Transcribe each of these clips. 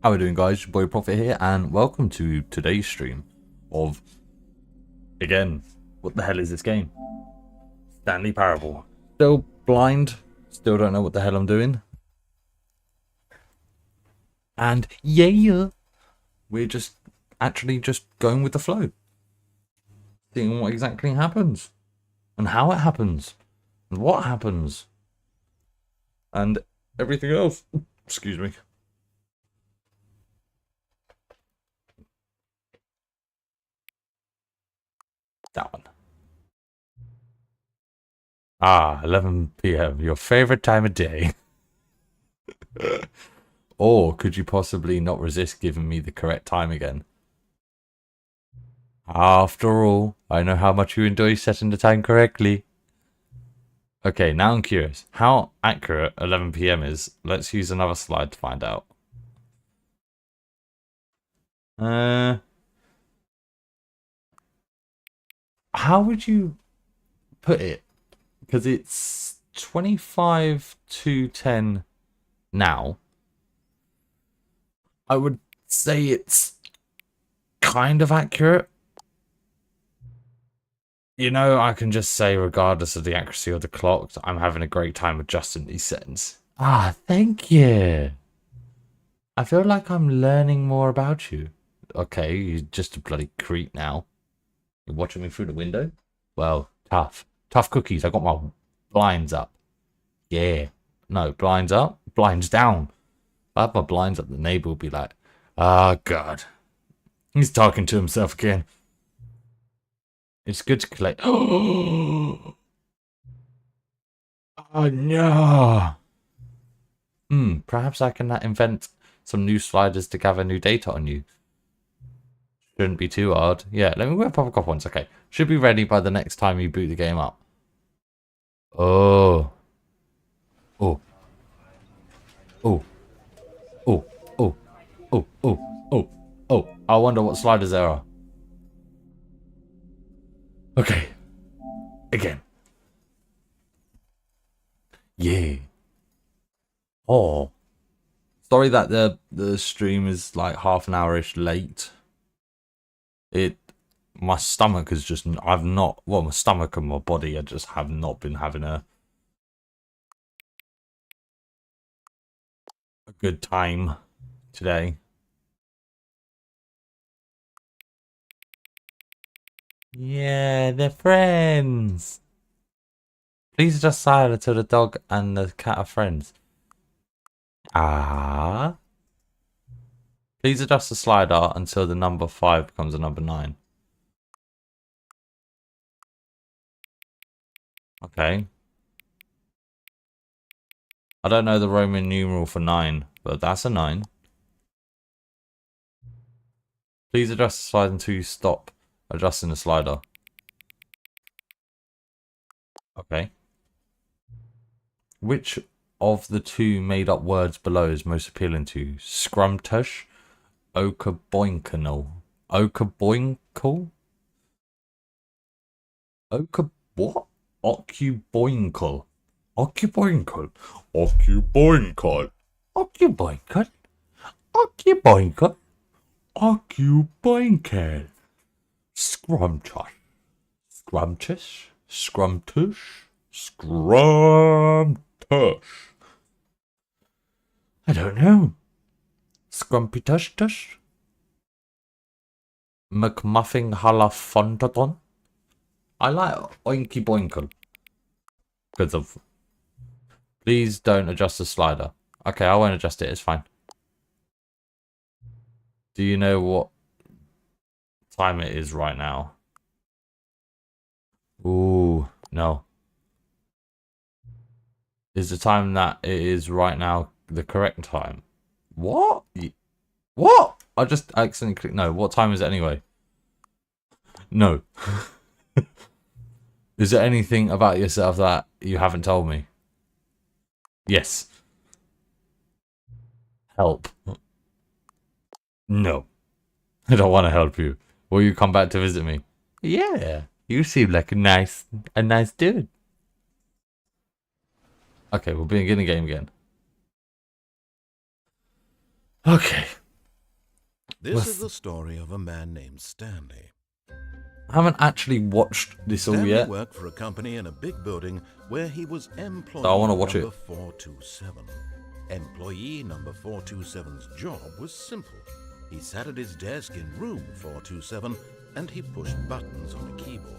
How are we doing, guys? Your boy Prophet here, and welcome to today's stream of, again, what the hell is this game? Stanley Parable. Still blind, still don't know what the hell I'm doing. And yeah, we're just actually just going with the flow. Seeing what exactly happens, and how it happens, and what happens, and everything else. Excuse me. That one. 11 p.m. Your favorite time of day. Or could you possibly not resist giving me the correct time again? After all, I know how much you enjoy setting the time correctly. Okay, now I'm curious. How accurate 11 p.m. is? Let's use another slide to find out. How would you put it? Because it's 25 to 10 now. I would say it's kind of accurate. You know, I can just say, regardless of the accuracy of the clock, I'm having a great time adjusting these settings. Thank you. I feel like I'm learning more about you. Okay, you're just a bloody creep now. You're watching me through the window? Well, tough. Tough cookies. I got my blinds up. Yeah. No, blinds up, blinds down. If I have my blinds up, the neighbor will be like, oh, God. He's talking to himself again. It's good to collect. Oh, no. Perhaps I can invent some new sliders to gather new data on you. Shouldn't be too hard. Yeah, let me whip up a couple ones. Okay. Should be ready by the next time you boot the game up. Oh. Oh. Oh. Oh. Oh. Oh. Oh. Oh. Oh. I wonder what sliders there are. Okay. Again. Yeah. Oh. Sorry that the stream is like half an hour-ish late. My stomach is just, my stomach and my body, I just have not been having a good time today. Yeah, they're friends. Please adjust silent until the dog and the cat are friends. Please adjust the slider until the number 5 becomes a number 9. Okay. I don't know the Roman numeral for 9, but that's a 9. Please adjust the slider until you stop adjusting the slider. Okay. Which of the two made up words below is most appealing to you? Scrumtush? Okaboinkanal? Okaboinkle? What? Occuboinkle. Occuboinkle. Occuboinkle. Occuboinkle. Occuboinkle. Occuboinkle. Scrumtush. Scrumtush. Scrumtush. Scrumtush. I don't know. Scrumpy tush tush. McMuffin halafontaton. I like oinky boinkle. Because of. Please don't adjust the slider. Okay, I won't adjust it. It's fine. Do you know what time it is right now? Ooh, no. Is the time that it is right now the correct time? What? What? I just accidentally clicked no. What time is it anyway? No. Is there anything about yourself that you haven't told me? Yes. Help. No. I don't want to help you. Will you come back to visit me? Yeah. You seem like a nice dude. Okay, we'll begin the game again. Okay. This is the story of a man named Stanley. I haven't actually watched this all Stanley yet. worked for a company in a big building where he was employee So I want to watch number it. 427. Employee number 427's job was simple. He sat at his desk in room 427 and he pushed buttons on a keyboard.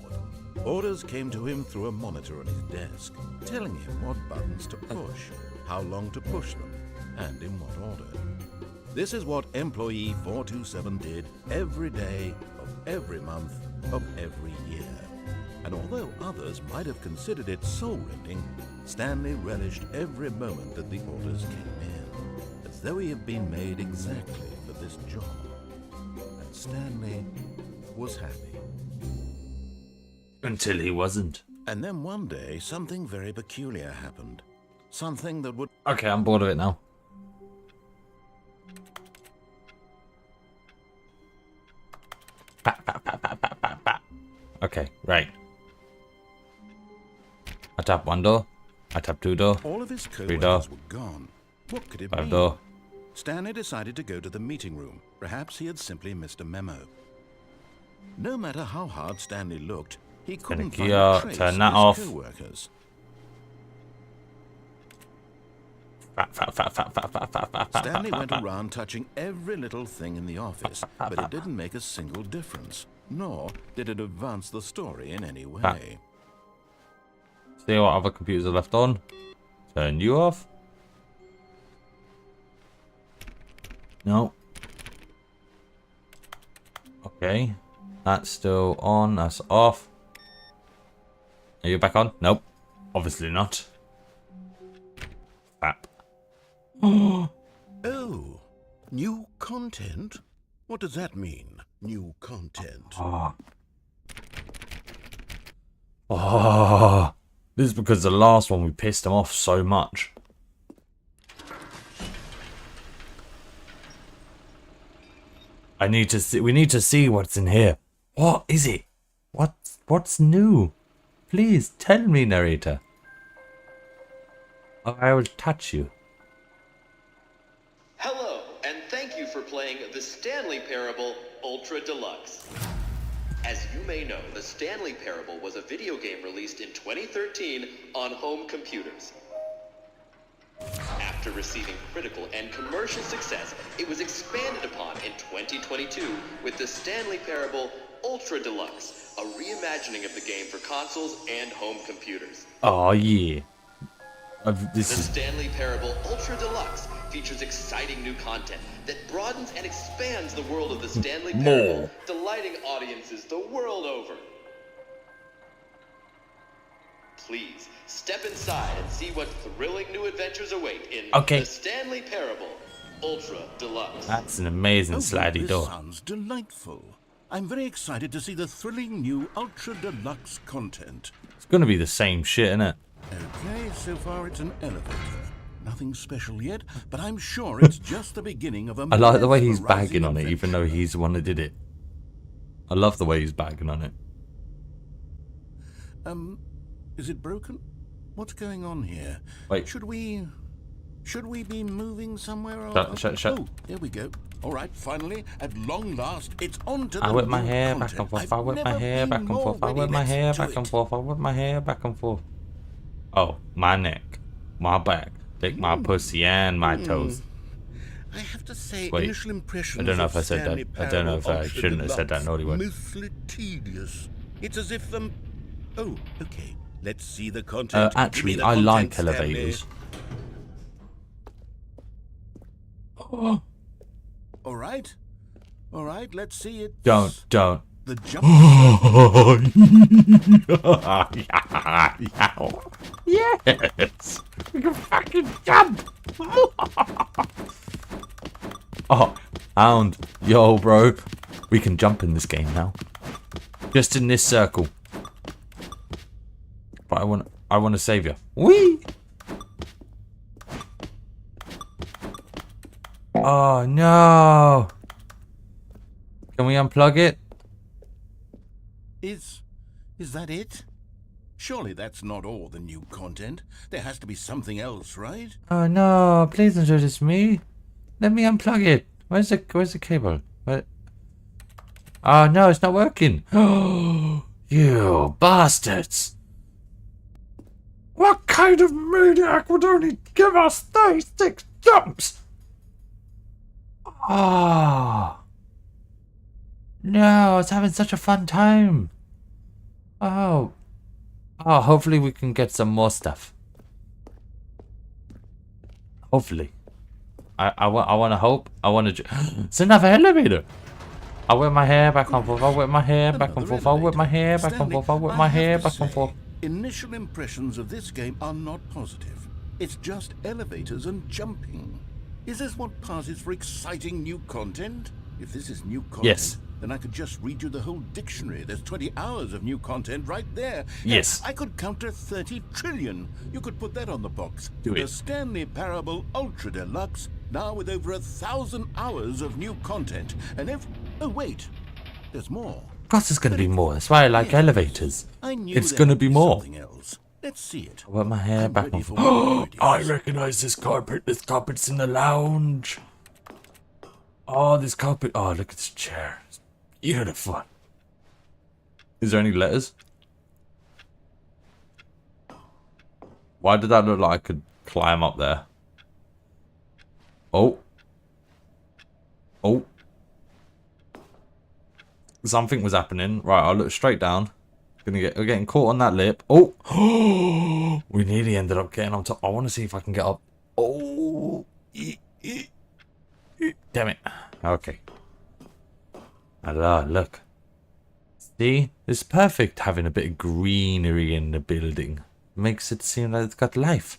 Orders came to him through a monitor on his desk, telling him what buttons to push, how long to push them, and in what order. This is what employee 427 did every day of every month of every year. And although others might have considered it soul-rending, Stanley relished every moment that the orders came in, as though he had been made exactly for this job. And Stanley was happy. Until he wasn't. And then one day, something very peculiar happened. Something that would... Okay, I'm bored of it now. Okay, right. I tap one door. I tap two door. All of his Three door. co-workers were gone. What could it Five mean? door. Stanley decided to go to the meeting room. Perhaps he had simply missed a memo. No matter how hard Stanley looked, he couldn't find a trace turn of that his off. co-workers. Stanley went around touching every little thing in the office, but it didn't make a single difference, nor did it advance the story in any way. See what other computers are left on. Turn you off. No. Okay. That's still on. That's off. Are you back on? Nope. Obviously not. Fap. Oh, new content? What does that mean, new content? Oh. This is because the last one we pissed him off so much. I need to see. We need to see what's in here. What is it? What's new? Please tell me, narrator. Or I will touch you. Hello, and thank you for playing the Stanley Parable Ultra Deluxe. As you may know, the Stanley Parable was a video game released in 2013 on home computers. After receiving critical and commercial success, it was expanded upon in 2022 with the Stanley Parable Ultra Deluxe, a reimagining of the game for consoles and home computers. Oh yeah. The Stanley Parable Ultra Deluxe features exciting new content that broadens and expands the world of the Stanley Parable, delighting audiences the world over. Please, step inside and see what thrilling new adventures await in the Stanley Parable Ultra Deluxe. That's an amazing slidey door. This sounds delightful. I'm very excited to see the thrilling new Ultra Deluxe content. It's gonna be the same shit, isn't it? Okay, so far it's an elevator. Nothing special yet, but I'm sure it's just the beginning of a I like the way he's mesmerizing bagging on it, even though he's the one that did it. I love the way he's bagging on it. Is it broken? What's going on here? Wait. Should we be moving somewhere? Shut. Oh, there we go. All right, finally, at long last, it's on to the I whip my new hair content. back and forth. I've I whip my never hair been back and more forth. I ready. whip my Let's hair do back and it. forth. I whip my hair back and forth. Oh, my neck, my back, lick my pussy and my toes. I have to say, Wait, initial impressions I don't know of if I said Stanley that. I don't know if Parable I Ultra shouldn't have said that naughty word. Mostly tedious. It's as if Oh, okay. Let's see the content. Give me Actually, the I content, like Stanley. elevators. All right, let's see it. Don't. The jump. Yes, we can fucking jump. Oh, hound, yo, bro, we can jump in this game now. Just in this circle. But I want to save you. Whee! Oh no! Can we unplug it? Is that it? Surely that's not all the new content. There has to be something else, right? Oh no! Please don't do this to me. Let me unplug it. Where's the cable? What? Oh, no, it's not working. Oh, you bastards. What kind of maniac would only give us 36 jumps? Ah. No, I was having such a fun time. Oh. Oh, hopefully we can get some more stuff. Hopefully. I want to hope. I want to... It's another elevator. I whip my hair back and forth. I whip my hair back and forth. I whip my hair back and forth. I whip my hair back and forth. Initial impressions of this game are not positive. It's just elevators and jumping. Is this what passes for exciting new content? If this is new content, Yes. then I could just read you the whole dictionary. There's 20 hours of new content right there. Yes. I could counter 30 trillion. You could put that on the box. Do The it. Stanley Parable Ultra Deluxe, now with over 1,000 hours of new content. And if... Oh, wait. There's more. Of course there's going to be more. That's why I like elevators. I knew It's there going to would be more. something else. Let's see it. I whip my hair I'm back ready and for forth. what it I is. recognize this carpet. This carpet's in the lounge. Oh, this carpet. Oh, look at this chair. It's beautiful. Is there any letters? Why did that look like I could climb up there? Oh. Oh. Something was happening. Right, I'll look straight down. We're getting caught on that lip. Oh. We nearly ended up getting on top. I want to see if I can get up. Oh. Damn it. Okay. Allah, look. See? It's perfect having a bit of greenery in the building. Makes it seem like it's got life.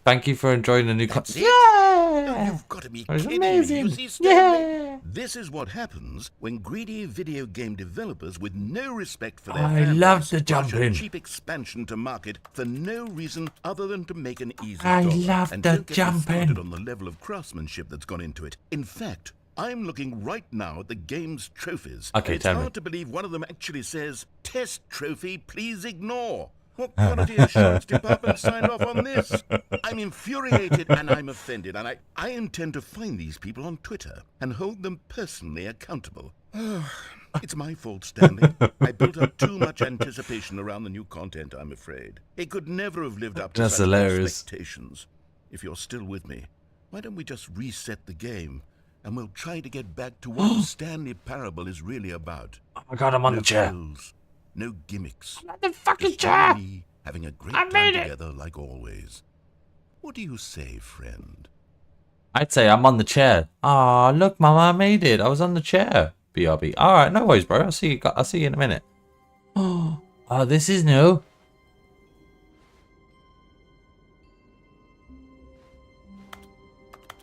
Thank you for enjoying the new That's it? Yeah! You've got to be That was kidding me. amazing. You see, Stanley? Yeah! This is what happens when greedy video game developers with no respect for their I fan love base the rush a jumping. cheap expansion to market for no reason other than to make an easy I dollar. love And the don't get me started jumping. on the level of craftsmanship that's gone into it. In fact, I'm looking right now at the game's trophies. Okay, It's tell me. hard to believe one of them actually says, "Test trophy, please ignore." What quality assurance department signed off on this? I'm infuriated and I'm offended, and I intend to find these people on Twitter and hold them personally accountable. It's my fault, Stanley. I built up too much anticipation around the new content, I'm afraid. It could never have lived up to That's such hilarious. expectations. If you're still with me, why don't we just reset the game and we'll try to get back to what the Stanley Parable is really about. Oh my god, I'm on No the chair. frills, no gimmicks. I'm on the fucking Just you chair. and me having a great I time made it. together like always. What do you say, friend? I'd say I'm on the chair. Ah, look, Mama, I made it. I was on the chair. BRB. All right, no worries, bro. I'll see you in a minute. Oh, this is new.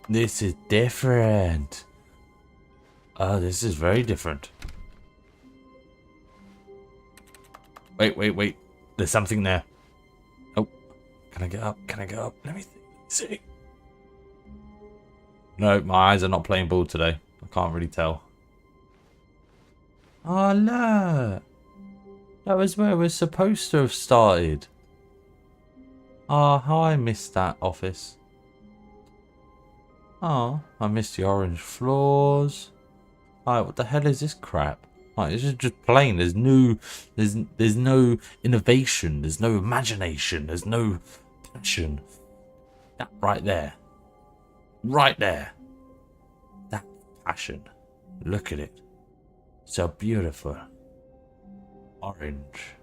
This is different. Oh, this is very different. Wait. There's something there. Oh, can I get up? Let me see. No, my eyes are not playing ball today. I can't really tell. Oh, look. That was where we're supposed to have started. Oh, how I missed that office. Oh, I missed the orange floors. Alright, what the hell is this crap? Like, this is just plain. There's no innovation. There's no imagination. There's no passion. That right there. Right there. That passion. Look at it. So beautiful. Orange.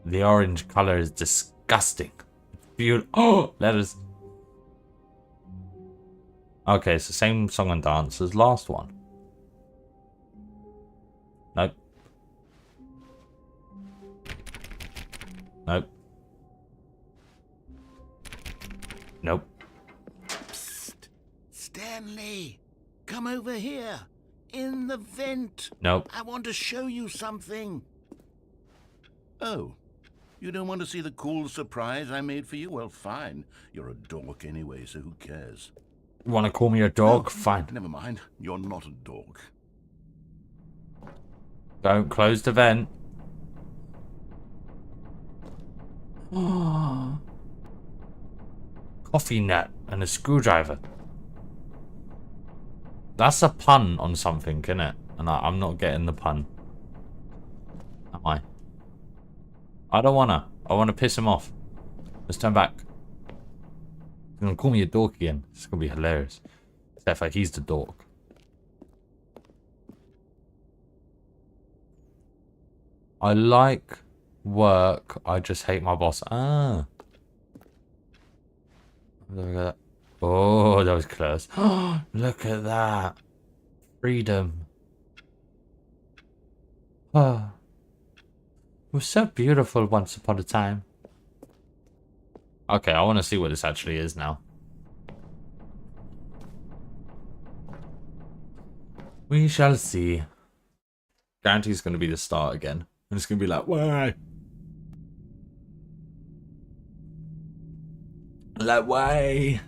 The orange color is disgusting. It's beautiful. Oh, letters. Okay, it's the same song and dance as last one. Nope. Nope. Nope. Psst. Stanley, come over here. In the vent. Nope. I want to show you something. Oh, you don't want to see the cool surprise I made for you? Well, fine. You're a dork anyway, so who cares? Want to call me a dog? Oh, Fine. Never mind. You're not a dog. Don't close the vent. Coffee nut and a screwdriver. That's a pun on something, isn't it? And I'm not getting the pun. Am I? I don't wanna. I wanna piss him off. Let's turn back. He's gonna call me a dork again. It's gonna be hilarious. Except for he's the dork. I like work. I just hate my boss. Ah. Look at that. Oh, that was close. Look at that. Freedom. Oh. It was so beautiful once upon a time. Okay, I want to see what this actually is now. We shall see. Guarantee it's going to be the start again. And it's going to be like, why? Like, why?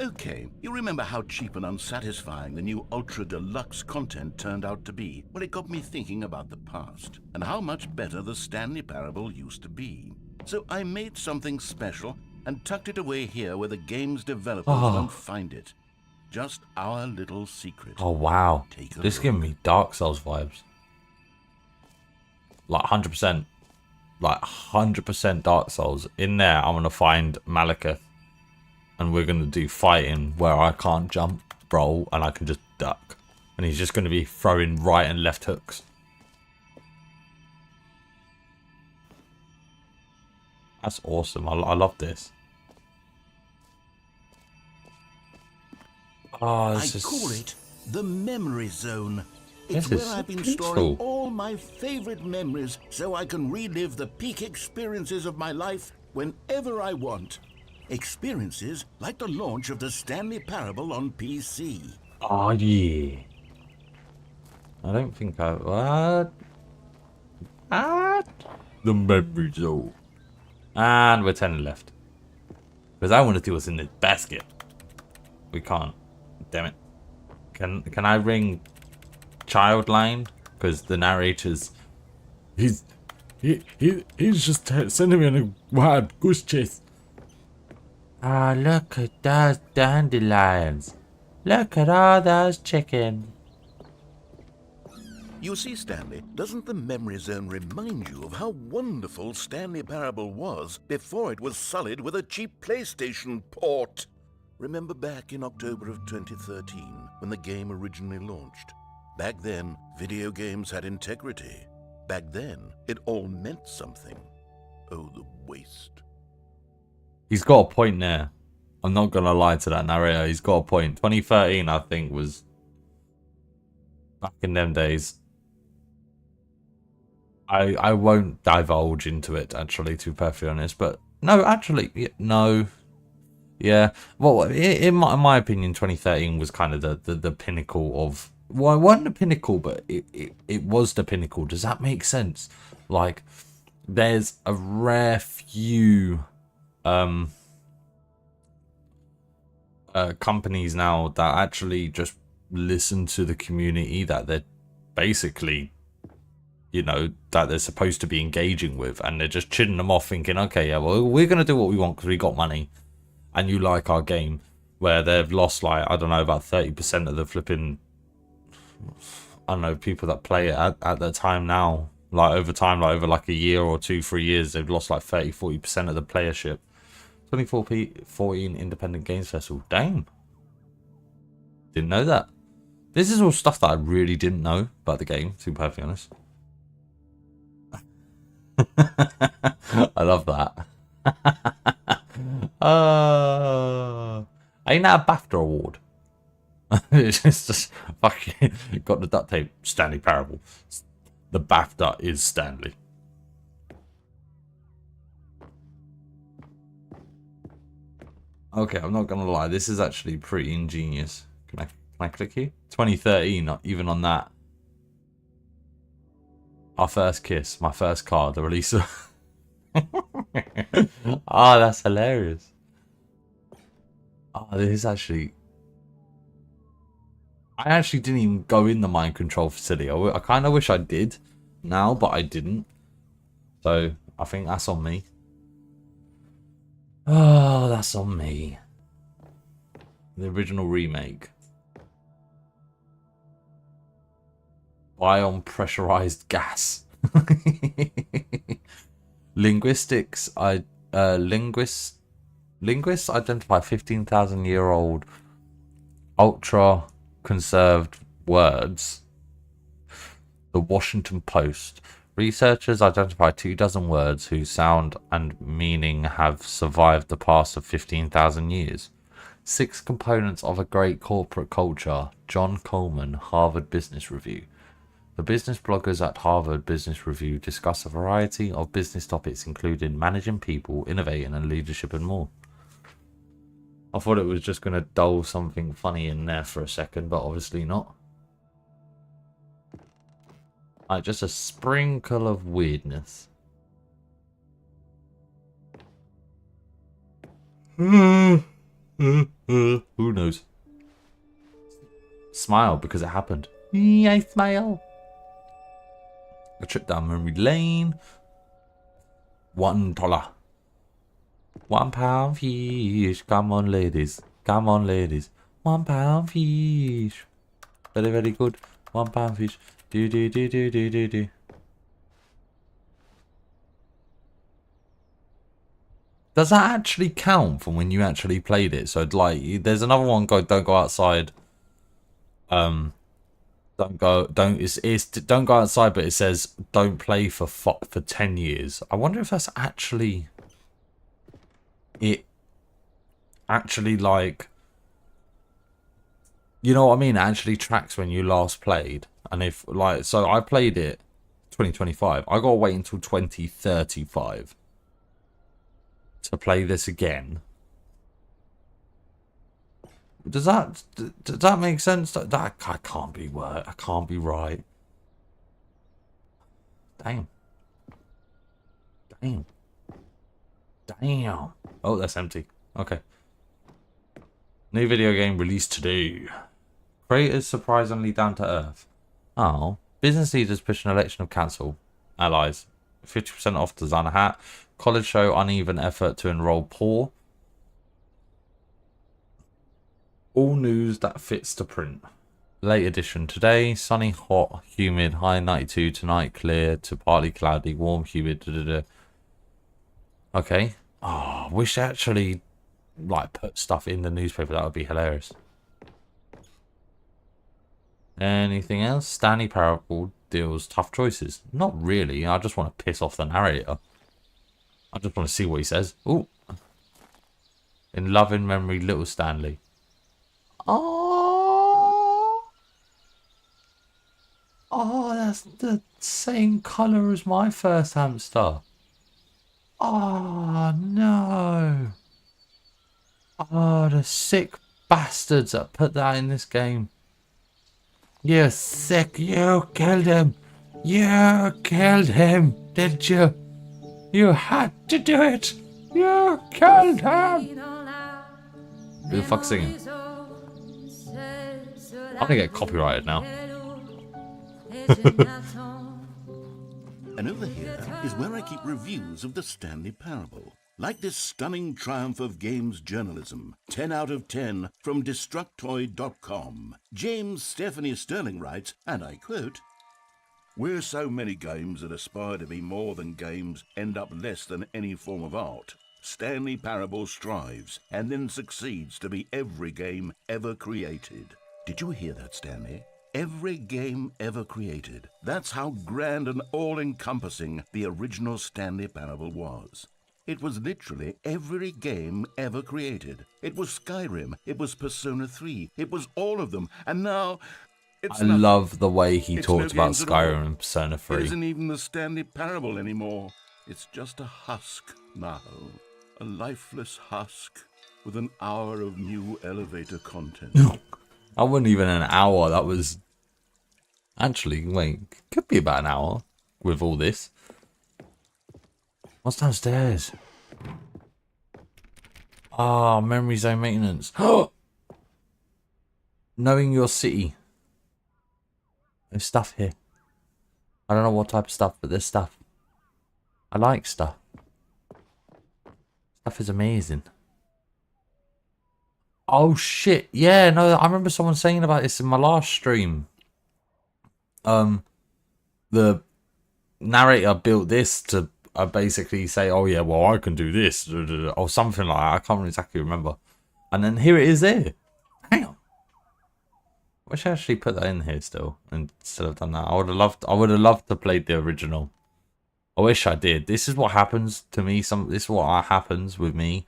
Okay, you remember how cheap and unsatisfying the new Ultra Deluxe content turned out to be? Well, it got me thinking about the past, and how much better the Stanley Parable used to be. So I made something special and tucked it away here where the game's developers won't find it. Just our little secret. Oh, wow. Take a This is giving me Dark Souls vibes. Like, 100%. Like, 100% Dark Souls. In there, I'm going to find Malekith. And we're going to do fighting where I can't jump, roll, and I can just duck. And he's just going to be throwing right and left hooks. That's awesome. I love this. Oh, I call it the memory zone. It's This is where I've been beautiful. storing all my favorite memories so I can relive the peak experiences of my life whenever I want. Experiences like the launch of the Stanley Parable on PC. Oh, yeah. I don't think I... What? What? The memory zone. And we're 10 left. Because I want to do what's in this basket. We can't. Damn it. Can I ring Childline? Because the narrator's... He's just sending me on a wild goose chase. Ah, look at those dandelions. Look at all those chickens. You see, Stanley, doesn't the memory zone remind you of how wonderful Stanley Parable was before it was sullied with a cheap PlayStation port? Remember back in October of 2013, when the game originally launched? Back then, video games had integrity. Back then, it all meant something. Oh, the waste. He's got a point there. I'm not going to lie to that narrator. He's got a point. 2013, I think, was back in them days. I won't divulge into it, actually, to be perfectly honest. But, no, actually, no. Yeah. Well, in my opinion, 2013 was kind of the pinnacle of... Well, it wasn't the pinnacle, but it was the pinnacle. Does that make sense? Like, there's a rare few... companies now that actually just listen to the community that they're basically, you know, that they're supposed to be engaging with, and they're just chinning them off thinking, okay, yeah, well, we're going to do what we want because we got money and you like our game, where they've lost, like, I don't know, about 30% of the flipping, I don't know, people that play it at the time now. Like, over time, like, over like a year or 2-3 years, they've lost like 30-40% of the playership. 2014 Independent Games Festival. Damn. Didn't know that. This is all stuff that I really didn't know about the game, to be perfectly honest. I love that. Ain't that a BAFTA award? It's just fucking got the duct tape. Stanley Parable. The BAFTA is Stanley. Okay, I'm not gonna lie. This is actually pretty ingenious. Can I click here? 2013, not even on that. Our first kiss, my first car, the release of... Ah, that's hilarious. Ah, this is actually... I actually didn't even go in the mind control facility. I kind of wish I did now, but I didn't. So, I think that's on me. Oh, that's on me. The original remake. Ion pressurized gas. Linguistics. Linguists identify 15,000-year-old ultra conserved words. The Washington Post. Researchers identify 24 words whose sound and meaning have survived the past of 15,000 years. 6 components of a great corporate culture. John Coleman, Harvard Business Review. The business bloggers at Harvard Business Review discuss a variety of business topics including managing people, innovating and leadership and more. I thought it was just going to dull something funny in there for a second, but obviously not. Like just a sprinkle of weirdness. Who knows? Smile because it happened. I smile. A trip down memory lane. $1. £1 fish. Come on, ladies. Come on, ladies. £1 fish. Very, very good. £1 fish. Do. Does that actually count from when you actually played it? So like, there's another one called "Don't Go Outside." Don't go outside, but it says don't play for 10 years. I wonder if that's actually like, you know what I mean? It actually tracks when you last played. And if like, so I played it 2025. I gotta wait until 2035 to play this again. Does that make sense? That I can't be right. I can't be right. Damn. Oh, that's empty. Okay. New video game released today. Creators surprisingly down to earth. Oh. Business leaders push an election of cancel. Allies. 50% off designer hat. College show uneven effort to enroll poor. All news that fits to print. Late edition today. Sunny, hot, humid, high 92 tonight, clear to partly cloudy, warm, humid. Okay. Oh, wish they actually like put stuff in the newspaper. That would be hilarious. Anything else? Stanley Parable deals tough choices. Not really. I just want to piss off the narrator. I just want to see what he says. Ooh. In loving memory, little Stanley. Oh, that's the same colour as my first hamster. Oh, no. Oh, the sick bastards that put that in this game. You're sick. You killed him. You killed him, did you? You had to do it. You killed him. Who the fuck's singing? I'm gonna get copyrighted now. And over here is where I keep reviews of the Stanley Parable. Like this stunning triumph of games journalism, 10 out of 10 from Destructoid.com. James Stephanie Sterling writes, and I quote, "Where so many games that aspire to be more than games end up less than any form of art, Stanley Parable strives and then succeeds to be every game ever created." Did you hear that, Stanley? Every game ever created. That's how grand and all-encompassing the original Stanley Parable was. It was literally every game ever created. It was Skyrim, it was Persona 3, it was all of them, and now it's I love the way he talked about Skyrim and Persona 3. It isn't even the Stanley Parable anymore. It's just a husk now. A lifeless husk with an hour of new elevator content. That wasn't even an hour. That was... Actually, wait. Could be about an hour with all this. What's downstairs? Ah, memory zone maintenance. Knowing your city. There's stuff here. I don't know what type of stuff, but there's stuff. I like stuff. Stuff is amazing. Oh shit, yeah, no, I remember someone saying about this in my last stream. the narrator built this to basically say, oh yeah, well, I can do this, or something like that. I can't exactly remember. And then here it is there. Damn. I wish I actually put that in here still instead of done that. I would have loved to play the original. I wish I did. This is what happens to me. This is what happens with me.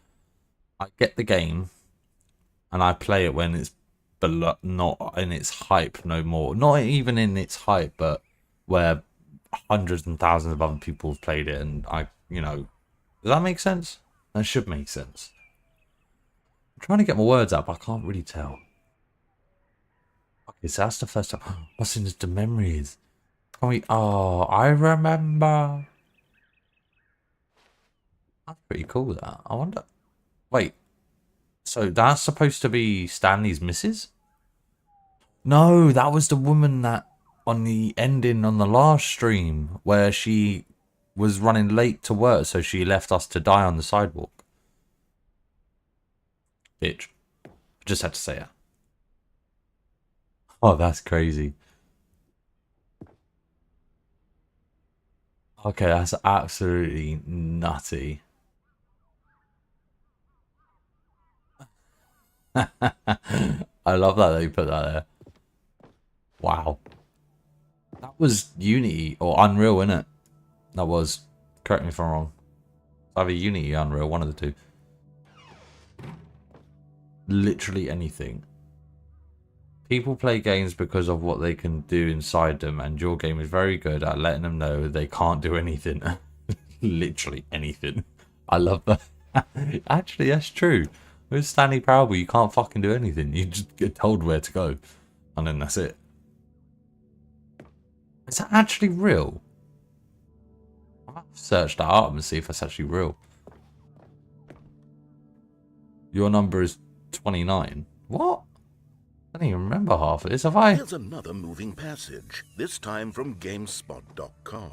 I get the game and I play it when it's not in its hype no more. Not even in its hype, but where hundreds and thousands of other people have played it, and does that make sense? That should make sense. I'm trying to get my words out, but I can't really tell. Okay, so that's the first time. What's in the memories? Can we? Oh, I remember. That's pretty cool. That, I wonder. Wait, so that's supposed to be Stanley's missus? No, that was the woman that on the ending on the last stream where she was running late to work, so she left us to die on the sidewalk. Bitch. Just had to say it. Oh, that's crazy. Okay, that's absolutely nutty. I love that they put that there. Wow. That was Unity or Unreal, innit? That was. Correct me if I'm wrong. Either Unity or Unreal, one of the two. Literally anything. People play games because of what they can do inside them, and your game is very good at letting them know they can't do anything. Literally anything. I love that. Actually, that's true. With Stanley Parable, you can't fucking do anything. You just get told where to go, and then that's it. Is that actually real? I'll search that up and see if that's actually real. Your number is 29. What? I don't even remember half of this, have I? Here's another moving passage, this time from GameSpot.com.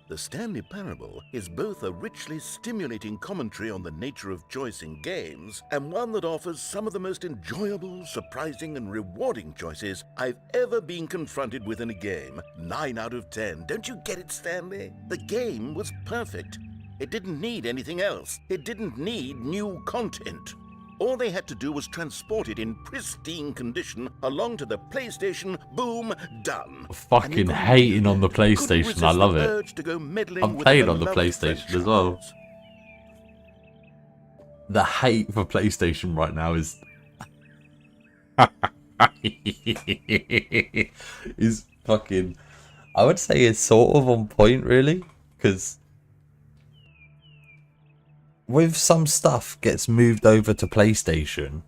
The Stanley Parable is both a richly stimulating commentary on the nature of choice in games, and one that offers some of the most enjoyable, surprising, and rewarding choices I've ever been confronted with in a game. 9 out of 10. Don't you get it, Stanley? The game was perfect. It didn't need anything else. It didn't need new content. All they had to do was transport it in pristine condition along to the PlayStation. Boom, done. Fucking hating on the PlayStation. I love it. I'm playing on the PlayStation as well. The hate for PlayStation right now is is fucking. I would say it's sort of on point, really, because with some stuff gets moved over to PlayStation,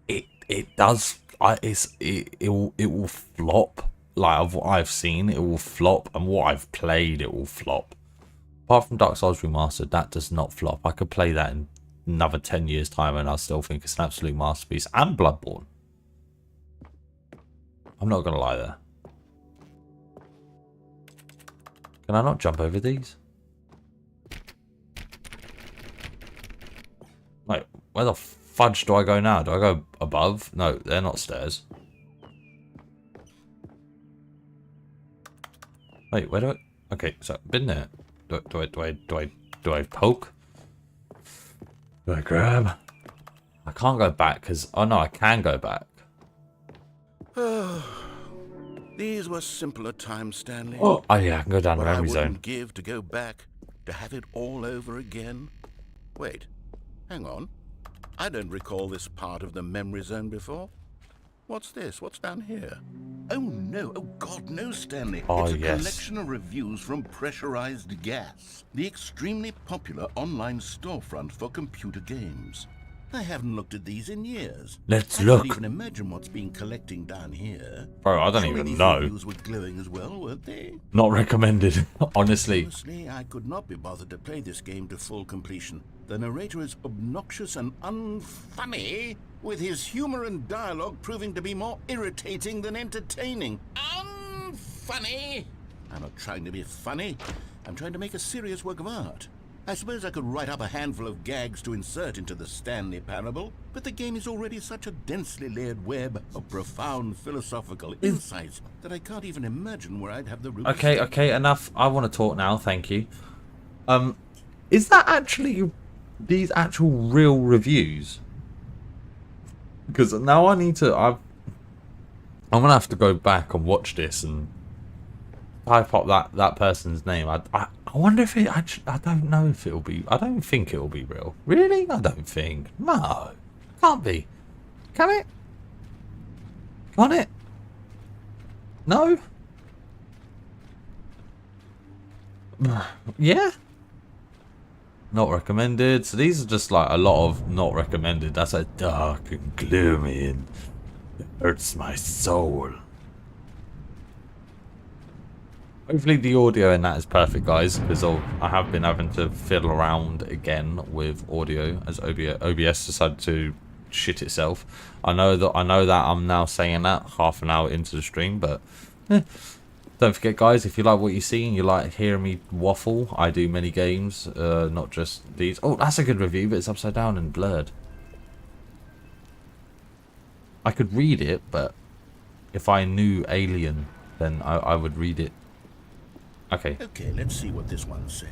it does. It will flop. Like of what I've seen, it will flop, and what I've played, it will flop. Apart from Dark Souls Remastered, that does not flop. I could play that in another 10 years' time, and I still think it's an absolute masterpiece. And Bloodborne. I'm not gonna lie there. Can I not jump over these? Wait, where the fudge do I go now? Do I go above? No, they're not stairs. Wait, where do I? Okay, so I've been there. Do I poke? Do I grab? I can't go back because oh no, I can go back. These were simpler times, Stanley. Oh yeah, I can go down the What I memory wouldn't zone. give to go back, to have it all over again. Wait, hang on. I don't recall this part of the memory zone before. What's this? What's down here? Oh no, oh God, no, Stanley. Oh, it's a yes. collection of reviews from Pressurized Gas, the extremely popular online storefront for computer games. I haven't looked at these in years. Let's I look. can't even imagine what's been collecting down here. Bro, I don't Surely even these know. reviews were glowing as well, weren't they? Not recommended, honestly. Honestly, I could not be bothered to play this game to full completion. The narrator is obnoxious and unfunny, with his humor and dialogue proving to be more irritating than entertaining. Unfunny! I'm not trying to be funny. I'm trying to make a serious work of art. I suppose I could write up a handful of gags to insert into the Stanley Parable, but the game is already such a densely layered web of profound philosophical insights that I can't even imagine where I'd have the room. Okay, enough. I want to talk now, thank you. Is that actually these actual real reviews? Because now I need to... I'm going to have to go back and watch this and type up that person's name. I wonder if it actually... I don't know if it'll be... I don't think it'll be real. Really? I don't think. No. Can't be. Can it? Can't it? No? Yeah? Not recommended. So these are just like a lot of not recommended. That's like dark and gloomy and it hurts my soul. Hopefully the audio in that is perfect, guys, because I have been having to fiddle around again with audio as OBS decided to shit itself. I know that I'm now saying that half an hour into the stream, but don't forget, guys, if you like what you see and you like hearing me waffle, I do many games, not just these. Oh, that's a good review, but it's upside down and blurred. I could read it, but if I knew Alien, then I would read it. Okay. Okay, let's see what this one says.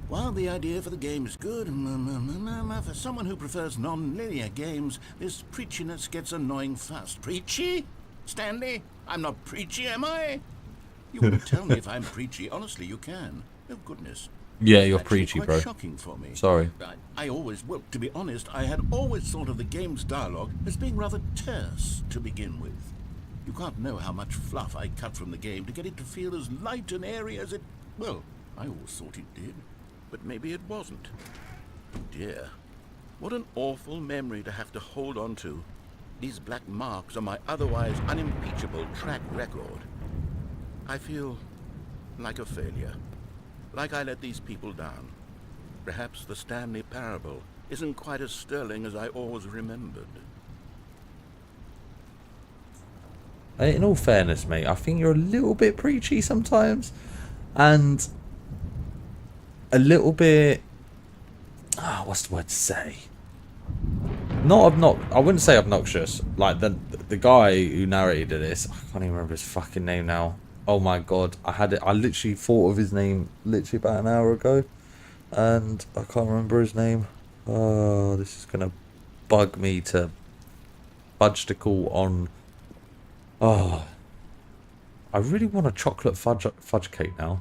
While the idea for the game is good, for someone who prefers non-linear games, this preachiness gets annoying fast. Preachy? Stanley? I'm not preachy, am I? You wouldn't tell me if I'm preachy. Honestly, you can. Oh, goodness. Yeah, you're Actually preachy, quite bro. Shocking for me. Sorry. I always, well, to be honest, I had always thought of the game's dialogue as being rather terse to begin with. You can't know how much fluff I cut from the game to get it to feel as light and airy as it... Well, I always thought it did, but maybe it wasn't. Dear, what an awful memory to have to hold on to. These black marks on my otherwise unimpeachable track record. I feel like a failure. Like I let these people down. Perhaps the Stanley Parable isn't quite as sterling as I always remembered. In all fairness, mate, I think you're a little bit preachy sometimes, and a little bit. What's the word to say? I wouldn't say obnoxious. Like the guy who narrated this, I can't even remember his fucking name now. Oh my god, I literally thought of his name literally about an hour ago, and I can't remember his name. Oh, this is gonna bug me to fudgeticle on. Oh, I really want a chocolate fudge cake now.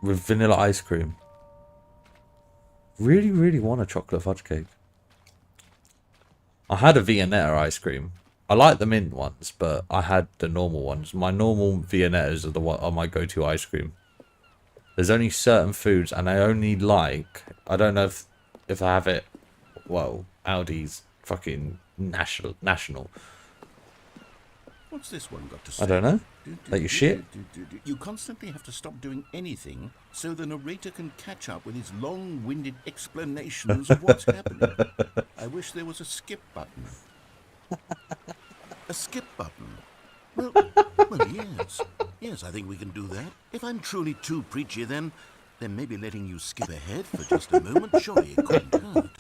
With vanilla ice cream. Really, really want a chocolate fudge cake. I had a Viennetta ice cream. I like the mint ones, but I had the normal ones. My normal Viennettas are my go-to ice cream. There's only certain foods, and I only like... I don't know if I have it... Well, Aldi's fucking national. What's this one got to say? I don't know. Like your shit? You constantly have to stop doing anything so the narrator can catch up with his long-winded explanations of what's happening. I wish there was a skip button. A skip button? Well, yes. Yes, I think we can do that. If I'm truly too preachy, then maybe letting you skip ahead for just a moment, surely it couldn't hurt.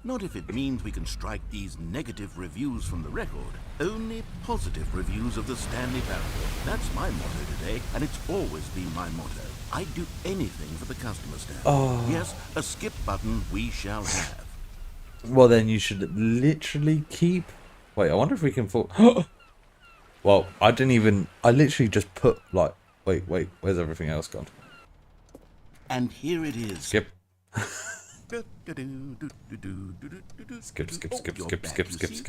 Not if it means we can strike these negative reviews from the record. Only positive reviews of the Stanley Parable. That's my motto today, and it's always been my motto. I'd do anything for the customer, Stanley. Oh. Yes, a skip button we shall have. Well, then you should literally keep... Wait, I wonder if we can... Well, I literally just put, like... Wait, where's everything else gone? And here it is. Skip. Skip.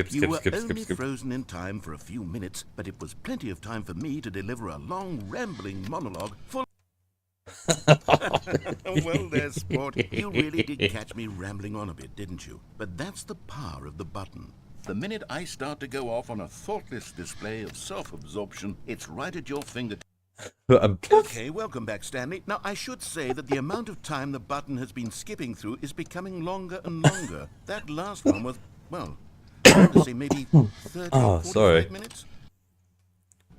You were only frozen in time for a few minutes, but it was plenty of time for me to deliver a long, rambling monologue full... Well, there, sport. You really did catch me rambling on a bit, didn't you? But that's the power of the button. The minute I start to go off on a thoughtless display of self-absorption, it's right at your fingertips. Okay, welcome back, Stanley. Now, I should say that the amount of time the button has been skipping through is becoming longer and longer. That last one was, well, I want to say maybe 30 or 45 minutes.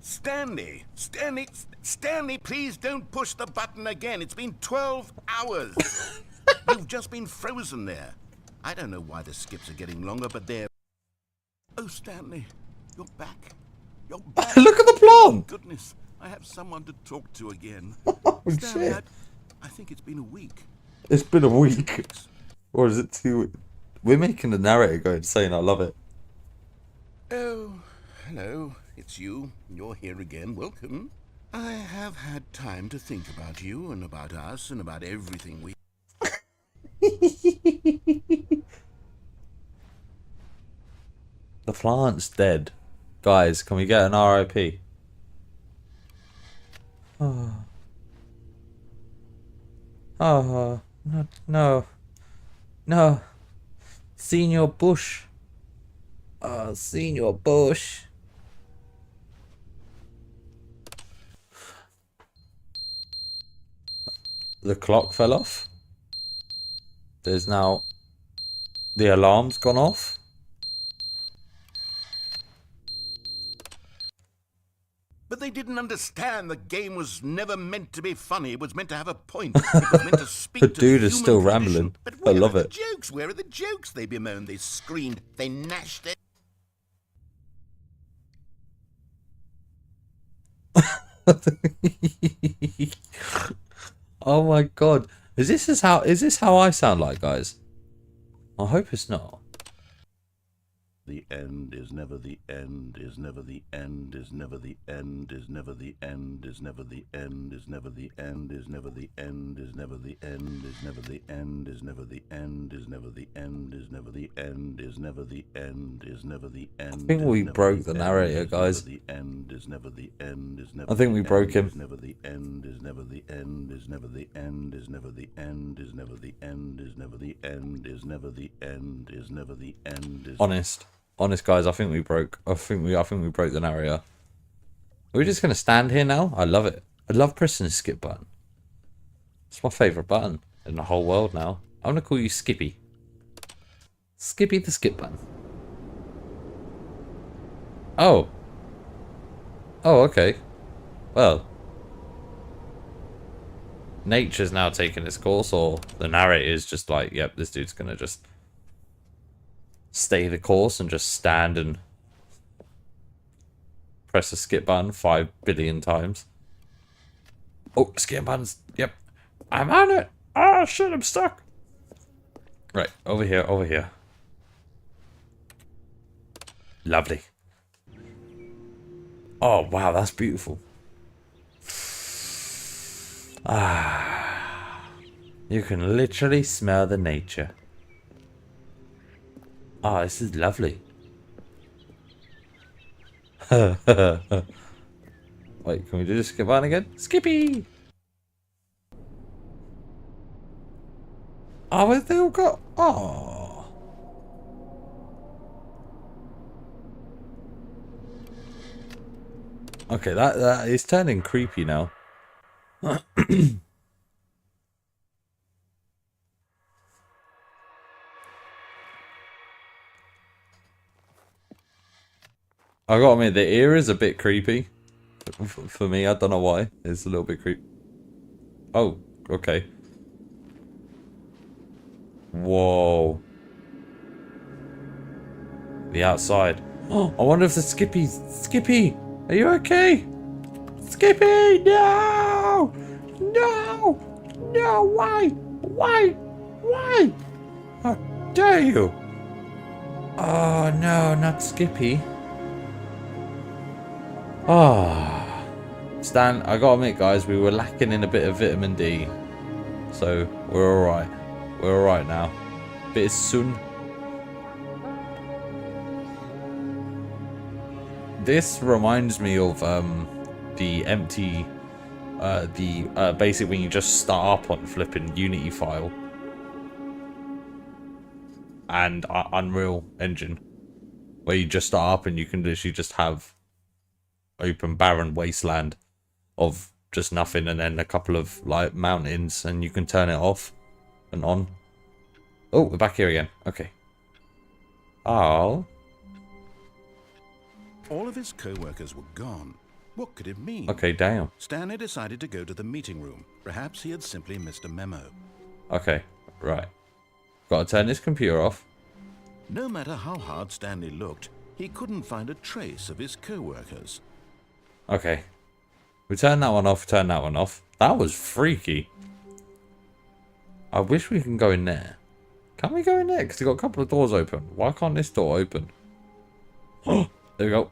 Stanley! Stanley, please don't push the button again. It's been 12 hours. You've just been frozen there. I don't know why the skips are getting longer, but they're... Oh, Stanley, you're back. You're back. Look at the plant! Goodness, I have someone to talk to again. Oh, Stanley, shit. I think it's been a week. It's been a week. Or is it 2 weeks? We're making the narrator go insane. I love it. Oh, hello. It's you. You're here again. Welcome. I have had time to think about you and about us and about everything we... The plant's dead. Guys, can we get an RIP? Oh. Oh, no, no. No. Senior Bush. Oh, Senior Bush. The clock fell off. There's now... The alarm's gone off. But they didn't understand the game was never meant to be funny. It was meant to have a point. It was meant to speak The to dude the is human still condition. rambling. But I where love are the it. jokes? Where are the jokes? They bemoaned, they screamed, they gnashed it. Oh my god. Is this how I sound like, guys? I hope it's not. The end is never the end, is never the end, is never the end, is never the end, is never the end, is never the end, is never the end, is never the end, is never the end, is never the end, is never the end, is never the end, is never the end, is never the end. I think we broke the narrator, guys. The end is never the end, is never. I think we broke him. Is never the end, is never the end, is never the end, is never the end, is never the end, is never the end, is never the end, is never the end. Honest guys, I think we broke the narrator. Are we just gonna stand here now? I love it. I love pressing the skip button. It's my favourite button in the whole world now. I'm gonna call you Skippy. Skippy the skip button. Oh. Oh, okay. Well. Nature's now taking its course, or the narrator is just like, yep, this dude's gonna just stay the course and just stand and press the skip button 5 billion times. Oh, skip buttons. Yep. I'm on it. Oh, shit, I'm stuck. Right, over here, over here. Lovely. Oh, wow, that's beautiful. Ah. You can literally smell the nature. Oh, this is lovely. Wait, can we do the skip button again? Skippy! Oh, they all got... Oh. Okay, that is turning creepy now. I gotta admit, the ear is a bit creepy. For me, I don't know why. It's a little bit creepy. Oh, okay. Whoa. The outside. Oh, I wonder if the Skippy, are you okay? Skippy, no! No! No, why? Why? Why? How dare you? Oh, no, not Skippy. Ah, Stan, I gotta admit, guys, we were lacking in a bit of vitamin D, so we're all right. We're all right now. Bit of sun. This reminds me of the empty, basically when you just start up on flipping Unity file and Unreal Engine, where you just start up and you can literally just have open barren wasteland of just nothing and then a couple of like mountains and you can turn it off and on. Oh, we're back here again. Okay. Oh. All of his co-workers were gone. What could it mean? Okay, damn. Stanley decided to go to the meeting room. Perhaps he had simply missed a memo. Okay, right. Gotta turn this computer off. No matter how hard Stanley looked, he couldn't find a trace of his co-workers. Okay. We turn that one off, turn that one off. That was freaky. I wish we can go in there. Can we go in there? Because we've got a couple of doors open. Why can't this door open? Oh, there we go.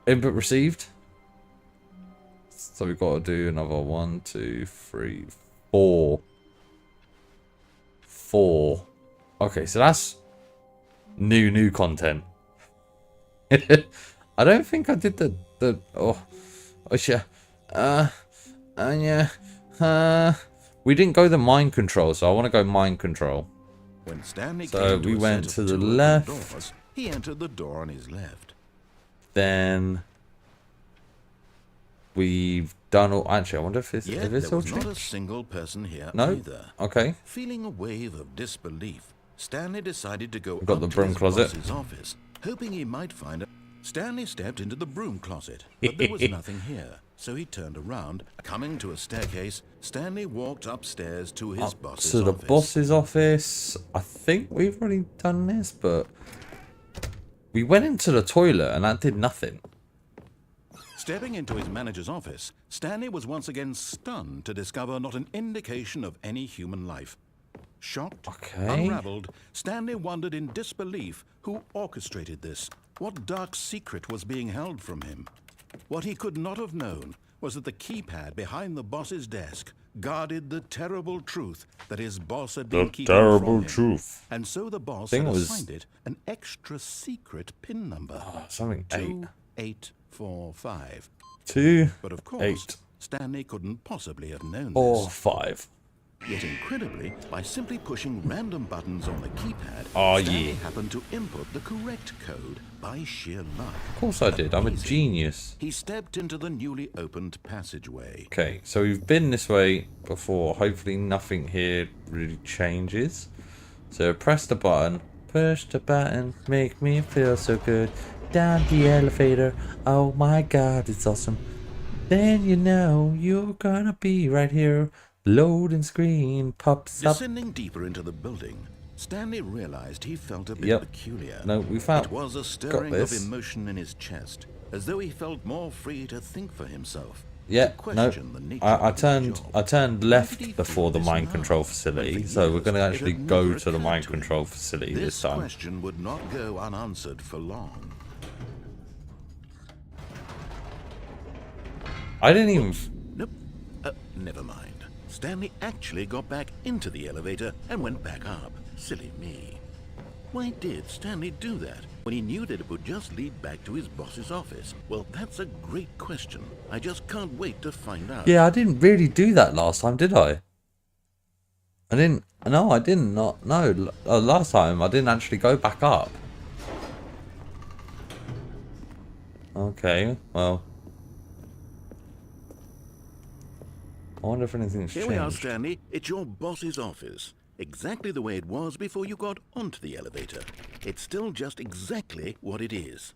Input received. So we've got to do another 1, 2, 3, 4. 4. Okay, so that's new content. I don't think I did the we didn't go the mind control, so I want to go mind control. When Stanley So came we a went set to of the 2 open left. doors, he entered the door on his left. Then we've done all. Actually, I wonder if it's Yet all there was not a changed. single person here No. either. Okay. Feeling a wave of disbelief, Stanley decided to go We've got up the to broom his closet. boss's office, hoping he might find a... Stanley stepped into the broom closet, but there was nothing here. So he turned around. Coming to a staircase, Stanley walked upstairs to his boss's To the office. boss's office. I think we've already done this, but we went into the toilet and that did nothing. Stepping into his manager's office, Stanley was once again stunned to discover not an indication of any human life. Shocked, Okay. unraveled, Stanley wondered in disbelief who orchestrated this. What dark secret was being held from him? What he could not have known was that the keypad behind the boss's desk guarded the terrible truth that his boss had been keeping from him. And so the boss had assigned it an extra secret PIN number. Something 2845. 2, But of course, 8, Stanley couldn't possibly have known 4, this. 5. Yet incredibly, by simply pushing random buttons on the keypad, Oh, Stanley yeah. happened to input the correct code by sheer luck. Of course I did. I'm a Amazing. genius. He stepped into the newly opened passageway. Okay, so we've been this way before. Hopefully nothing here really changes. So press the button. Push the button. Make me feel so good. Down the elevator. Oh my god, it's awesome. Then you know you're gonna be right here. Loading screen pops up. Descending deeper into the building, Stanley realized he felt a bit Yep. peculiar. No, we found. It was a stirring of this. emotion in his chest, as though he felt more free to think for himself. Yeah, to no. question the nature I of his turned job. I turned Why did he left feel before the this mind now? control When facility. for So we're years gonna it actually had go never to the occurred mind to him. control facility this This time. question would not go unanswered for long. I didn't even. Nope. Never mind. Stanley actually got back into the elevator and went back up. Silly me. Why did Stanley do that when he knew that it would just lead back to his boss's office? Well, that's a great question. I just can't wait to find out. Yeah, I didn't really do that last time, did I? I didn't. No, I didn't. Not. No, last time I didn't actually go back up. Okay, well. I wonder if anything's Here changed. we are, Stanley. It's your boss's office. Exactly the way it was before you got onto the elevator. It's still just exactly what it is.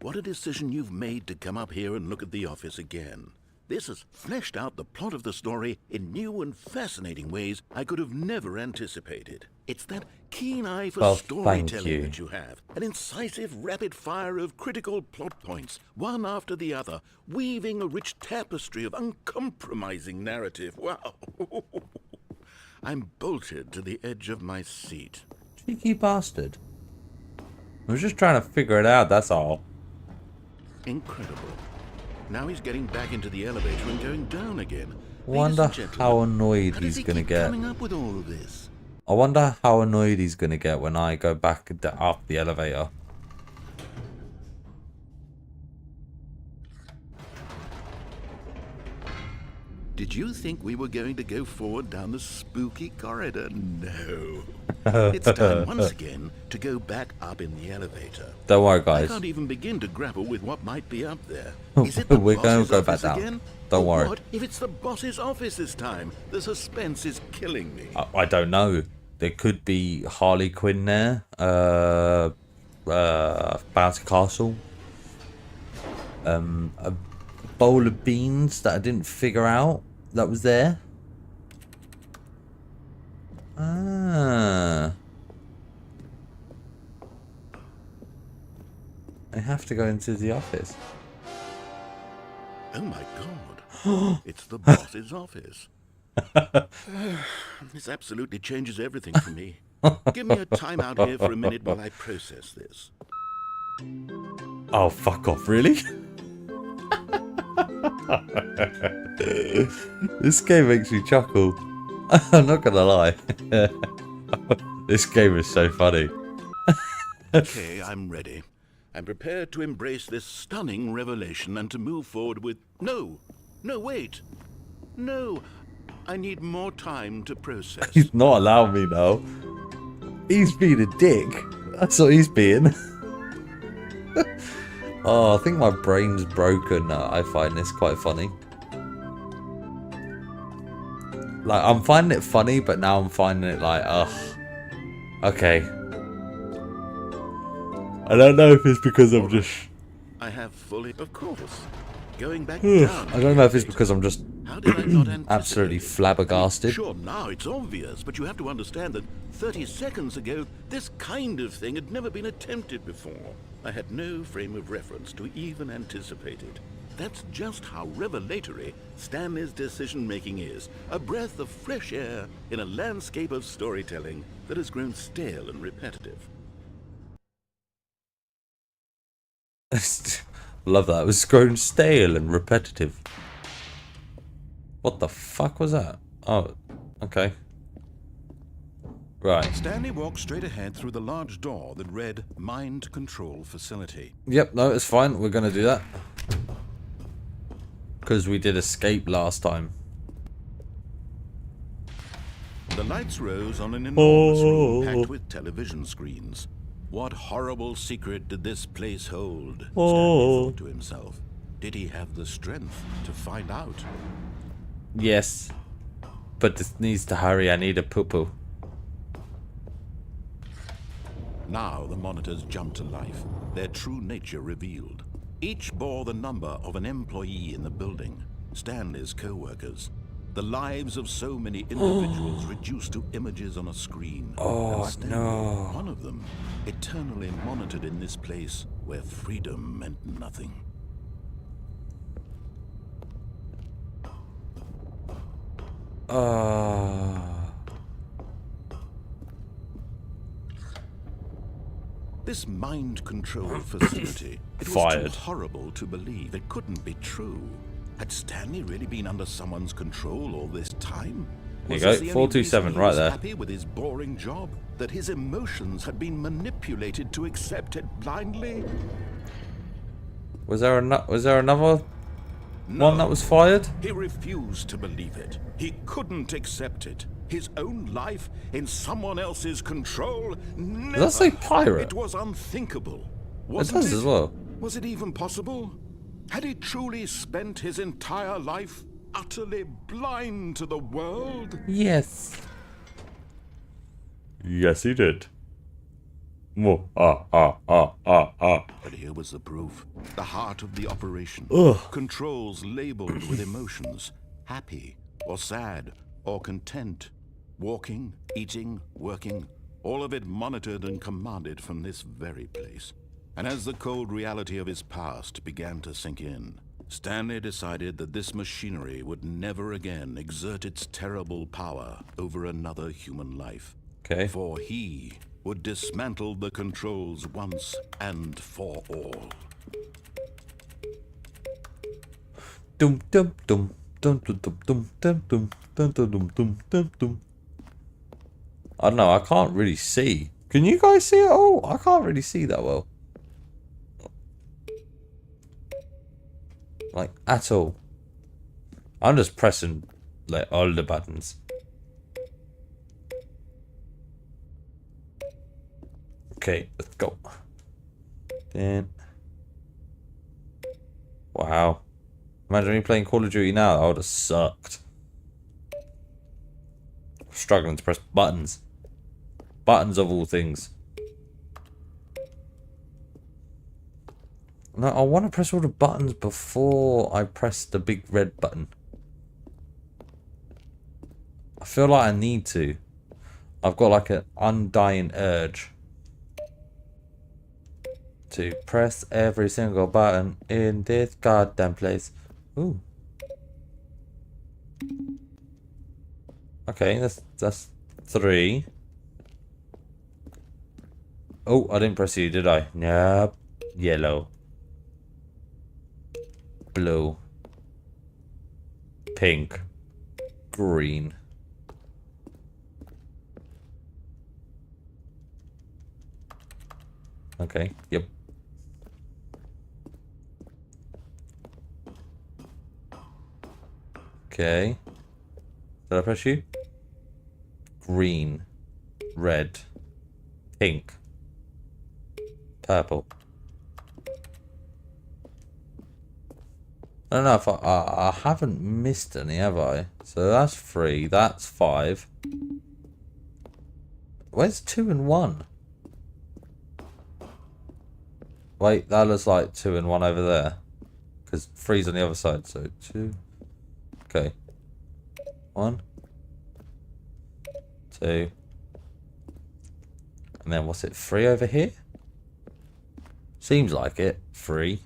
What a decision you've made to come up here and look at the office again. This has fleshed out the plot of the story in new and fascinating ways I could have never anticipated. It's that keen eye for Well, thank storytelling you. that you have. An incisive rapid fire of critical plot points, one after the other, weaving a rich tapestry of uncompromising narrative. Wow. I'm bolted to the edge of my seat. Cheeky bastard. I was just trying to figure it out, that's all. Incredible. Now he's getting back into the elevator and going down again. Wonder Ladies and how gentlemen, annoyed how does he's he gonna keep get. coming up with all of this? I wonder how annoyed he's gonna get when I go back up the elevator. Did you think we were going to go forward down the spooky corridor? No. It's time once again to go back up in the elevator. Don't worry, I guys. can't even begin to grapple with what might be up there. Is it We're the gonna boss's go back office down. again? Don't Or worry. What if it's the boss's office this time? The suspense is killing me. I don't know. There could be Harley Quinn there. Bouncy Castle. A bowl of beans that I didn't figure out that was there. Ah. I have to go into the office. Oh my god. It's the boss's office. This absolutely changes everything for me. Give me a time out here for a minute while I process this. Oh, fuck off, really? This game makes me chuckle. I'm not gonna lie. This game is so funny. Okay, I'm ready. I'm prepared to embrace this stunning revelation and to move forward with... No, wait. No, I need more time to process. He's not allowing me now. He's being a dick. That's what he's being. Oh, I think my brain's broken. I find this quite funny. Like, I'm finding it funny, but now I'm finding it like, ugh. Okay. I don't know if it's because I'm just... I have fully... Of course. Going back down... I don't know if it's because I'm just How did I not anticipate absolutely it? flabbergasted. Sure, now it's obvious, but you have to understand that 30 seconds ago, this kind of thing had never been attempted before. I had no frame of reference to even anticipate it. That's just how revelatory Stanley's decision-making is. A breath of fresh air in a landscape of storytelling that has grown stale and repetitive. Love that. It was grown stale and repetitive. What the fuck was that? Oh, okay. Right. Stanley walked straight ahead through the large door that read Mind Control Facility. Yep, no, it's fine. We're going to do that. Because we did escape last time. The lights rose on an enormous room packed with television screens. What horrible secret did this place hold? Stanley thought to himself. Did he have the strength to find out? Yes. But this needs to hurry. I need a poo-poo. Now the monitors jumped to life, their true nature revealed. Each bore the number of an employee in the building, Stanley's co-workers. The lives of so many individuals reduced to images on a screen. Oh, and Stanley, no. one of them, eternally monitored in this place where freedom meant nothing. This mind control facility, it was Fired. too horrible to believe. It couldn't be true. Had Stanley really been under someone's control all this time? Here you Was go, this the only 427 reason he right was there. happy with his boring job? That his emotions had been manipulated to accept it blindly? Was there another No. one that was fired? He refused to believe it. He couldn't accept it. His own life in someone else's control? Never. Does that say pirate? It was unthinkable. It Wasn't does as well. Was it even possible? Had he truly spent his entire life utterly blind to the world? Yes. Yes, he did. But here was the proof. The heart of the operation. Ugh. Controls labeled with emotions. Happy, or sad, or content. Walking, eating, working. All of it monitored and commanded from this very place. And as the cold reality of his past began to sink in, Stanley decided that this machinery would never again exert its terrible power over another human life. Okay. For he would dismantle the controls once and for all. Dum dum dum dum dum dum dum dum dum dum dum dum dum dum. I don't know. I can't really see. Can you guys see it all? I can't really see that well. Like at all. I'm just pressing like all the buttons. Okay, let's go. Then. Wow. Imagine me playing Call of Duty now. That would have sucked. Struggling to press buttons. Buttons of all things. No, I want to press all the buttons before I press the big red button. I feel like I need to. I've got like an undying urge to press every single button in this goddamn place. Ooh. Okay, that's 3. Oh, I didn't press you, did I? Nope. Yellow. Blue. Pink. Green. Okay, yep. Okay. Did I press you? Green. Red. Pink. Purple. I don't know if I haven't missed any, have I? So that's 3. That's 5. Where's 2 and 1? Wait, that looks like 2 and 1 over there. Because 3's on the other side, so 2. Okay. 1. 2. And then what's it, 3 over here? Seems like it. 3.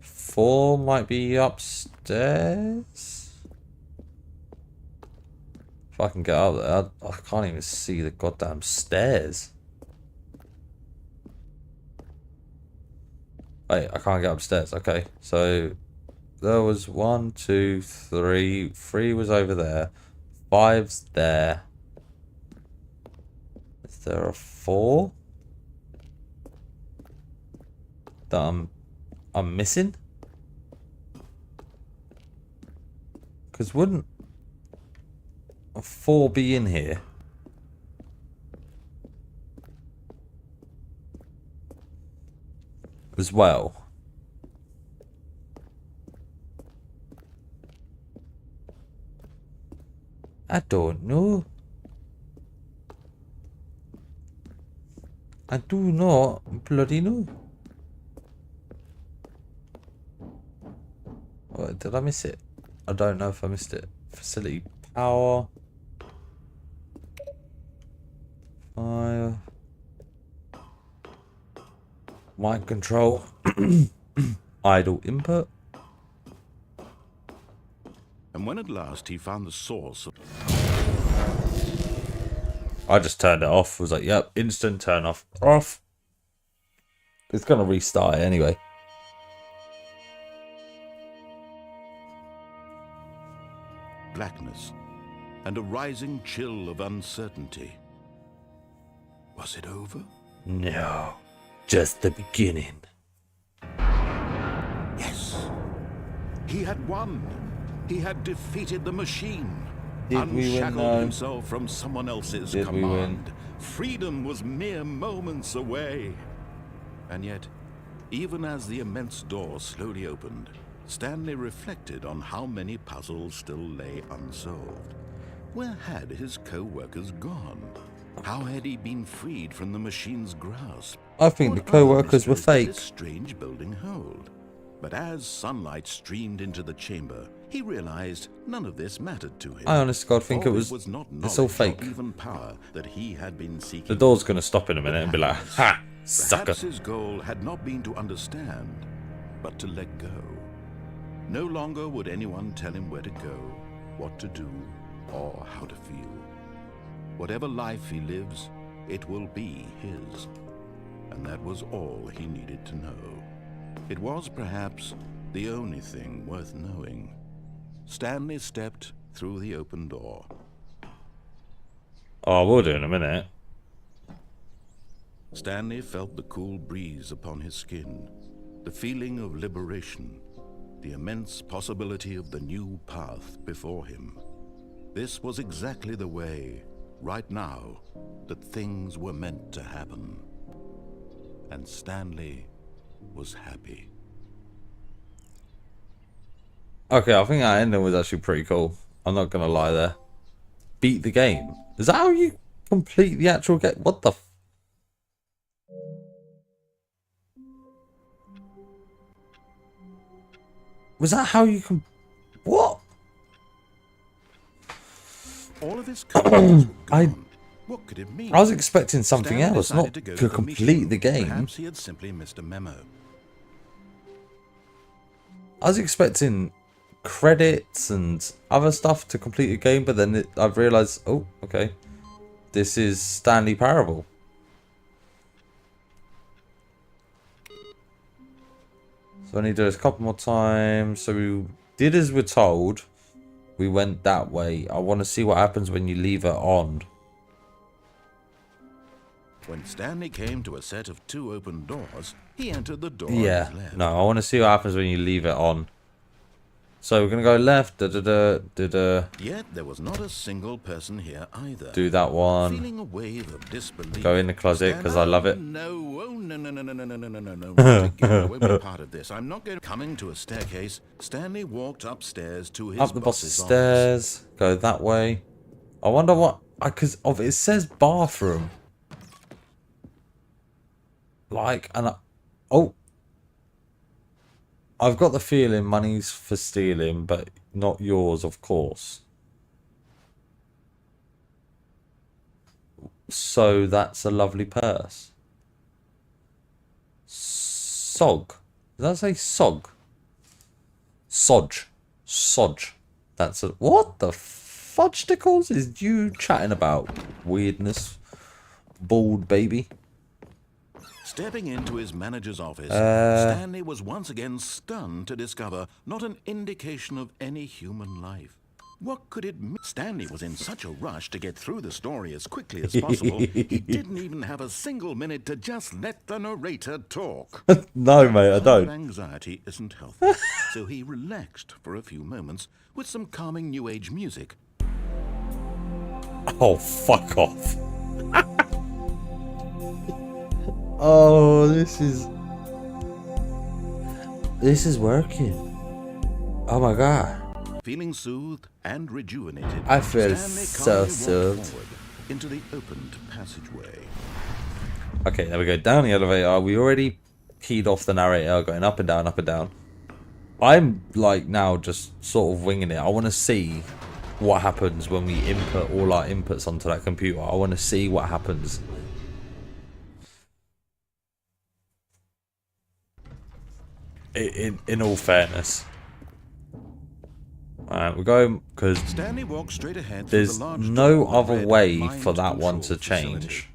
4 might be upstairs. If I can get out there, I can't even see the goddamn stairs. Wait, I can't get upstairs. Okay, so there was 1, 2, 3. 3 was over there. 5's there. Is there a 4 that I'm missing? Because wouldn't a 4 be in here? As well. I don't know. I do not bloody know. Oh, did I miss it? I don't know if I missed it. Facility power. Fire. Mic control. Idle input. And when at last he found the source of... I just turned it off. Was like, yep, instant turn off. Off. It's gonna restart it anyway. blackness and a rising chill of uncertainty. Was it over? No, just the beginning. Yes. He had won. He had defeated the machine. Did we win, Unshackled though? himself from someone else's Did we command. win? Freedom was mere moments away. And yet, even as the immense door slowly opened, Stanley reflected on how many puzzles still lay unsolved. Where had his co-workers gone? How had he been freed from the machine's grasp? I think the What other co-workers were mysteries did fake. this strange building hold? But as sunlight streamed into the chamber, he realized none of this mattered to him. I honest to God think For it was not it's all knowledge or fake. even power that he had been seeking. The door's gonna stop in a minute and be like, ha, sucker. Perhaps his goal had not been to understand, but to let go. No longer would anyone tell him where to go, what to do, or how to feel. Whatever life he lives, it will be his. And that was all he needed to know. It was perhaps the only thing worth knowing. Stanley stepped through the open door. Oh, we'll do in a minute. Stanley felt the cool breeze upon his skin, the feeling of liberation, the immense possibility of the new path before him. This was exactly the way, right now, that things were meant to happen. And Stanley was happy. Okay, I think that ending was actually pretty cool. I'm not gonna lie there. Beat the game. Is that how you complete the actual game? What the Was that how you can... What? All of his coins were I- gone. What could it mean? I was expecting something Stanley else, not decided go to the complete meeting. the game. Perhaps he had simply missed a memo. I was expecting credits and other stuff to complete the game, but then I've realised, oh, okay, this is Stanley Parable. So I need to do this a couple more times. So we did as we're told. We went that way. I want to see what happens when you leave it on. When Stanley came to a set of 2 open doors, he entered the door on Yeah, his left. no, I want to see what happens when you leave it on. So we're going to go left, Yet there was not a single person here either. do that one. Feeling a wave of disbelief. Go in the closet because I love it. No, oh, no, no, no, no, no, no, no, no, no, no. Not again. I won't be part of this. I'm not going. Coming to a staircase, Stanley walked upstairs to his Up the boss's office. stairs, go that way. I wonder what, because of it says bathroom. Like, and oh, I've got the feeling money's for stealing, but not yours, of course. So that's a lovely purse. Sog. Does that say sog? Sodge. Sodge. That's a... What the fudgesticles is you chatting about? Weirdness. Bald baby. Stepping into his manager's office, Stanley was once again stunned to discover not an indication of any human life. What could it mean? Stanley was in such a rush to get through the story as quickly as possible, he didn't even have a single minute to just let the narrator talk. No, mate, I High don't. anxiety isn't healthy, so he relaxed for a few moments with some calming new age music. Oh, fuck off. Oh, this is working. Oh my god. Feeling soothed and rejuvenated, I feel Stanley so calmly walked soothed. forward into the opened passageway. Okay, there we go. Down the elevator. We already keyed off the narrator, going up and down, up and down. I'm like now just sort of winging it. I want to see what happens when we input all our inputs onto that computer. I want to see what happens. In all fairness. Alright, we're going because Stanley walked straight ahead. there's through the large no door that other read way Mind for that one to Control change. Facility.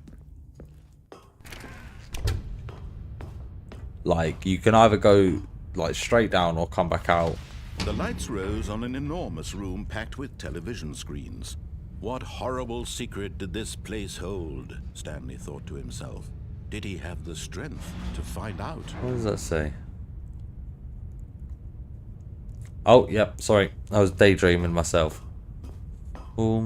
Like, you can either go like straight down or come back out. The lights rose on an enormous room packed with television screens. What horrible secret did this place hold? Stanley thought to himself. Did he have the strength to find out? What does that say? Oh, yep, sorry. I was daydreaming myself. Now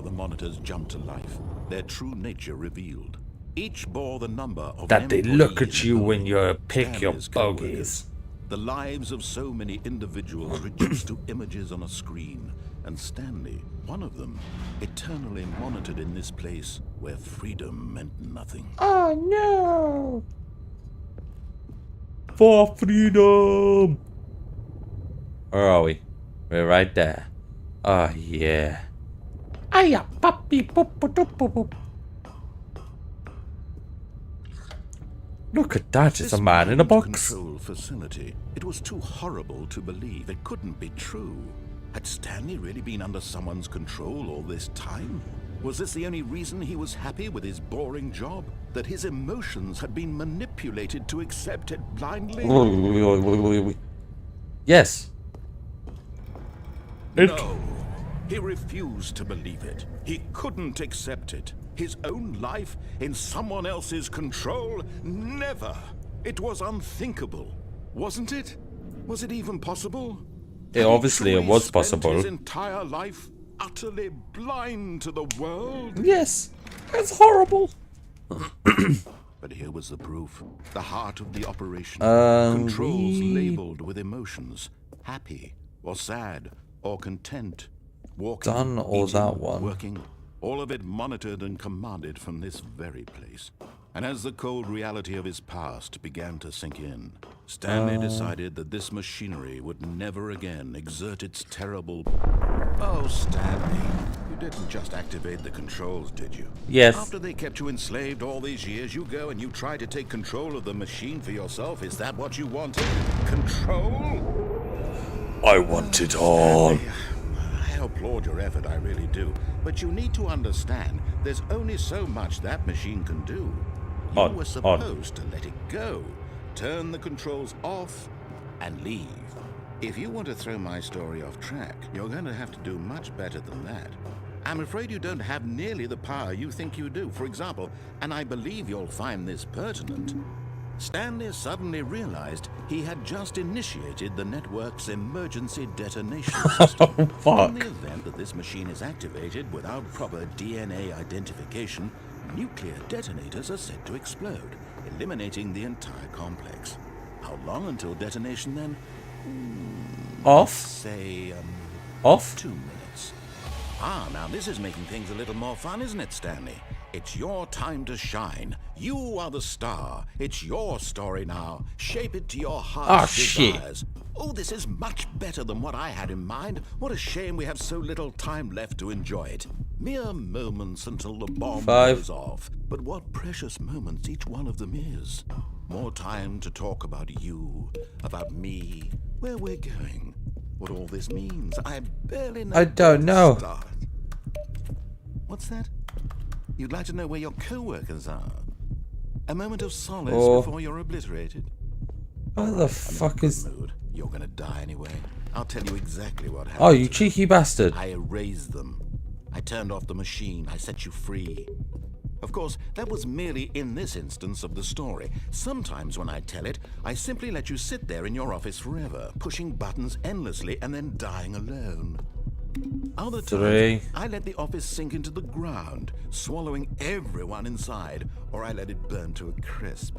the monitors jumped to life, their true nature revealed. Each bore the number of That they look employees at you when and you pick your Stanley's bogeys. coworkers. The lives of so many individuals reduced to images on a screen, and Stanley, one of them, eternally monitored in this place where freedom meant nothing. Oh no! For freedom! Where are we? We're right there. Oh yeah. Aya, puppy, poop, poop, poop, poop. Look at that, it's a man in a box. Control facility. It was too horrible to believe. It couldn't be true. Had Stanley really been under someone's control all this time? Was this the only reason he was happy with his boring job? That his emotions had been manipulated to accept it blindly? Yes. No. He refused to believe it. He couldn't accept it. His own life in someone else's control? Never. It was unthinkable. Wasn't it? Was it even possible? Yeah, Had he obviously it truly was spent possible. His entire life utterly blind to the world? Yes. It's horrible. But here was the proof. The heart of the operation. Um, Controls we- labeled with emotions. Happy or sad or content. Walking, Done or eating, that one? working. All of it monitored and commanded from this very place. And as the cold reality of his past began to sink in, Stanley decided that this machinery would never again exert its terrible... Oh, Stanley, you didn't just activate the controls, did you? Yes. After they kept you enslaved all these years, you go and you try to take control of the machine for yourself. Is that what you wanted? Control? I want it all. I applaud your effort, I really do. But you need to understand, there's only so much that machine can do. You were supposed to let it go, turn the controls off, and leave. If you want to throw my story off track, you're going to have to do much better than that. I'm afraid you don't have nearly the power you think you do. For example, and I believe you'll find this pertinent, Stanley suddenly realized he had just initiated the network's emergency detonation system. Oh, fuck. In the event that this machine is activated without proper DNA identification, nuclear detonators are set to explode, eliminating the entire complex. How long until detonation then? Off? Say, Off? 2 minutes. Ah, now this is making things a little more fun, isn't it, Stanley? It's your time to shine. You are the star. It's your story now. Shape it to your heart's desires. Oh, this is much better than what I had in mind. What a shame we have so little time left to enjoy it. Mere moments until the bomb goes off. But what precious moments each one of them is. More time to talk about you, about me, where we're going, what all this means. I barely know. I don't know. Start. What's that? You'd like to know where your co-workers are? A moment of solace before you're obliterated? What the fuck is... Mood. You're gonna die anyway. I'll tell you exactly what happened. Oh, you cheeky bastard. I erased them. I turned off the machine. I set you free. Of course, that was merely in this instance of the story. Sometimes when I tell it, I simply let you sit there in your office forever, pushing buttons endlessly and then dying alone. Other times, I let the office sink into the ground, swallowing everyone inside, or I let it burn to a crisp.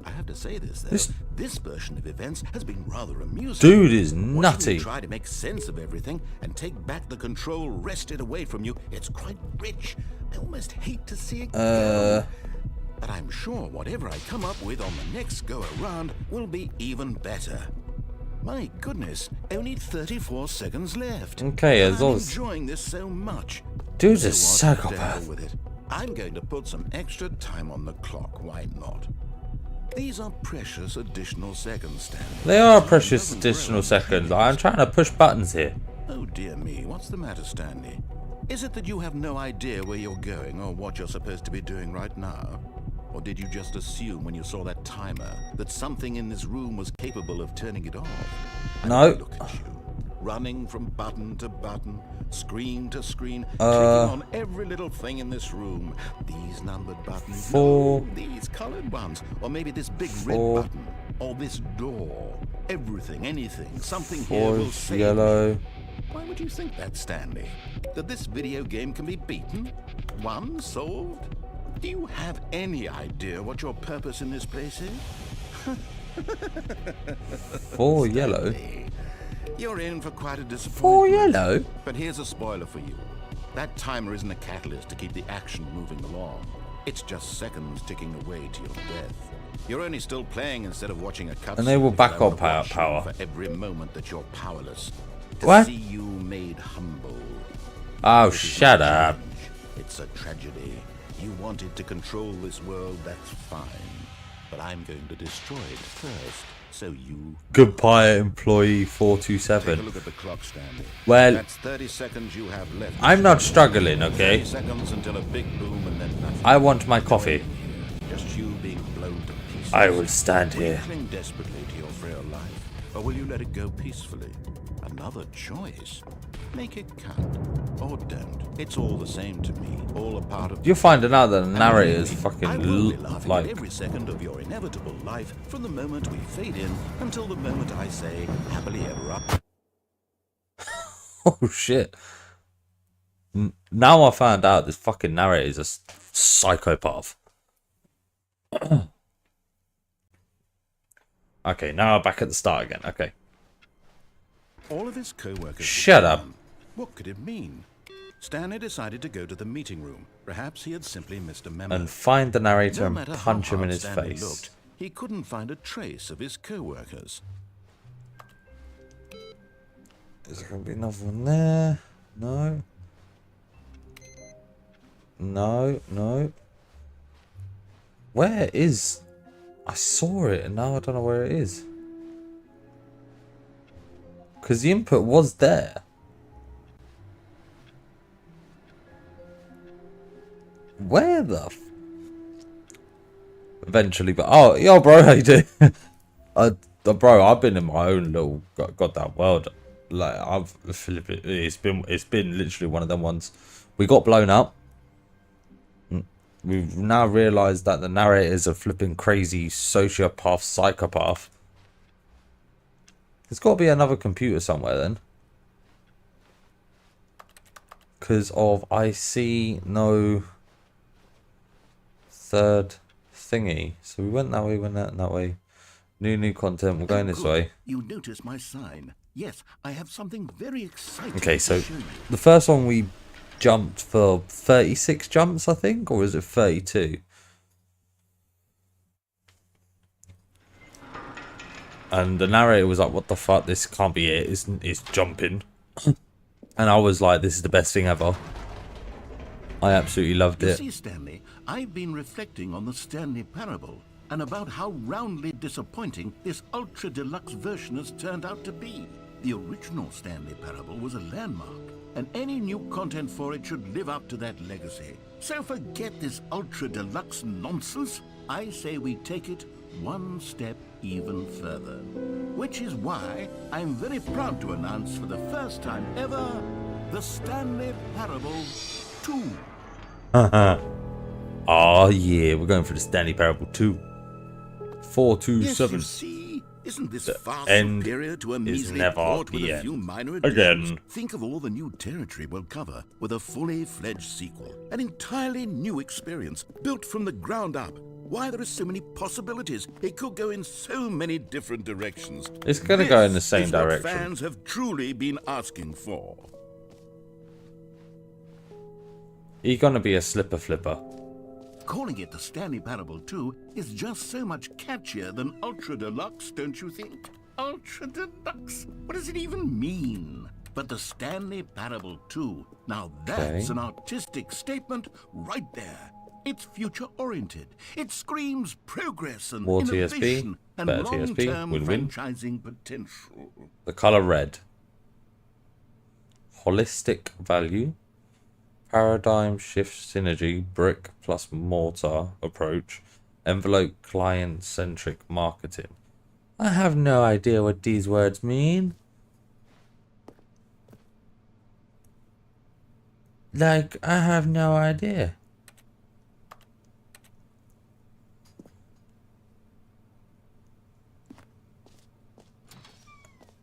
I have to say this, though. This version of events has been rather amusing. Dude is nutty. Try to make sense of everything and take back the control wrested away from you. It's quite rich. I almost hate to see it go. But I'm sure whatever I come up with on the next go-around will be even better. My goodness, only 34 seconds left. Okay, as I'm long enjoying this so much. Dude's a To hell psychopath. with it. I'm going to put some extra time on the clock. Why not? These are precious additional seconds, Stanley. They are precious additional seconds. I'm trying to push buttons here. Oh dear me, what's the matter, Stanley? Is it that you have no idea where you're going or what you're supposed to be doing right now? Or did you just assume when you saw that timer that something in this room was capable of turning it off? No. Look at you, running from button to button, screen to screen, clicking on every little thing in this room. These numbered buttons, no, these colored ones, or maybe this big red button, or this door. Everything, anything, something here will save yellow. me. Why would you think that, Stanley? That this video game can be beaten? Won? Solved? Do you have any idea what your purpose in this place is? 4 yellow. You're in for quite a 4 disappointment. yellow? But here's a spoiler for you. That timer isn't a catalyst to keep the action moving along. It's just seconds ticking away to your death. You're only still playing instead of watching a cutscene. And they will back on up power. for every moment that you're powerless. To What? see you made humble. Oh, It is shut a up. challenge. It's a tragedy. You wanted to control this world, that's fine. But I'm going to destroy it first, so you... Goodbye, employee Take a 427. look at the clock, Stanley. Well, That's 30 seconds you have left. I'm not struggling, okay? 30 seconds until a big boom and then nothing. I want my coffee. Just you being blown to pieces. I will stand Will you here. cling desperately to your frail life, or will you let it go peacefully? Another choice. Make it count, or don't. It's all the same to me. All a part of. You'll find out that the narrator's I fucking will be laughing at like... every second of your inevitable life from the moment we fade in until the moment I say happily ever up. Oh shit. Now I found out this fucking narrator is a psychopath. Okay, now I'm back at the start again. Okay. All of his co-workers. Shut up. What could it mean? Stanley decided to go to the meeting room. Perhaps he had simply missed a memo. And find the narrator No and matter punch how him in hard his Stanley face. looked, he couldn't find a trace of his co-workers. Is there going to be another one there? No. No, no. Where is... I saw it and now I don't know where it is. Because the input was there. Where the eventually, but oh, yo, bro, how you doing? Bro, I've been in my own little goddamn world. Like it's been literally one of them ones. We got blown up. We've now realised that the narrator is a flipping crazy sociopath, psychopath. There's got to be another computer somewhere then. Because of I see no third thingy. So we went that way, went that way. New content. We're going this way. You notice my sign. Yes, I have something very exciting. Okay, so to show you. the first one we jumped for 36 jumps, I think, or is it 32? And the narrator was like, "What the fuck? This can't be it. It's jumping." And I was like, "This is the best thing ever." I absolutely loved You it. see, Stanley, I've been reflecting on the Stanley Parable and about how roundly disappointing this ultra deluxe version has turned out to be. The original Stanley Parable was a landmark, and any new content for it should live up to that legacy. So forget this ultra deluxe nonsense. I say we take it one step even further. Which is why I'm very proud to announce for the first time ever, the Stanley Parable 2. Oh yeah, we're going for the Stanley Parable 2. 427. Yes, you see, isn't this far end superior to a is measly never port with the a end. few minor Again. additions? Think of all the new territory we'll cover with a fully fledged sequel. An entirely new experience, built from the ground up. Why, there are so many possibilities. It could go in so many different directions. It's gonna go in the This same is what direction. fans have truly been asking for. You're gonna be a slipper flipper. Calling it the Stanley Parable 2 is just so much catchier than Ultra Deluxe, don't you think? Ultra Deluxe? What does it even mean? But the Stanley Parable 2, now that's Okay. an artistic statement right there. It's future-oriented. It screams progress and More TSP, innovation and better TSP, long-term win-win. franchising potential. The color red. Holistic value. Paradigm shift synergy. Brick plus mortar approach. Envelope client-centric marketing. I have no idea what these words mean. Like, I have no idea.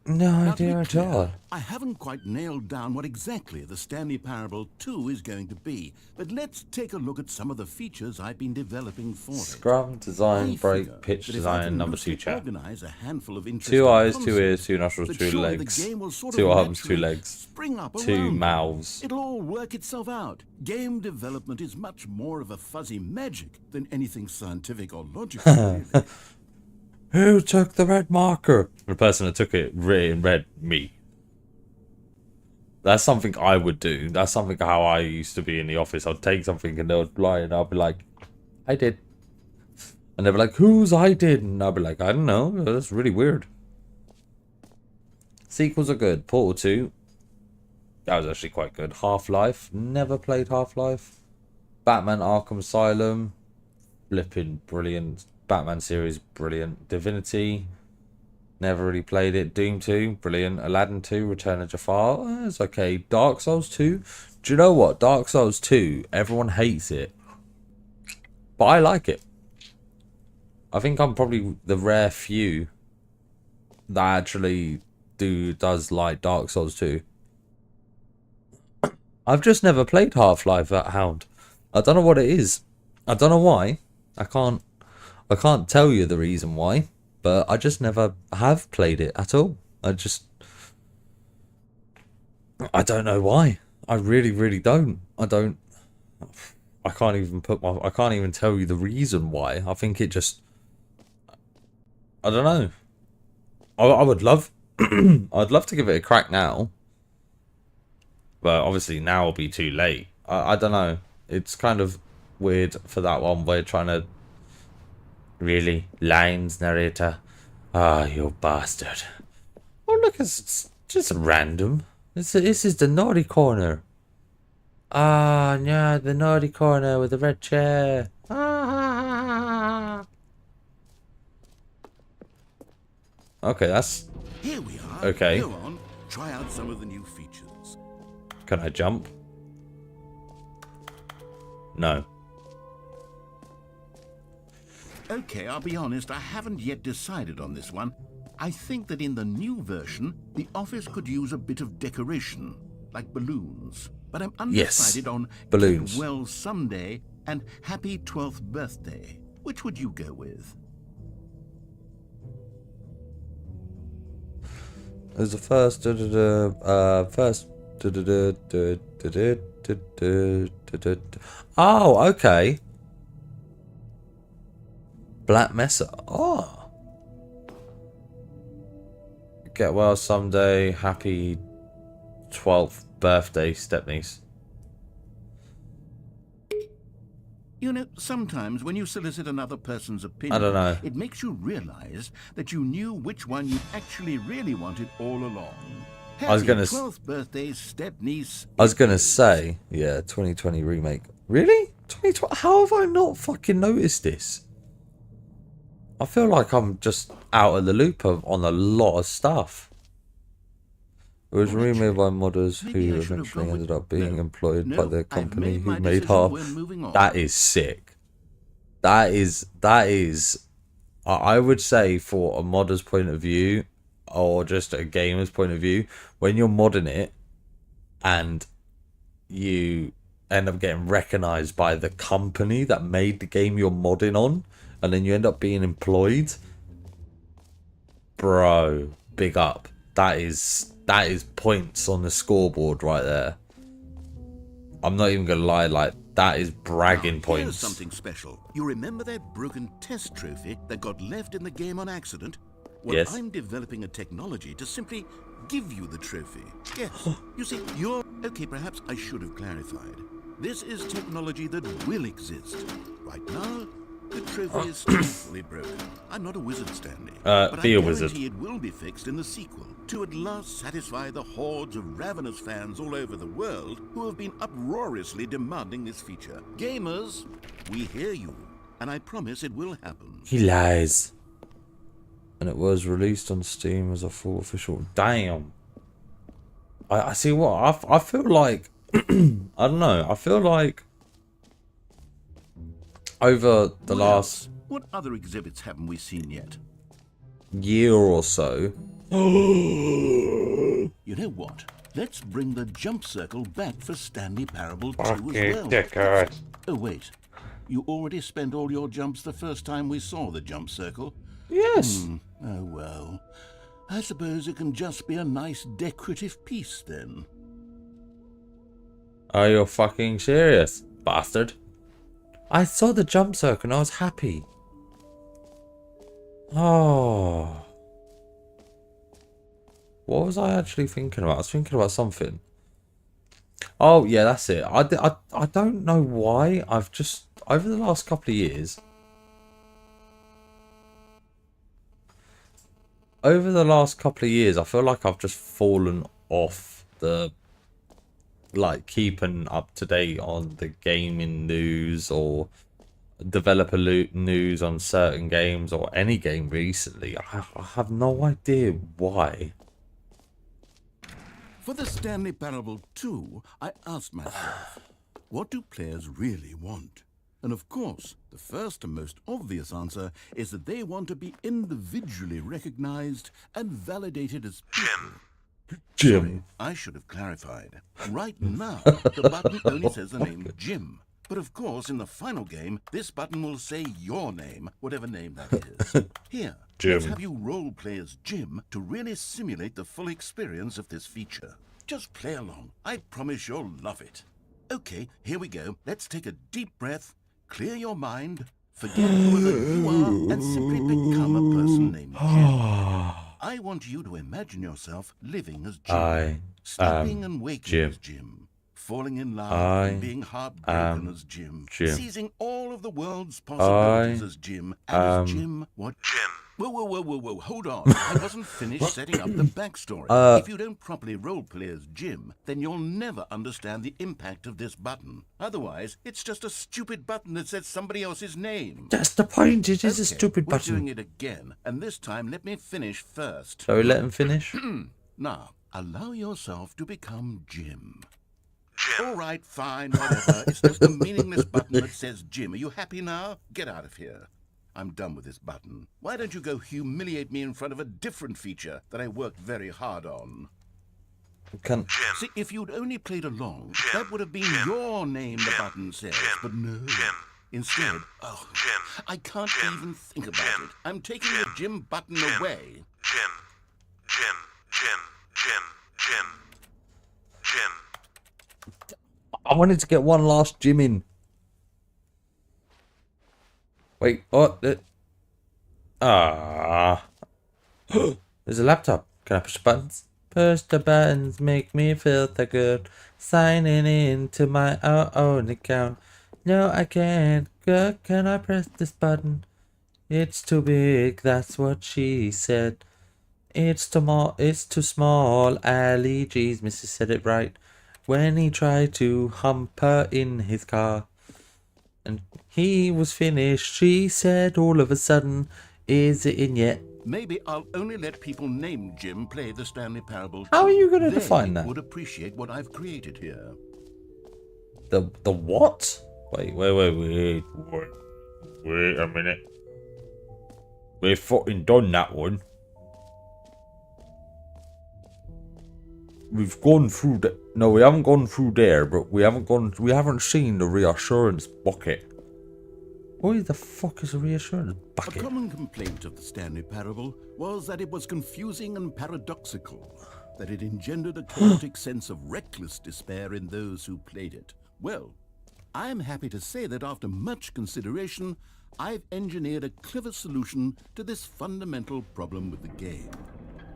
No Now, to be idea at clear, all. I haven't quite nailed down what exactly the Stanley Parable 2 is going to be, but let's take a look at some of the features I've been developing for it. Scrum, design, I break, figure pitch that if I design, can number loosely 2 chat. organize a handful of 2 interesting eyes, 2 concepts, ears, 2 nostrils, that 2 surely the legs, game will sort 2 of arms, 2 naturally legs, spring up 2 around it. mouths. It'll all work itself out. Game development is much more of a fuzzy magic than anything scientific or logical, really. Who took the red marker? The person that took it in red, me. That's something I would do. That's something how I used to be in the office. I'd take something and they would lie and I'd be like, I did. And they'd be like, whose I did? And I'd be like, I don't know. That's really weird. Sequels are good. Portal 2. That was actually quite good. Half-Life. Never played Half-Life. Batman Arkham Asylum. Flipping brilliant. Batman series, brilliant. Divinity. Never really played it. Doom 2, brilliant. Aladdin 2, Return of Jafar, it's okay. Dark Souls 2, do you know what? Dark Souls 2, everyone hates it. But I like it. I think I'm probably the rare few that actually does like Dark Souls 2. I've just never played Half-Life at Hound. I don't know what it is. I don't know why. I can't tell you the reason why. But I just never have played it at all. I don't know why. I really, really don't. I don't. I can't even I can't even tell you the reason why. I think it just. I don't know. I would love. I'd love to give it a crack now. But obviously now will be too late. I don't know. It's kind of weird for that one. We're trying to. Really? Lines, narrator? Ah, you bastard. Oh, look, it's just random. This is the naughty corner. Ah, yeah, the naughty corner with the red chair. Ah. Okay, that's... Here we are. Okay. Go on, try out some of the new features. Can I jump? No. Okay, I'll be honest, I haven't yet decided on this one. I think that in the new version, the office could use a bit of decoration, like balloons. But I'm undecided on balloons. Get well someday and happy 12th birthday. Which would you go with? There's the first... Oh, okay. Black Mesa. Oh. Get well someday. Happy 12th birthday, stepniece. You know, sometimes when you solicit another person's opinion, I don't know. it makes you realize that you knew which one you actually really wanted all along. I was gonna 12th birthday, stepniece. I was gonna say, yeah, 2020 remake. Really? 2020? How have I not fucking noticed this? I feel like I'm just out of the loop on a lot of stuff. It was remade by modders who eventually ended up being employed by the company who made half. That is sick. That is. I would say, for a modder's point of view, or just a gamer's point of view, when you're modding it and you end up getting recognized by the company that made the game you're modding on, and then you end up being employed, bro, big up. That is points on the scoreboard right there. I'm not even gonna lie, like, that is bragging points. Here's something special. You remember that broken test trophy that got left in the game on accident? Well, yes. I'm developing a technology to simply give you the trophy. Yes. You see, you're... Okay, perhaps I should have clarified. This is technology that will exist. Right now, the trophy is still fully broken. I'm not a wizard, Stanley. But be I a wizard. guarantee it will be fixed in the sequel to at last satisfy the hordes of ravenous fans all over the world who have been uproariously demanding this feature. Gamers, we hear you, and I promise it will happen. He lies. And it was released on Steam as a full official. Damn. I see what I feel like. I don't know. I feel like over the last What other exhibits haven't we seen yet? year or so. You know what? Let's bring the jump circle back for Stanley Parable 2 as well. Oh wait, you already spent all your jumps the first time we saw the jump circle? Yes. Oh well, I suppose it can just be a nice decorative piece then. Are you fucking serious, bastard? I saw the jump circle and I was happy. Oh. What was I actually thinking about? I was thinking about something. Oh, yeah, that's it. I don't know why. I've just, over the last couple of years, I feel like I've just fallen off the, like, keeping up to date on the gaming news or developer news on certain games or any game recently. I have no idea why. For the Stanley Parable 2, I asked myself, what do players really want? And of course, the first and most obvious answer is that they want to be individually recognized and validated as people. Jim. I should have clarified. Right now, the button only says the name Jim. But of course, in the final game, this button will say your name, whatever name that is. Here, Jim. let's have you role play as Jim to really simulate the full experience of this feature. Just play along. I promise you'll love it. Okay, here we go. Let's take a deep breath, clear your mind, forget whoever you are, and simply become a person named Jim. I want you to imagine yourself living as Jim, sleeping and waking as Jim, falling in love and being heartbroken as Jim, seizing all of the world's possibilities as Jim, and as Jim, what? Jim. Whoa, hold on. I wasn't finished setting up the backstory. If you don't properly roleplay as Jim, then you'll never understand the impact of this button. Otherwise, it's just a stupid button that says somebody else's name. That's the point. It is a stupid button. We're doing it again, and this time let me finish first. Shall we let him finish? Now, allow yourself to become Jim. All right, fine, whatever. It's just a meaningless button that says Jim. Are you happy now? Get out of here. I'm done with this button. Why don't you go humiliate me in front of a different feature that I worked very hard on? See, if you'd only played along, that would have been your name the button says. But no. Instead, I can't even think about it. I'm taking the Jim button away. I wanted to get one last Jim in. Wait, what? There's a laptop. Can I push the buttons? Push the buttons, make me feel so good. Signing into my own account. No, I can't. Can I press this button? It's too big, that's what she said. It's too small. Ali G's, Mrs. said it right. When he tried to hump her in his car. And he was finished, she said all of a sudden. Is it in yet? Maybe I'll only let people named Jim play the Stanley Parable. How are you going to define that? They would appreciate what I've created here. The what? Wait a minute. We've fucking done that one. We've gone through the... No, we haven't gone through there, but we haven't seen the reassurance bucket. What the fuck is a reassurance bucket? A common complaint of the Stanley Parable was that it was confusing and paradoxical, that it engendered a chaotic sense of reckless despair in those who played it. Well, I'm happy to say that after much consideration, I've engineered a clever solution to this fundamental problem with the game.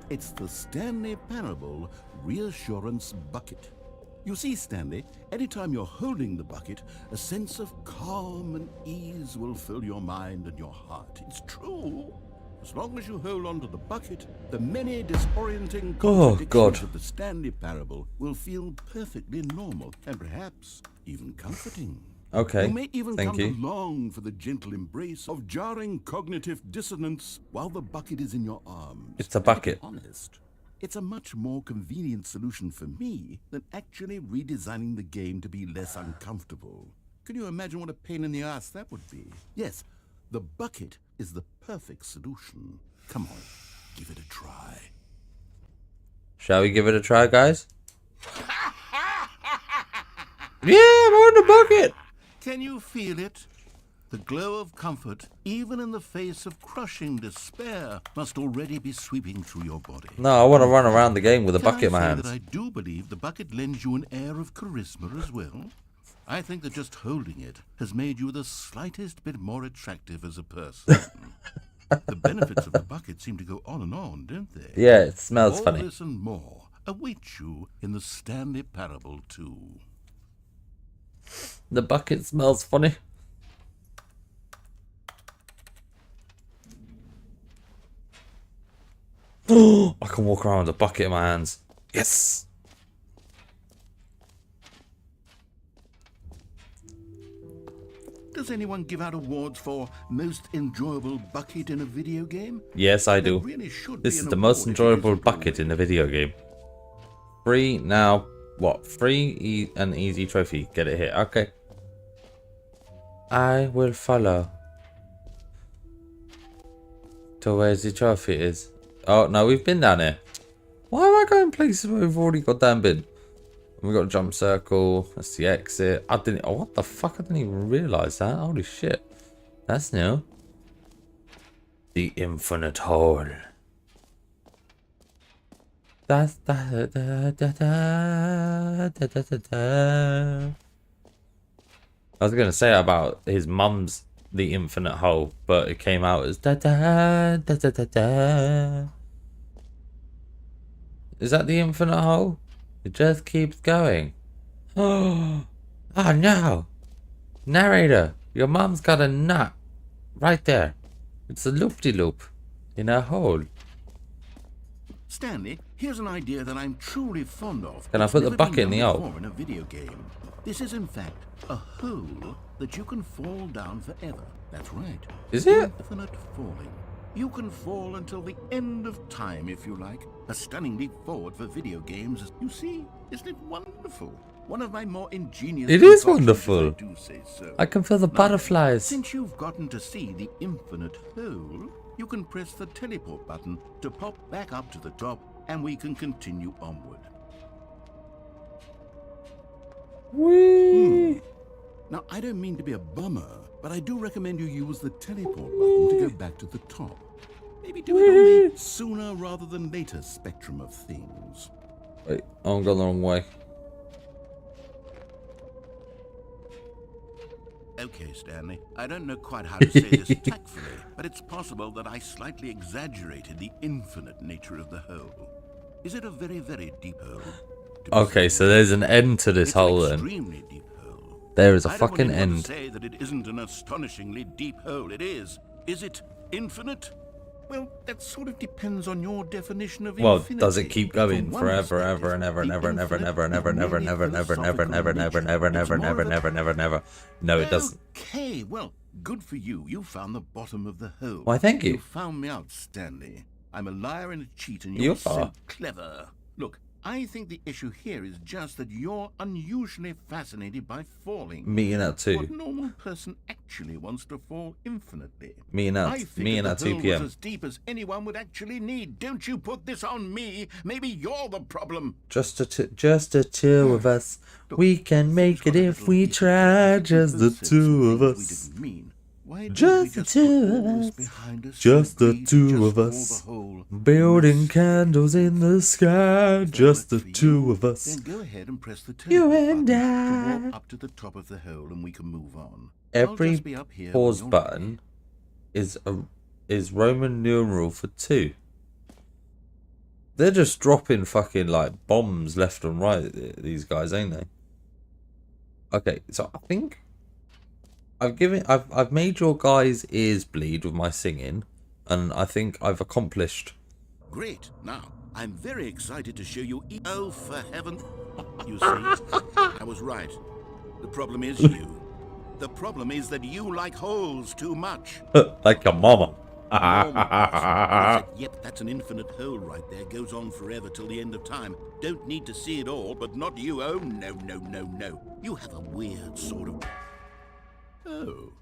It's the Stanley Parable Reassurance Bucket. You see, Stanley, anytime you're holding the bucket, a sense of calm and ease will fill your mind and your heart. It's true. As long as you hold on to the bucket, the many disorienting contradictions of the Stanley Parable will feel perfectly normal and perhaps even comforting. Okay, you may even thank come you. to long for the gentle embrace of jarring cognitive dissonance while the bucket is in your arms. It's a bucket. To be honest, it's a much more convenient solution for me than actually redesigning the game to be less uncomfortable. Can you imagine what a pain in the ass that would be? Yes, the bucket is the perfect solution. Come on, give it a try. Shall we give it a try, guys? Yeah, I'm on the bucket! Can you feel it? The glow of comfort, even in the face of crushing despair, must already be sweeping through your body. No, I want to run around the game with a bucket in my hands. That I do believe the bucket lends you an air of charisma as well. I think that just holding it has made you the slightest bit more attractive as a person. The benefits of the bucket seem to go on, don't they? Yeah, it smells funny. All this and more await you in the Stanley Parable 2. The bucket smells funny. I can walk around with a bucket in my hands. Yes! Does anyone give out awards for most enjoyable bucket in a video game? Yes, I do. Really should This be is an the most award enjoyable bucket in a video game. Free now. What? Free and easy trophy. Get it here. Okay. I will follow to where the trophy is. Oh, no, we've been down here. Why am I going places where we've already got down been? We got a jump circle. That's the exit. I didn't... Oh, what the fuck? I didn't even realise that. Holy shit. That's new. The infinite hole. That's da da da da da da da da. I was gonna say about his mum's The Infinite Hole, but it came out as da da da da da da. Is that the Infinite Hole? It just keeps going. Oh, oh no! Narrator, your mum's got a nut right there. It's a loop-de-loop in a hole. Stanley, here's an idea that I'm truly fond of. Can I It's put the never been bucket in the done hole? before in a video game. This is in fact a hole that you can fall down forever. That's right. Is it? Infinite falling. You can fall until the end of time if you like. A stunning leap forward for video games. You see, isn't it wonderful? One of my more ingenious. It is concoctions, wonderful. if I do say so. I can feel the Now, butterflies. Since you've gotten to see the infinite hole, you can press the teleport button to pop back up to the top, and we can continue onward. Whee! Now, I don't mean to be a bummer, but I do recommend you use the teleport button to go back to the top. Maybe do it on the sooner rather than later spectrum of things. Wait, I'm going the wrong way. Okay, Stanley, I don't know quite how to say this tactfully, but it's possible that I slightly exaggerated the infinite nature of the hole. Is it a very, very deep hole? To be Okay, so certain, there's an end to this it's an hole then. extremely deep hole. There is a I don't fucking really want end. to say that it isn't an astonishingly deep hole. It is. Is it infinite? Well, that sort of depends on your definition of Well, infinity. does it keep going From one forever, perspective, ever and ever and the ever and ever and ever and ever and ever and infinite ever and ever and ever and ever and ever and ever and ever and ever and ever and ever and ever? No, it doesn't. Okay, well, good for you. You found the bottom of the hole. Why, thank you. You found me out, Stanley. I'm a liar and a cheat, and You you're so are. clever. Look, I think the issue here is just that you're unusually fascinated by falling. Meeting at What 2. normal person actually wants to fall infinitely? Meeting I at figured the 2 hole p.m. was as deep as anyone would actually need. Don't you put this on me. Maybe you're the problem. Just the two of us. We can make it if we try. Just the two of us. Just the two of us. Just the two of us. Building candles in the sky. Just the two of us. Then go ahead and press the You teleport and button I. to walk up to the top of the hole, and we can move on. I'll Every just be up here pause when you're button is Roman numeral for 2. They're just dropping fucking like bombs left and right, these guys, ain't they? Okay, so I think I've made your guys' ears bleed with my singing, and I think I've accomplished. Great. Now, I'm very excited to show you. Oh, for heaven! You see, I was right. The problem is you. The problem is that you like holes too much. Like your mama. Yep, that's an infinite hole right there. Goes on forever till the end of time. Don't need to see it all, but not you. Oh, no, no, no, no. You have a weird sort of... Oh.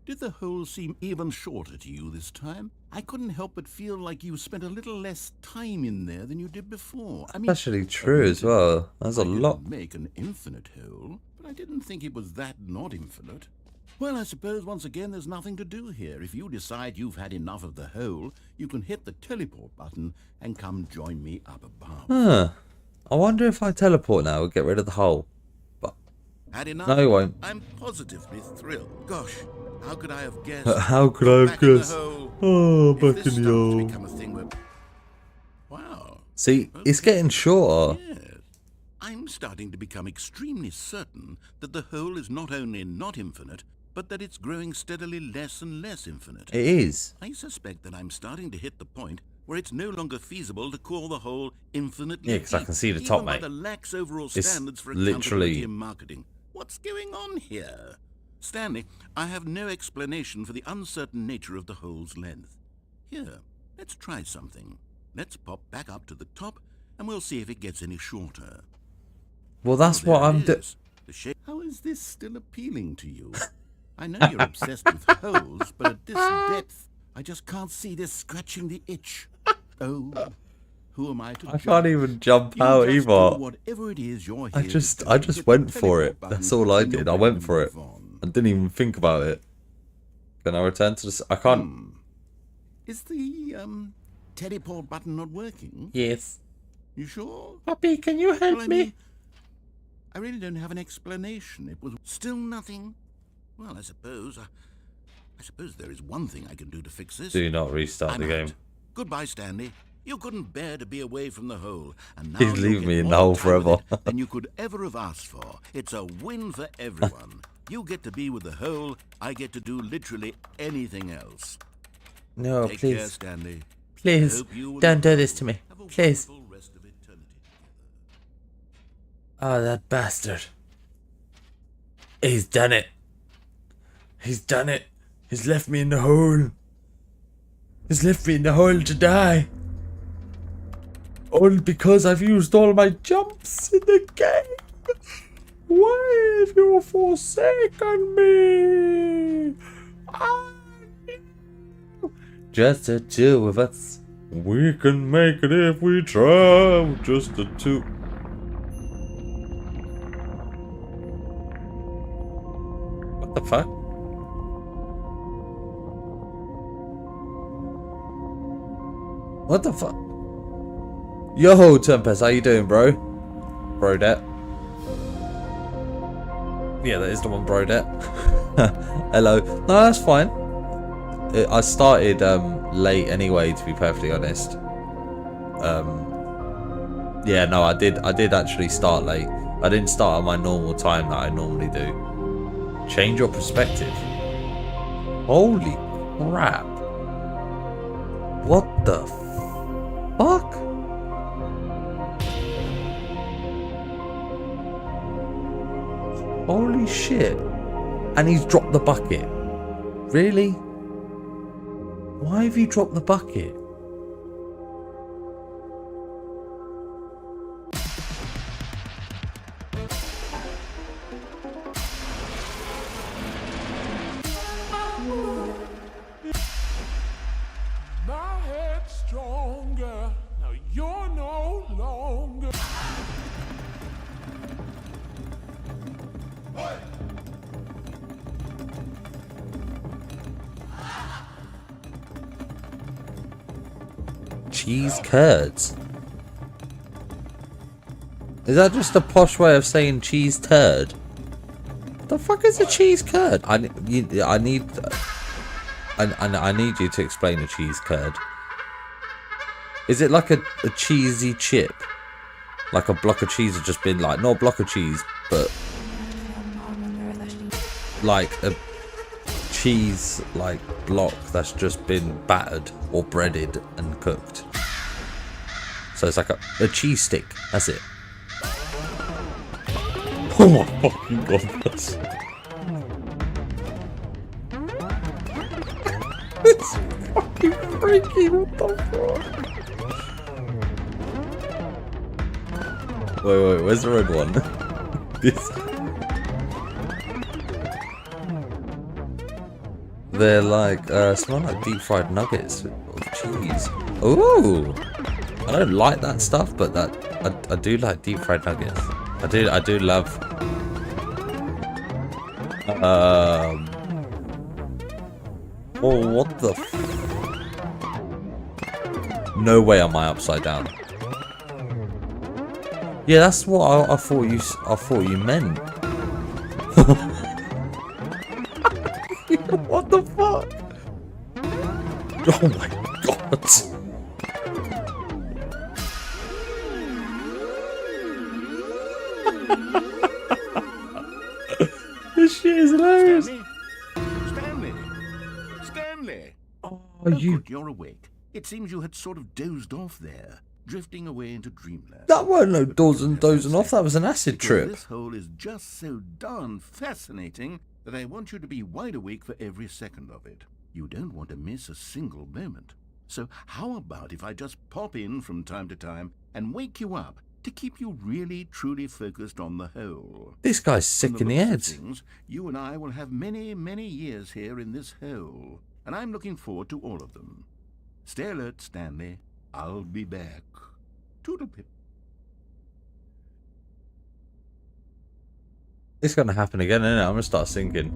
Did the hole seem even shorter to you this time? I couldn't help but feel like you spent a little less time in there than you did before. I mean, Actually true as well. That's a I didn't lot. make an infinite hole, but I didn't think it was that not infinite. Well, I suppose once again there's nothing to do here. If you decide you've had enough of the hole, you can hit the teleport button and come join me up above. Huh. I wonder if I teleport now, we'll get rid of the hole. But Had enough? no, you won't. I'm positively thrilled. Gosh, how could I have guessed? How could I have Back in the guessed? hole. Oh, If back this in the starts to hole. become a thing where... Wow. See, it's getting shorter. Yes. I'm starting to become extremely certain that the hole is not only not infinite, but that it's growing steadily less and less infinite. It is. I suspect that I'm starting to hit the point where it's no longer feasible to call the hole infinitely Yeah, 'cause I deep, can see the even top, by mate. the lax overall It's standards for literally- accountability and marketing. What's going on here? Stanley, I have no explanation for the uncertain nature of the hole's length. Here, let's try something. Let's pop back up to the top, and we'll see if it gets any shorter. Well, that's Oh, what there I'm it doing. is. The shape. How is this still appealing to you? I know you're obsessed with holes, but at this depth, I just can't see this scratching the itch. Oh, who am I to I judge? can't even jump You out just do either. whatever it is you're I here to just do. I just Hit the went for teleport it. button That's all I and you're did. I ready went to for it. move on. I didn't even think about it. Can I return to this? I can't. Is the teleport button not working? Yes. You sure? Puppy, can you help Well, I me? mean, I really don't have an explanation. It was still nothing. Well, I suppose there is one thing I can do to fix this. Do not restart I'm the game. out. Goodbye, Stanley. You couldn't bear to be away from the hole, and now He's you'll leaving get me in the more hole time with forever. it than you could ever have asked for. It's a win for everyone. You get to be with the hole. I get to do literally anything else. No, Take care, please. Stanley. Please, I hope you and don't the do this hole to me. have a Please. wonderful rest of eternity together. Oh, that bastard. He's done it. He's done it. He's left me in the hole. He's left me in the hole to die. All because I've used all my jumps in the game. Why have you forsaken me? Ah, no. Just the two of us. We can make it if we try. Just the two. What the fuck? What the fuck? Yo, Tempest, how you doing, bro? Brodet. Yeah, that is the one, Brodet. Hello. No, that's fine. I started late anyway, to be perfectly honest. Yeah, no, I did actually start late. I didn't start at my normal time that I normally do. Change your perspective. Holy crap. What the fuck? Holy shit. And he's dropped the bucket. Really? Why have you dropped the bucket? My head's stronger. Now you're no longer. Cheese curds. Is that just a posh way of saying cheese turd? The fuck is a cheese curd? I need you to explain a cheese curd. Is it like a cheesy chip? Like a block of cheese has just been like, not a block of cheese, but like a cheese like block that's just been battered or breaded and cooked. So it's like a cheese stick. That's it. Oh my fucking god! That's... It's fucking freaky. What the fuck? Wait, where's the red one? This. They're like, smell like deep fried nuggets with cheese. Ooh! I don't like that stuff, but I do like deep fried nuggets. I do love. Oh, what the? No way am I upside down. Yeah, that's what I thought you. I thought you meant. What the fuck? Oh my god. This shit is hilarious. Stanley! Oh, Oh, good, you're awake. It seems you had sort of dozed off there, drifting away into dreamland. That weren't no dozing off. That was an acid Because trip. This hole is just so darn fascinating that I want you to be wide awake for every second of it. You don't want to miss a single moment. So how about if I just pop in from time to time and wake you up to keep you really, truly focused on the hole? This guy's sick in the looks of head. things, you and I will have many, many years here in this hole, and I'm looking forward to all of them. Stay alert, Stanley. I'll be back. Toodlepip. It's gonna happen again, isn't it? I'm gonna start sinking.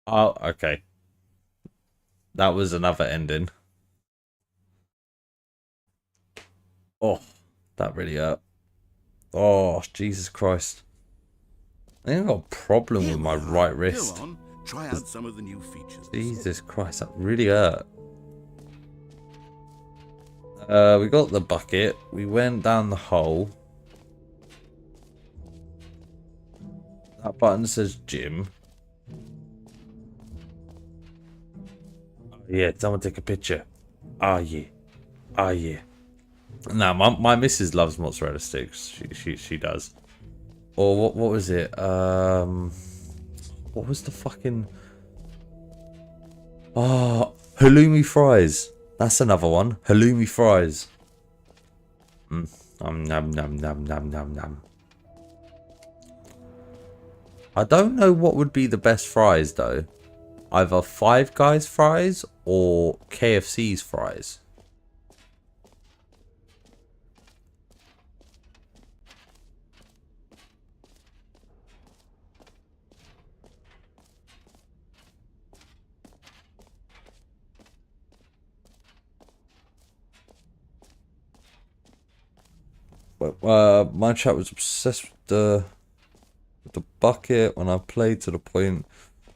Oh, okay. That was another ending. Oh, that really hurt. Oh, Jesus Christ. I think I've got a problem Here with we my are. right wrist. Go on, try out some of the new features. Jesus Christ, that really hurt. We got the bucket. We went down the hole. That button says gym. Oh, yeah, someone take a picture. Ah, yeah. Ah, yeah. Nah, my missus loves mozzarella sticks. She does. Or what was it? What was the fucking... Oh, halloumi fries. That's another one. Halloumi fries. Nom nom nom nom nom nom nom. I don't know what would be the best fries though. Either Five Guys fries or KFC's fries. But my chat was obsessed with the bucket when I played to the point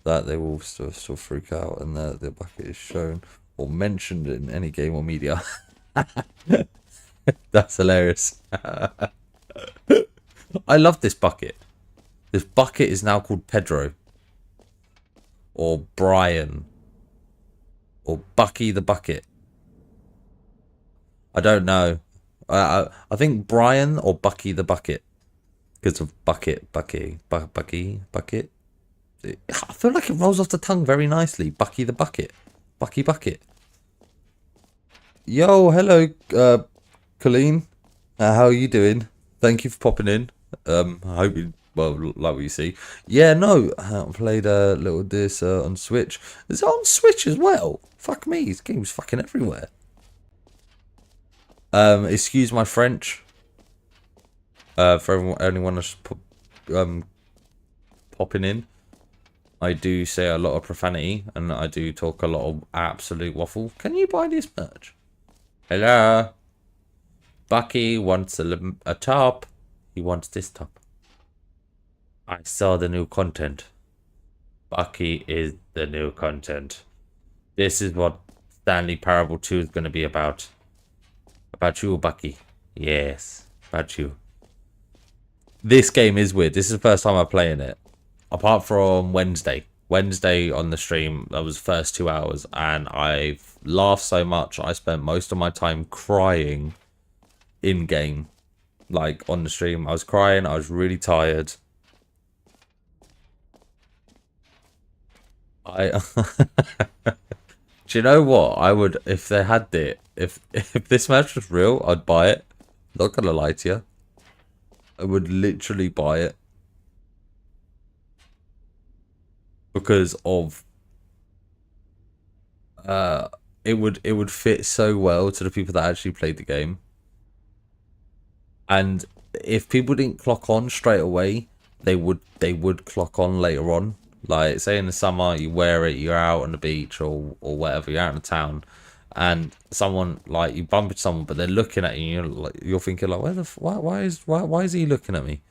that they will still freak out and the bucket is shown or mentioned in any game or media. That's hilarious. I love this bucket. This bucket is now called Pedro or Brian or Bucky the Bucket. I don't know. I think Brian or Bucky the Bucket because of Bucky. I feel like it rolls off the tongue very nicely. Bucky the Bucket. Bucky Bucket. Yo, hello, Colleen. How are you doing? Thank you for popping in. I hope you, well, like what you see. Yeah, no, I played a little this on Switch. Is it on Switch as well? Fuck me, this game's fucking everywhere. Excuse my French. For anyone that's popping in. I do say a lot of profanity and I do talk a lot of absolute waffle. Can you buy this merch? Hello. Bucky wants a top. He wants this top. I saw the new content. Bucky is the new content. This is what Stanley Parable 2 is going to be about. About you, Bucky. Yes, about you. This game is weird. This is the first time I'm playing it. Apart from Wednesday. Wednesday on the stream, that was the first 2 hours. And I've laughed so much, I spent most of my time crying in-game. Like, on the stream. I was crying. I was really tired. Do you know what? I would, if they had it, if this match was real, I'd buy it. Not gonna lie to you. I would literally buy it. Because of it would fit so well to the people that actually played the game. And if people didn't clock on straight away, they would clock on later on. Like, say in the summer, you wear it, you're out on the beach or whatever, you're out in the town, and someone, like, you bump into someone, but they're looking at you, and you're thinking, like, why is he looking at me?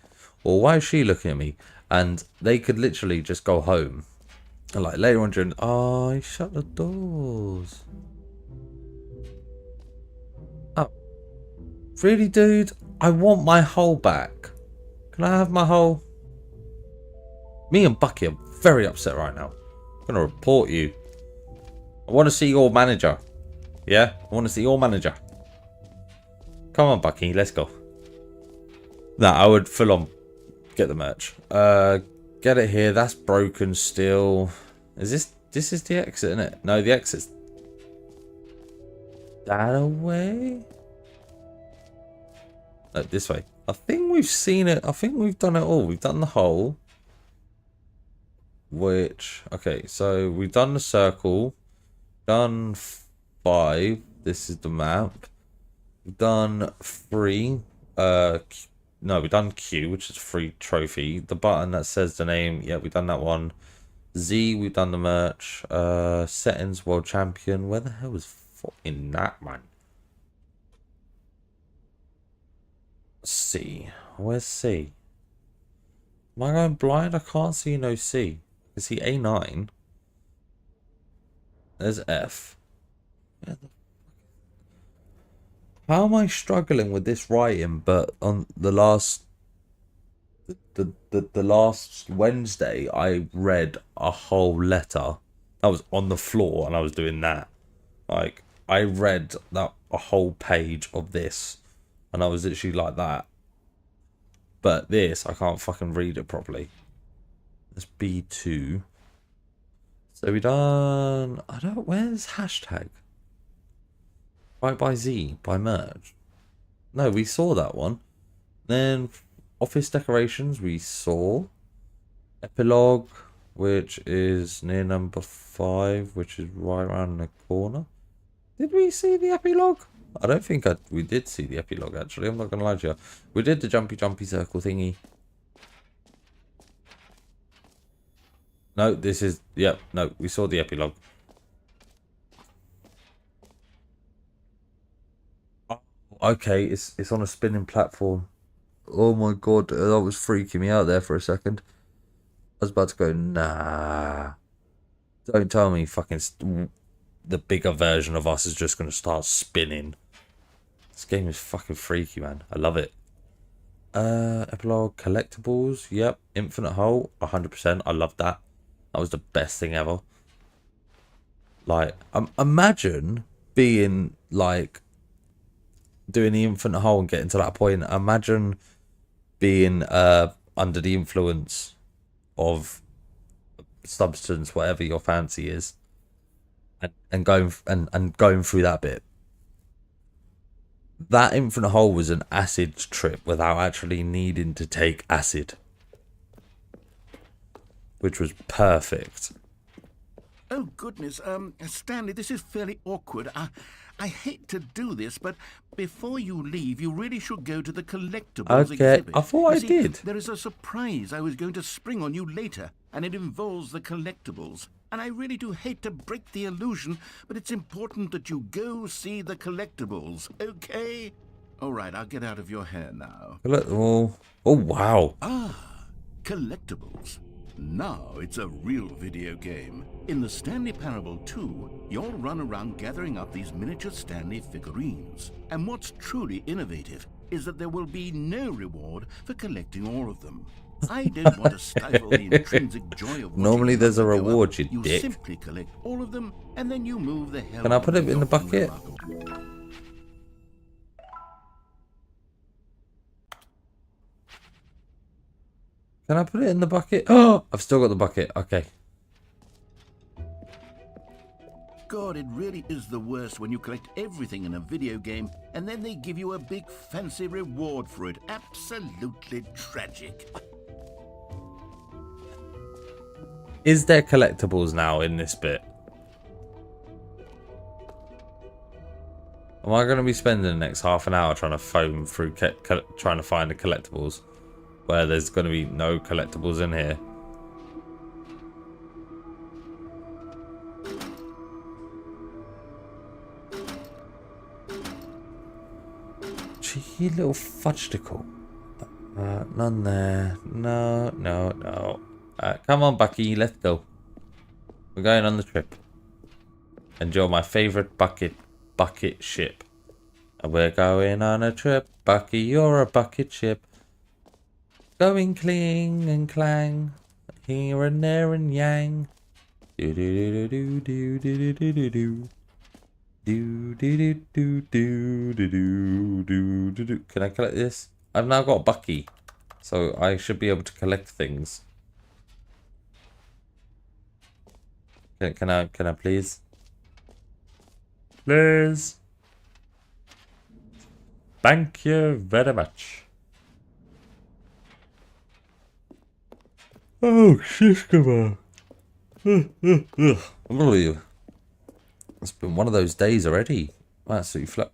Or why is she looking at me? And they could literally just go home. And, like, later on during, oh, he shut the doors. Oh. Really, dude? I want my hole back. Can I have my hole? Me and Bucky are very upset right now. I'm going to report you. I want to see your manager. Yeah? I want to see your manager. Come on, Bucky. Let's go. Nah, I would full on get the merch. Get it here. That's broken still. Is this is the exit, isn't it? No, the exit's that away? No, this way. I think we've seen it. I think we've done it all. We've done the hole. Which, okay, so we've done the circle, done 5, this is the map, we've done 3, no, we've done Q, which is free trophy, the button that says the name, yeah, we've done that one, Z, we've done the merch. Settings, world champion. Where the hell was fucking that, man? C. Where's C? Am I going blind? I can't see no C. I see A9. There's F. How am I struggling with this writing? But on the last the last Wednesday, I read a whole letter. I was on the floor and I was doing that. Like, I read that a whole page of this, and I was literally like that. But this, I can't fucking read it properly. It's B2. So we done. I don't. Where's hashtag? Right by Z by merge. No, we saw that one. Then office decorations we saw. Epilogue, which is near number 5, which is right around the corner. Did we see the epilogue? I don't think we did see the epilogue, actually. I'm not going to lie to you. We did the jumpy circle thingy. No, this is... Yep, no, we saw the epilogue. Oh, okay, it's on a spinning platform. Oh my god, that was freaking me out there for a second. I was about to go, nah. Don't tell me fucking the bigger version of us is just going to start spinning. This game is fucking freaky, man. I love it. Epilogue, collectibles. Yep. Infinite Hole, 100%. I love that. That was the best thing ever. Like, imagine being, like, doing the Infinite Hole and getting to that point. Imagine being under the influence of substance, whatever your fancy is, and going through that bit. That Infinite Hole was an acid trip without actually needing to take acid, which was perfect. Oh, goodness. Stanley, this is fairly awkward. I hate to do this, but before you leave, you really should go to the collectibles exhibit. I thought You I see, did. There is a surprise I was going to spring on you later, and it involves the collectibles. And I really do hate to break the illusion, but it's important that you go see the collectibles, okay? All right, I'll get out of your hair now. Oh, wow. Collectibles. Now it's a real video game. In the Stanley Parable 2, you'll run around gathering up these miniature Stanley figurines. And what's truly innovative is that there will be no reward for collecting all of them. I don't want to stifle the intrinsic joy of Normally there's a reward, you You dick. simply collect all of them, and then you move the hell. Can I put it in the bucket? Can I put it in the bucket? Oh, I've still got the bucket. Okay. God, it really is the worst when you collect everything in a video game and then they give you a big fancy reward for it. Absolutely tragic. Is there collectibles now in this bit? Am I going to be spending the next half an hour trying to phone through, trying to find the collectibles, where there's going to be no collectibles in here? Cheeky little fudgedicle. None there. No. Come on, Bucky, let's go. We're going on the trip. And you're my favourite bucket ship. And we're going on a trip, Bucky, you're a bucket ship. Going cling and clang, here and there and yang. Do do do do do do do do do. Do do do do do do do do do. Can I collect this? I've now got Bucky, so I should be able to collect things. Can I please? Please. Thank you very much. Oh, shit, come on. It's been one of those days already. Absolutely flat.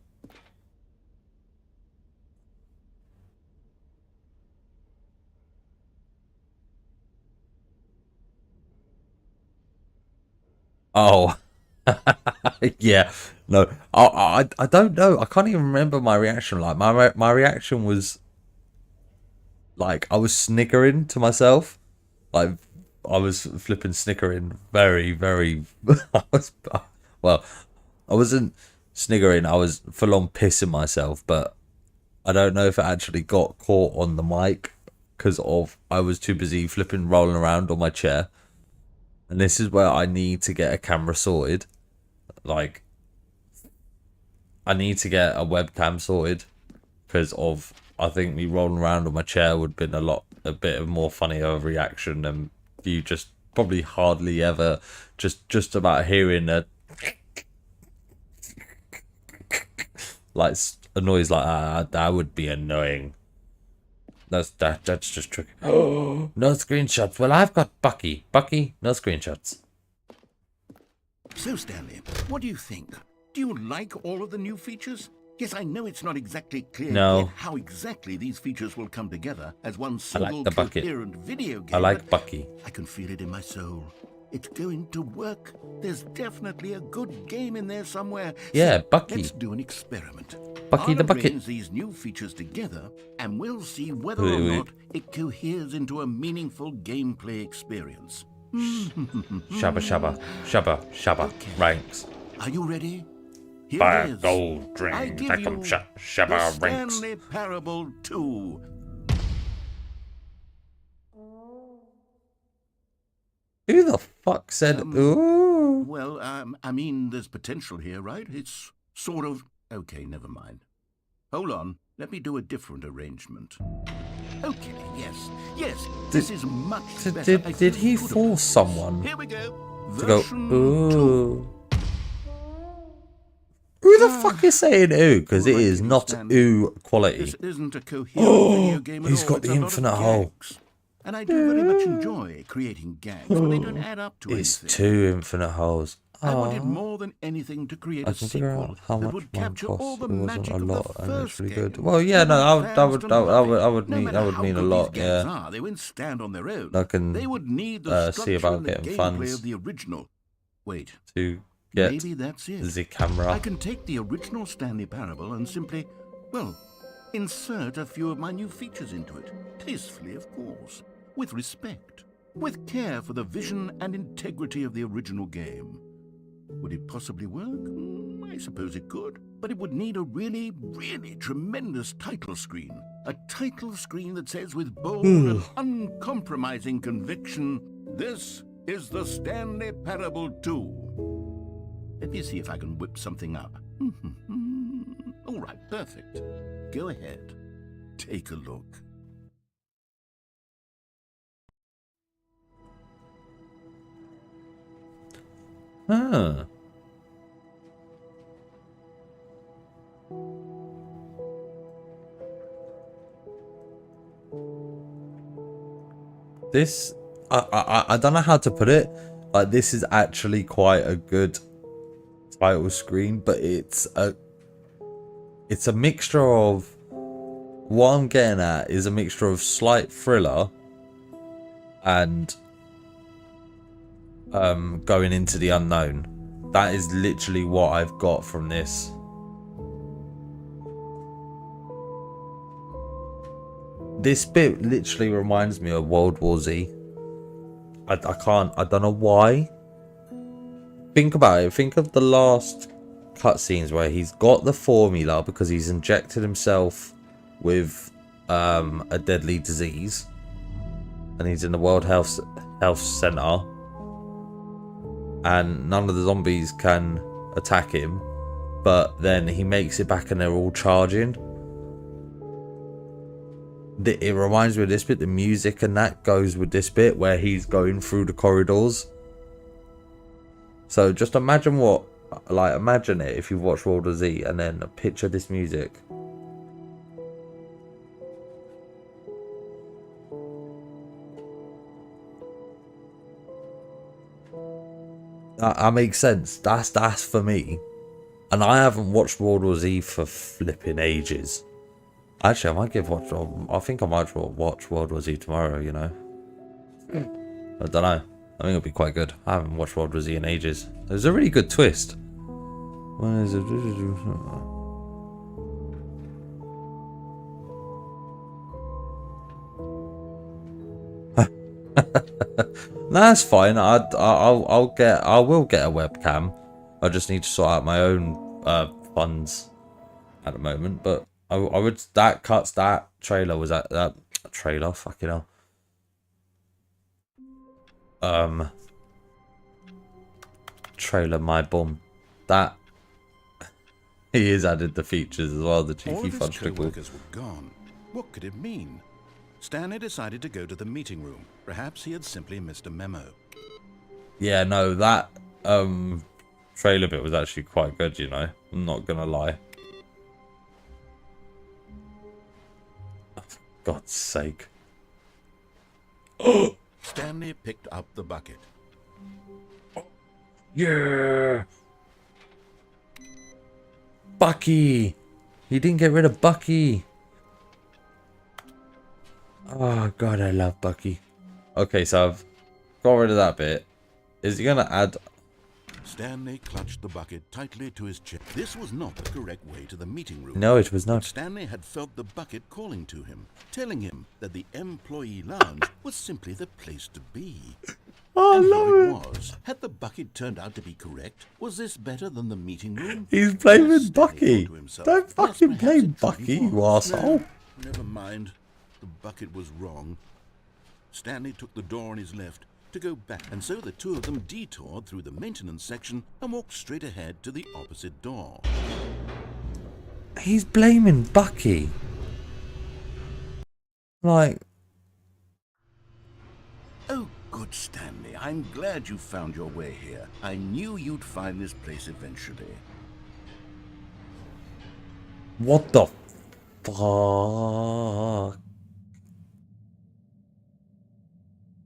Oh, yeah. No, I don't know. I can't even remember my reaction. Like my reaction was like I was snickering to myself. Like I was flipping snickering very, very. I was, well, I wasn't sniggering. I was full on pissing myself, but I don't know if it actually got caught on the mic because of I was too busy flipping, rolling around on my chair. And this is where I need to get a camera sorted. Like, I need to get a webcam sorted because of I think me rolling around on my chair would have been a bit of more funny of a reaction than you just probably hardly ever just about hearing a like a noise like that would be annoying. That's just tricky. Oh, no screenshots. Well, I've got Bucky. Bucky, no screenshots. So, Stanley, what do you think? Do you like all of the new features? Yes, I know it's not exactly clear yet how exactly these features will come together as one single coherent video game. I like Bucky. I can feel it in my soul. It's going to work. There's definitely a good game in there somewhere. Yeah, so Bucky. Let's do an experiment. Bucky the Bucket. Arrange these new features together, and we'll see whether or not it coheres into a meaningful gameplay experience. Shabba shabba, shabba shabba, Okay. ranks. Are you ready? Here Buy it a is. gold I drink, give take 'em you shabba the ranks. Stanley Parable 2. Who the fuck said ooh? Well, I mean, there's potential here, right? It's sort of... Okay, never mind. Hold on. Let me do a different arrangement. Okay, yes, this is much better. Did he force someone Here we go. to go Version 2. ooh? Who the fuck is saying ooh? Because it All right, is you not stand. ooh quality. This isn't a coherent video game at he's all. got It's the a lot of infinite hole. gags. And I do very much enjoy creating gags, but they don't add up to It's anything. 2 infinite holes. I wanted Aw. more than anything to create I a can figure sequel out how that much would one capture all costs. the It wasn't magic a of lot, the and it's first really game. good. Well, yeah, no, I I would no need matter how a good lot. these games Yeah, are, they won't stand on their own. I can They would need the see structure about and the getting gameplay funds of the original. Wait, to get maybe that's it. the camera. I can take the original Stanley Parable and simply, well, insert a few of my new features into it. Tastefully, of course. With respect. With care for the vision and integrity of the original game. Would it possibly work? I suppose it could. But it would need a really, really tremendous title screen. A title screen that says with bold and uncompromising conviction, "This is the Stanley Parable 2." Let me see if I can whip something up. All right, perfect. Go ahead. Take a look. Huh. This, I don't know how to put it. Like, this is actually quite a good title screen, but it's a mixture of, what I'm getting at is a mixture of slight thriller and going into the unknown. That is literally what I've got from this. This bit literally reminds me of World War Z. I don't know why. Think about it. Think of the last cutscenes where he's got the formula because he's injected himself with a deadly disease, and he's in the World Health Center, and none of the zombies can attack him, but then he makes it back and they're all charging. It reminds me of this bit. The music and that goes with this bit where he's going through the corridors. So just imagine imagine it if you've watched World War Z, and then picture this music. That makes sense. That's for me. And I haven't watched World War Z for flipping ages. Actually, I think I might watch World War Z tomorrow, you know. I don't know. I think it'll be quite good. I haven't watched World War Z in ages. There's a really good twist. When is it? That's fine. I will get a webcam. I just need to sort out my own funds at the moment. But I would that trailer was that trailer. Fucking hell. Trailer my bum. That he has added the features as well. The All cheeky of his fudge trickle. co-workers were gone. What could it mean? Stanley decided to go to the meeting room. Perhaps he had simply missed a memo. Yeah, no, that trailer bit was actually quite good, you know. I'm not gonna lie. Oh, for God's sake. Stanley picked up the bucket. Yeah. Bucky. He didn't get rid of Bucky. Oh God, I love Bucky. Okay, so I've got rid of that bit. Is he gonna add? Stanley clutched the bucket tightly to his chest. This was not the correct way to the meeting room. No, it was But not. Stanley had felt the bucket calling to him, telling him that the employee lounge was simply the place to be. Oh, I And love here it. it was. Had the bucket turned out to be correct? Was this better than the meeting room? He's blaming Yes, Stanley Bucky. thought to himself. Don't Yes, fucking perhaps blame it truly Bucky, you was. arsehole. No, never mind. The bucket was wrong. Stanley took the door on his left to go back, and so the two of them detoured through the maintenance section and walked straight ahead to the opposite door. He's blaming Bucky. Like, Oh, good, Stanley. I'm glad you found your way here. I knew you'd find this place eventually. what the fuck?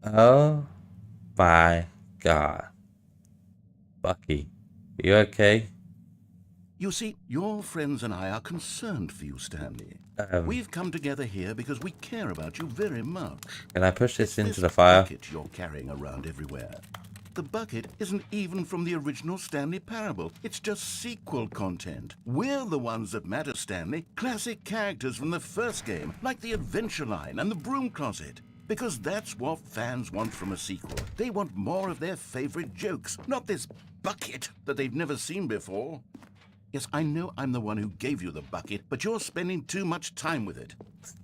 Oh my God. Bucky, you okay? You see, your friends and I are concerned for you, Stanley. We've come together here because we care about you very much. Can I push this It's into this the fire? bucket you're carrying around everywhere. The bucket isn't even from the original Stanley Parable. It's just sequel content. We're the ones that matter, Stanley. Classic characters from the first game, like the Adventure Line and the Broom Closet. Because that's what fans want from a sequel. They want more of their favorite jokes, not this bucket that they've never seen before. Yes, I know I'm the one who gave you the bucket, but you're spending too much time with it.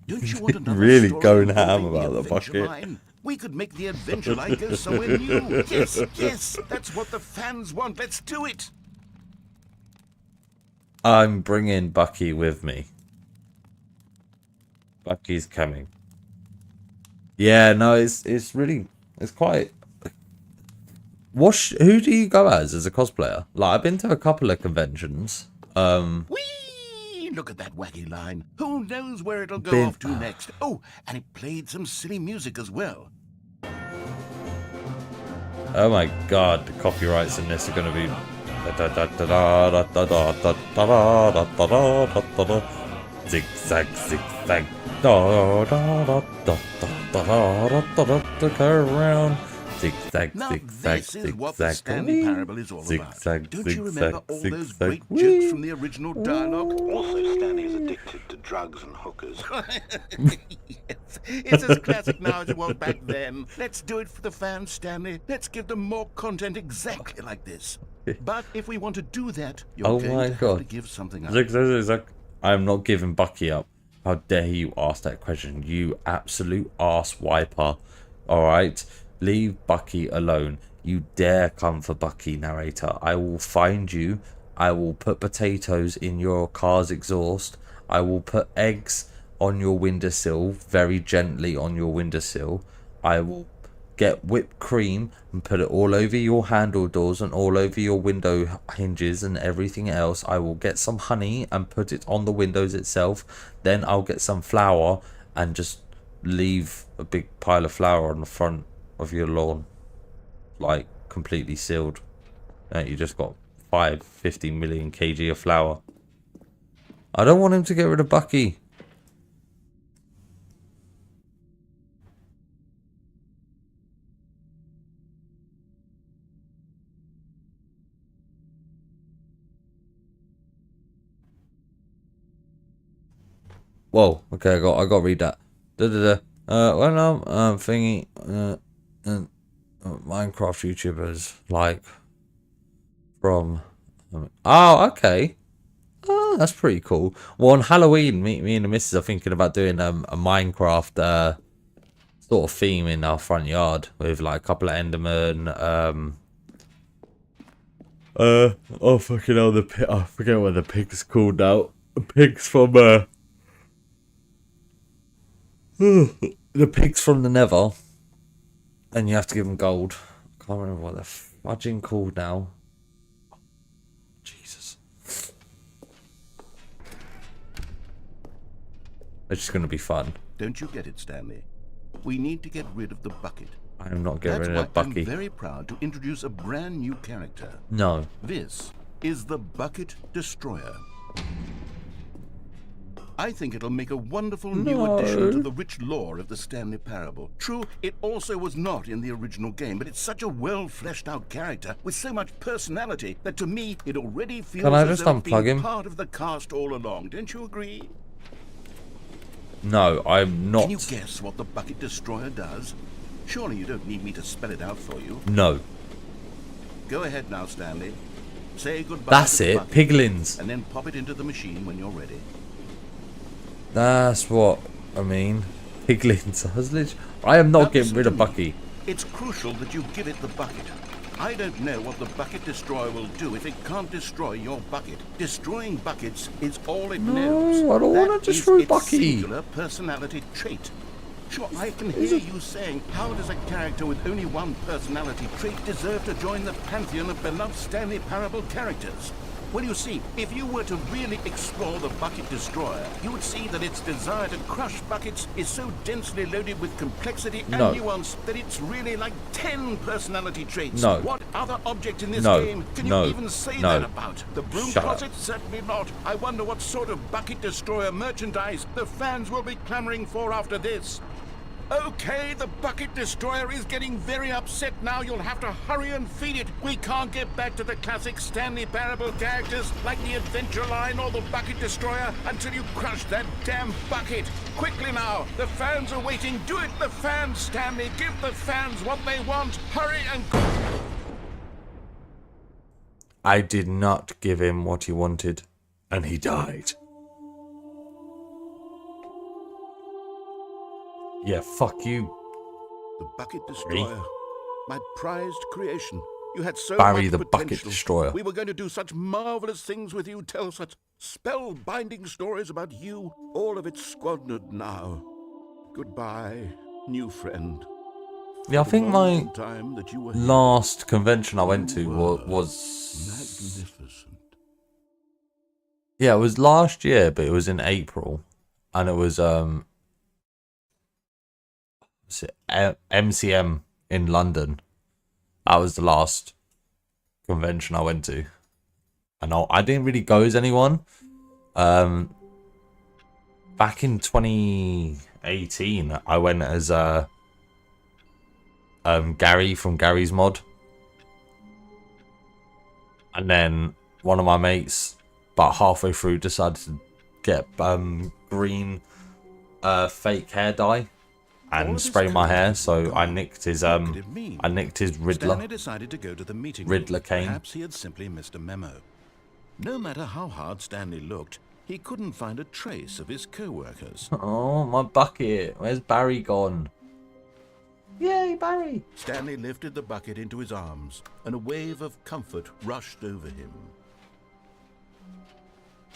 Don't you want another Really story going involving ham about the Adventure bucket. Line? We could make the Adventure Line go somewhere new. Yes, yes, that's what the fans want. Let's do it. I'm bringing Bucky with me. Bucky's coming. Yeah, no, it's really, it's quite. Who do you go as a cosplayer? Like, I've been to a couple of conventions. Whee! Look at that wacky line. Who knows where it'll go off to next? Oh, and it played some silly music as well. Oh my God, the copyrights in this are going to be. Zigzag, zigzag. Around. Zigzag, Now zigzag, this is what the zigzag. Stanley Parable is all Zigzag, about. Don't you remember all those zigzag, great whee. jokes from the original dialogue? Also, Stanley is addicted to drugs and hookers. Yes, it's as classic now as it was back then. Let's do it for the fans, Stanley. Let's give them more content exactly like this. But if we want to do that, you're Oh going my to have God. to give something up. Zigzag, zigzag. I'm not giving Bucky up. How dare you ask that question, you absolute arse wiper. Alright? Leave Bucky alone. You dare come for Bucky, narrator. I will find you. I will put potatoes in your car's exhaust. I will put eggs on your windowsill, very gently on your windowsill. I will get whipped cream and put it all over your handle doors and all over your window hinges and everything else. I will get some honey and put it on the windows itself. Then I'll get some flour and just leave a big pile of flour on the front of your lawn, like completely sealed. You just got 50 million kg of flour. I don't want him to get rid of Bucky. Whoa. Okay, I got to read that. When I'm thinking, Minecraft YouTubers like from. Oh, okay. Oh, that's pretty cool. Well, on Halloween, me and the missus are thinking about doing a Minecraft sort of theme in our front yard with like a couple of Enderman. Oh fucking hell, I forget what the pig's called now. Pigs from the pigs from the Nether, and you have to give them gold. I can't remember what they're fudging called now. Jesus. It's just going to be fun. Don't you get it, Stanley? We need to get rid of the bucket. I am not getting rid of That's why Bucky. I'm very proud to introduce a brand new character. No. This is the Bucket Destroyer. I think it'll make a wonderful new addition to the rich lore of the Stanley Parable. True, it also was not in the original game, but it's such a well-fleshed-out character with so much personality that to me it already feels Can I as just though it's unplug been him? part of the cast all along. Don't you agree? No, I'm not. Can you guess what the Bucket Destroyer does? Surely you don't need me to spell it out for you. No. Go ahead now, Stanley. Say goodbye. That's to the it. bucket, Piglins. and then pop it into the machine when you're ready. That's what I mean. Piglins. I am not getting rid of Bucky. It's crucial that you give it the bucket. I don't know what the Bucket Destroyer will do if it can't destroy your bucket. Destroying buckets is all it knows. I don't want That to is destroy its Bucky. singular personality trait. Sure, I can hear you saying, how does a character with only one personality trait deserve to join the pantheon of beloved Stanley Parable characters? Well, you see, if you were to really explore the Bucket Destroyer, you would see that its desire to crush buckets is so densely loaded with complexity and nuance that it's really like 10 personality traits. No. What other object in this No. game can No. you even say No. that about? The broom Shut closet? Certainly not. I wonder what sort of Bucket Destroyer merchandise the fans will be clamoring for after this. Okay, the Bucket Destroyer is getting very upset now. You'll have to hurry and feed it. We can't get back to the classic Stanley Parable characters like the Adventure Line or the Bucket Destroyer until you crush that damn bucket. Quickly now, the fans are waiting. Do it, the fans, Stanley. Give the fans what they want. Hurry and... I did not give him what he wanted, and he died. Yeah, fuck you. The Bucket Destroyer. My prized creation. You had so Barry much the potential. Bucket Destroyer. We were going to do such marvelous things with you, tell such spell-binding stories about you. All of it squandered now. Goodbye, new friend. Yeah, I think my Time that you were here last convention I went to was magnificent. yeah, it was last year, but it was in April, and it was MCM in London. That was the last convention I went to, and I didn't really go as anyone. Back in 2018, I went as Gary from Gary's Mod, and then one of my mates, about halfway through, decided to get green fake hair dye and spray my hair, so I nicked his Riddler. Stanley decided to go to the meeting Riddler room. cane. Perhaps he had simply missed a memo. No matter how hard Stanley looked, he couldn't find a trace of his co-workers. Oh, my bucket. Where's Barry gone? Yay, Barry. Stanley lifted the bucket into his arms, and a wave of comfort rushed over him.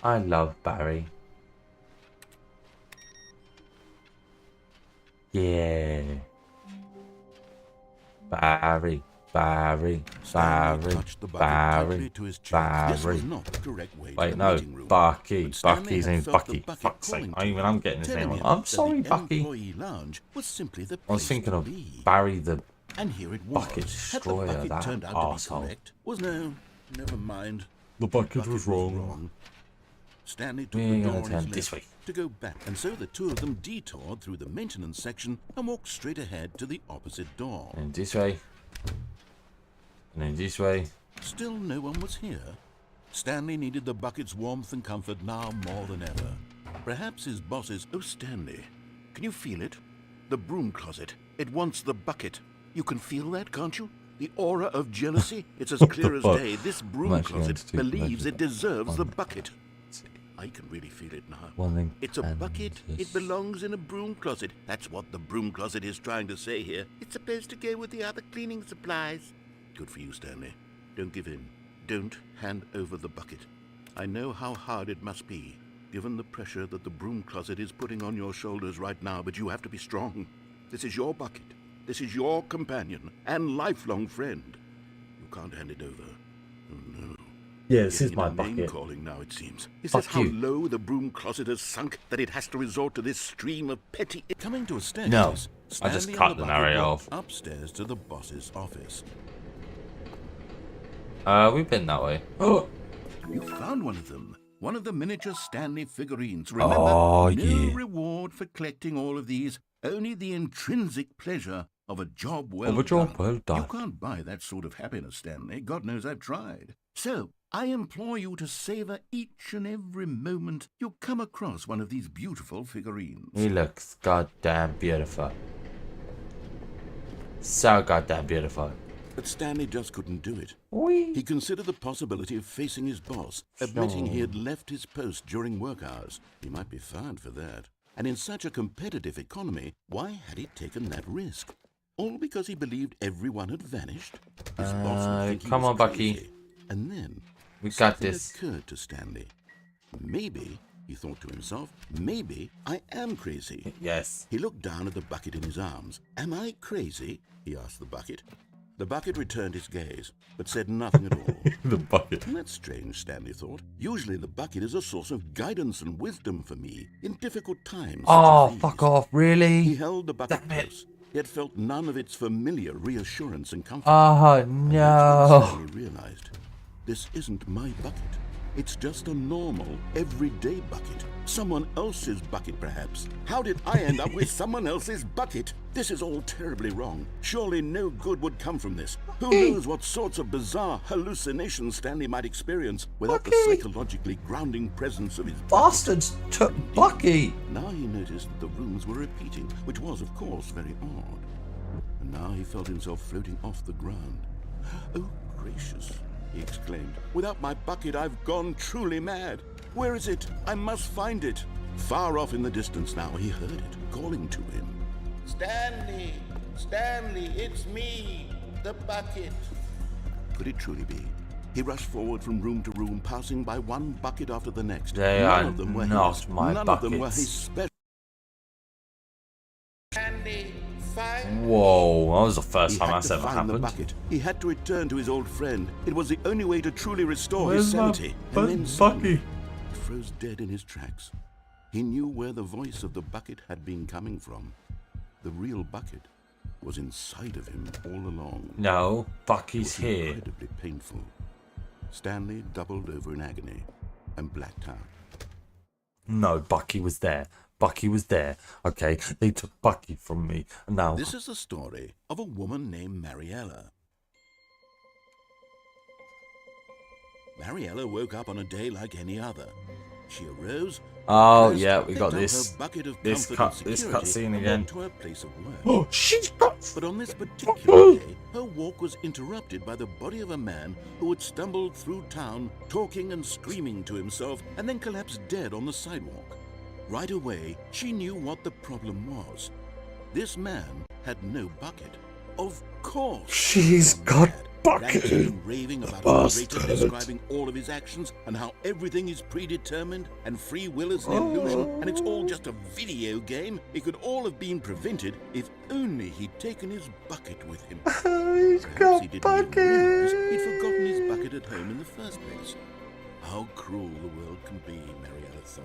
I love Barry. Yeah. Barry. Stanley touched the bucket tightly to his chest. This was not the correct way to Wait, the no, meeting room. Bucky. But Stanley Bucky's had name's felt the Bucky. bucket Fuck's sake. calling to Even him, I'm getting his telling name him wrong. I'm that sorry, the Bucky. employee lounge was simply the I was place thinking to of be. Barry the And here it was. Bucket Had the Destroyer, bucket that turned out arsehole. to be correct? Was no, never mind. The bucket was wrong. Stanley took We're the door gonna on turn his this left way. to go back, and so the two of them detoured through the maintenance section and walked straight ahead to the opposite door. And this way. And then this way. Still no one was here. Stanley needed the bucket's warmth and comfort now more than ever. Perhaps his boss is... Oh, Stanley, can you feel it? The broom closet. It wants the bucket. You can feel that, can't you? The aura of jealousy. It's as clear as day. This broom closet believes it deserves the bucket. I can really feel it now. It's a bucket. It belongs in a broom closet. That's what the broom closet is trying to say here. It's supposed to go with the other cleaning supplies. Good for you, Stanley. Don't give in. Don't hand over the bucket. I know how hard it must be, given the pressure that the broom closet is putting on your shoulders right now, but you have to be strong. This is your bucket. This is your companion and lifelong friend. You can't hand it over. Oh, no. Yeah, this is my Name bucket. calling now, it seems. Is Fuck this how you. low the broom closet has sunk that it has to resort to this stream of petty... Coming to a staircase, No, I just Stanley cut and the bucket narrator walked off. upstairs to the boss's office. We've been that way. Oh, You found one of them. One of the miniature Stanley figurines. Remember, Oh, no yeah. reward for collecting all of these. Only the intrinsic pleasure of a job well Of a job done. well done. You can't buy that sort of happiness, Stanley. God knows I've tried. So, I implore you to savor each and every moment you come across one of these beautiful figurines. he looks goddamn beautiful. So goddamn beautiful. But Stanley just couldn't do it. Whee! He considered the possibility of facing his boss, admitting he had left his post during work hours. He might be fired for that. And in such a competitive economy, why had he taken that risk? All because he believed everyone had vanished? His boss would think he come was on, Bucky. crazy. And then We got something this. occurred to Stanley. Maybe, he thought to himself, maybe I am crazy. Yes. He looked down at the bucket in his arms. Am I crazy? He asked the bucket. The bucket returned his gaze, but said nothing at all. The bucket. That's strange, Stanley thought. Usually the bucket is a source of guidance and wisdom for me in difficult times. Oh, such as fuck these. off. Really? He held the bucket Damn it. close, yet felt none of its familiar reassurance and comfort. Oh, That's when no. Stanley realized, this isn't my bucket. It's just a normal, everyday bucket. Someone else's bucket, perhaps. How did I end up with someone else's bucket? This is all terribly wrong. Surely no good would come from this. Who knows what sorts of bizarre hallucinations Stanley might experience without the Bucky! psychologically grounding presence of his bucket. Bastards took Bucky. Now he noticed that the rooms were repeating, which was, of course, very odd. And now he felt himself floating off the ground. Oh, gracious, he exclaimed. Without my bucket, I've gone truly mad. Where is it? I must find it. Far off in the distance now, he heard it, calling to him. Stanley! Stanley, it's me, the bucket. Could it truly be? He rushed forward from room to room, passing by one bucket after the next. They None are of them were not his. my None of them were buckets. his special. Stanley, find Whoa, that was the first He time had that's to ever find the happened. bucket. He had to return to his old friend. It was the only way to truly restore Where's his my sanity. And then suddenly, Bucky? he froze dead in his tracks. He knew where the voice of the bucket had been coming from. The real bucket was inside of him all along. No, It Bucky's was here. incredibly painful. Stanley doubled over in agony and blacked out. No, Bucky was there. Bucky was there. Okay, they took Bucky from me. And now, This is the story of a woman named Mariella. Mariella woke up on a day like any other. She arose. oh dressed, yeah, we picked got up this. her bucket of This comfort and this security cutscene and again. walked to her place of work. Oh, she's got. But on this particular day, her walk was interrupted by the body of a man who had stumbled through town, talking and screaming to himself, and then collapsed dead on the sidewalk. Right away, she knew what the problem was. This man had no bucket. Of course. She's Gone got mad. bucket. Ranting and raving about a narrator Bastard. describing all of his actions and how everything is predetermined and free will is an illusion and it's all just a video game. It could all have been prevented if only he'd taken his bucket with him. He's Perhaps he didn't even realize he'd forgotten his bucket at home in the first place. How cruel the world can be, Mariella thought,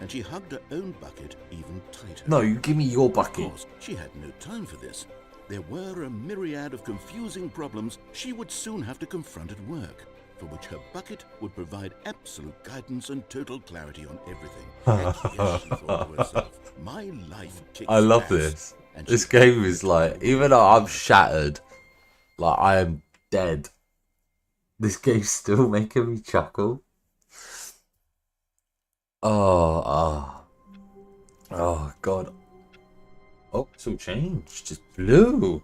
and she hugged her own bucket even tighter. No, you give me your Of bucket. course, she had no time for this. There were a myriad of confusing problems she would soon have to confront at work, for which her bucket would provide absolute guidance and total clarity on everything. And yes, she thought to herself, my life kicks I love ass. this. And This she- game is like, even though I'm shattered, like I am dead, this game's still making me chuckle. Oh, Oh god. Oh, it's all changed. It's blue.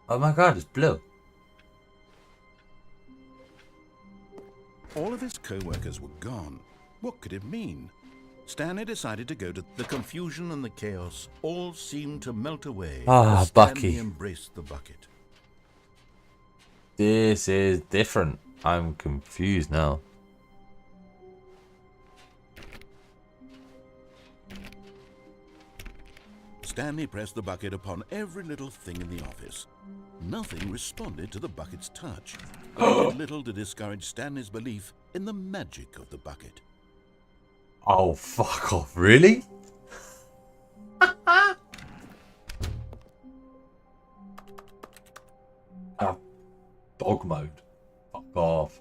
Oh my god, it's blue. All of his co-workers were gone. What could it mean? Stanley decided to go to the confusion and the chaos. All seemed to melt away as Stanley Bucky. embraced the bucket. This is different. I'm confused now. Stanley pressed the bucket upon every little thing in the office. Nothing responded to the bucket's touch. It did little to discourage Stanley's belief in the magic of the bucket. Oh, fuck off. Really? Dog mode. Fuck off.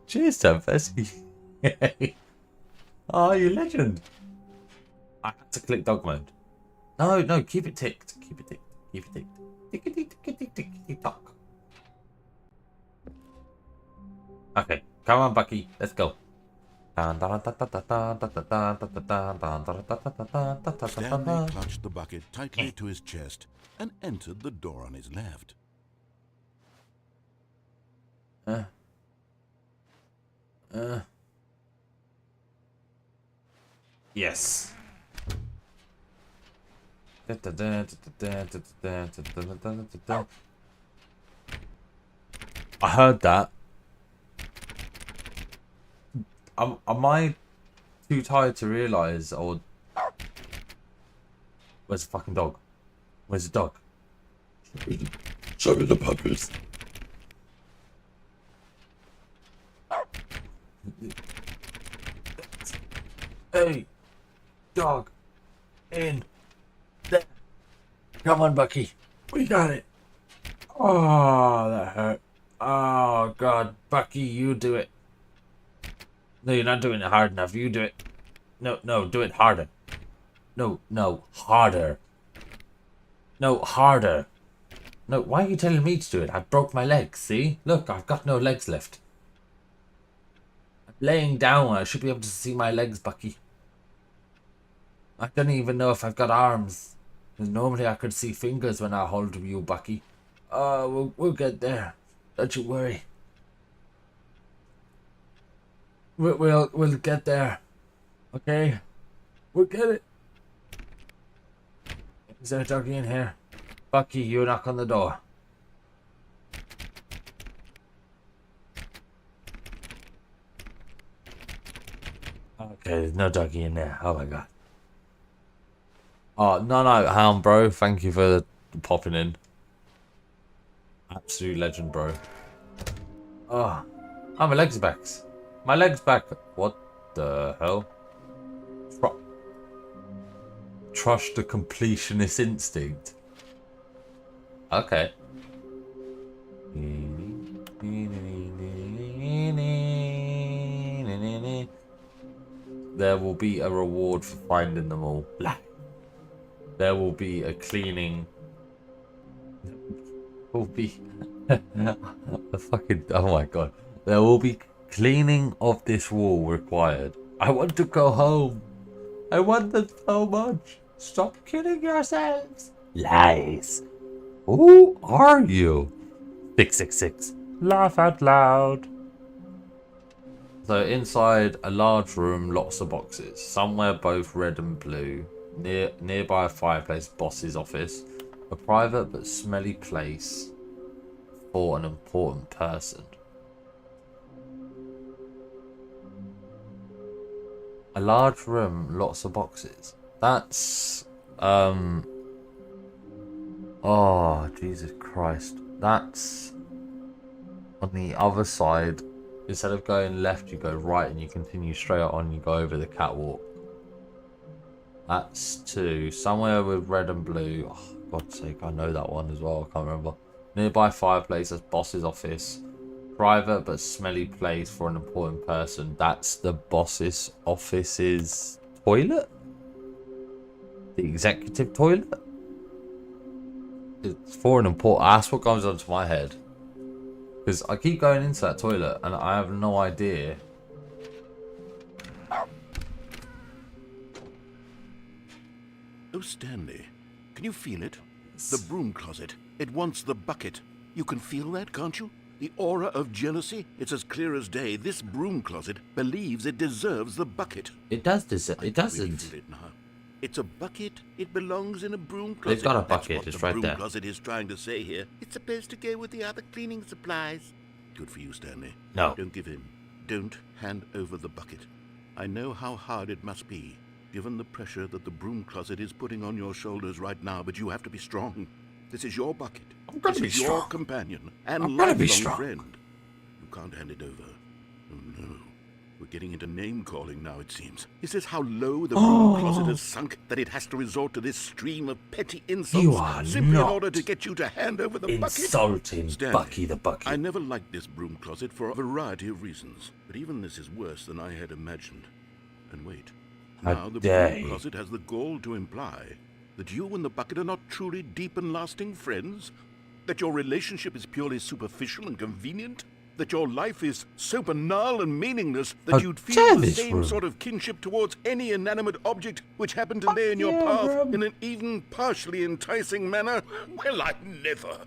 Cheers, Tempest. Oh, you legend. I had to click dog mode. No, no, keep it ticked. Keep it ticked. Keep it ticked. Tickety tickety tickety tock. Okay, come on, Bucky. Let's go. Stanley clutched the bucket tightly to his chest and entered the door on his left. Yes. I heard that. Am I too tired to realise, or... Where's the fucking dog? Where's the dog? Show me the puppies. Hey, dog, in there. Come on, Bucky. We got it. Oh, that hurt. Oh, God. Bucky, you do it. No, you're not doing it hard enough. You do it. No, no, do it harder. No, no, harder. No, harder. No, why are you telling me to do it? I broke my legs, see? Look, I've got no legs left. I'm laying down. I should be able to see my legs, Bucky. I don't even know if I've got arms. Because normally I could see fingers when I hold you, Bucky. We'll get there. Don't you worry. We'll get there. Okay? We'll get it. Is there a doggy in here? Bucky, you knock on the door. Okay, there's no doggy in there. Oh my god. Oh, no, Hound, bro. Thank you for popping in. Absolute legend, bro. Oh, my leg's back. My leg's back. What the hell? Trust the completionist instinct. Okay. There will be a reward for finding them all. There will be a cleaning. Will be the fucking, oh my god. There will be cleaning of this wall required. I want to go home. I want them so much. Stop killing yourselves. Lies. Who are you? 666. Laugh out loud. So inside a large room, lots of boxes. Somewhere both red and blue. Nearby a fireplace, boss's office. A private but smelly place for an important person. A large room, lots of boxes. That's oh, Jesus Christ. That's on the other side. Instead of going left, you go right and you continue straight on, you go over the catwalk. That's 2. Somewhere with red and blue. Oh, God's sake, I know that one as well. I can't remember. Nearby fireplace, that's boss's office. Private but smelly place for an important person. That's the boss's office's toilet? The executive toilet? It's for an important... That's what comes onto my head. Because I keep going into that toilet and I have no idea. Oh, Stanley, can you feel it? The broom closet. It wants the bucket. You can feel that, can't you? The aura of jealousy. It's as clear as day. This broom closet believes it deserves the bucket. It does deserve... It I doesn't. really feel it now. It's a bucket. It belongs in a broom closet. They've got a That's bucket. what It's the right broom there. closet is trying to say here. It's supposed to go with the other cleaning supplies. Good for you, Stanley. No. Don't give in. Don't hand over the bucket. I know how hard it must be, given the pressure that the broom closet is putting on your shoulders right now, but you have to be strong. This is your bucket. I'm gonna This be is your strong. companion and I'm gonna be lifelong strong. friend. You can't hand it over. Oh no. We're getting into name-calling now, it seems. Is this how low the broom closet has sunk, that it has to resort to this stream of petty insults You are simply not in order to get you to hand over the bucket? Insulting Stanley, Bucky the Bucket. I never liked this broom closet for a variety of reasons, but even this is worse than I had imagined. And wait, How now the dare broom you. closet has the gall to imply that you and the bucket are not truly deep and lasting friends? That your relationship is purely superficial and convenient? That your life is so banal and meaningless that How you'd dare feel the this same room. sort of kinship towards any inanimate object which happened to lay in your yeah, path bro. in an even partially enticing manner? Well, I never.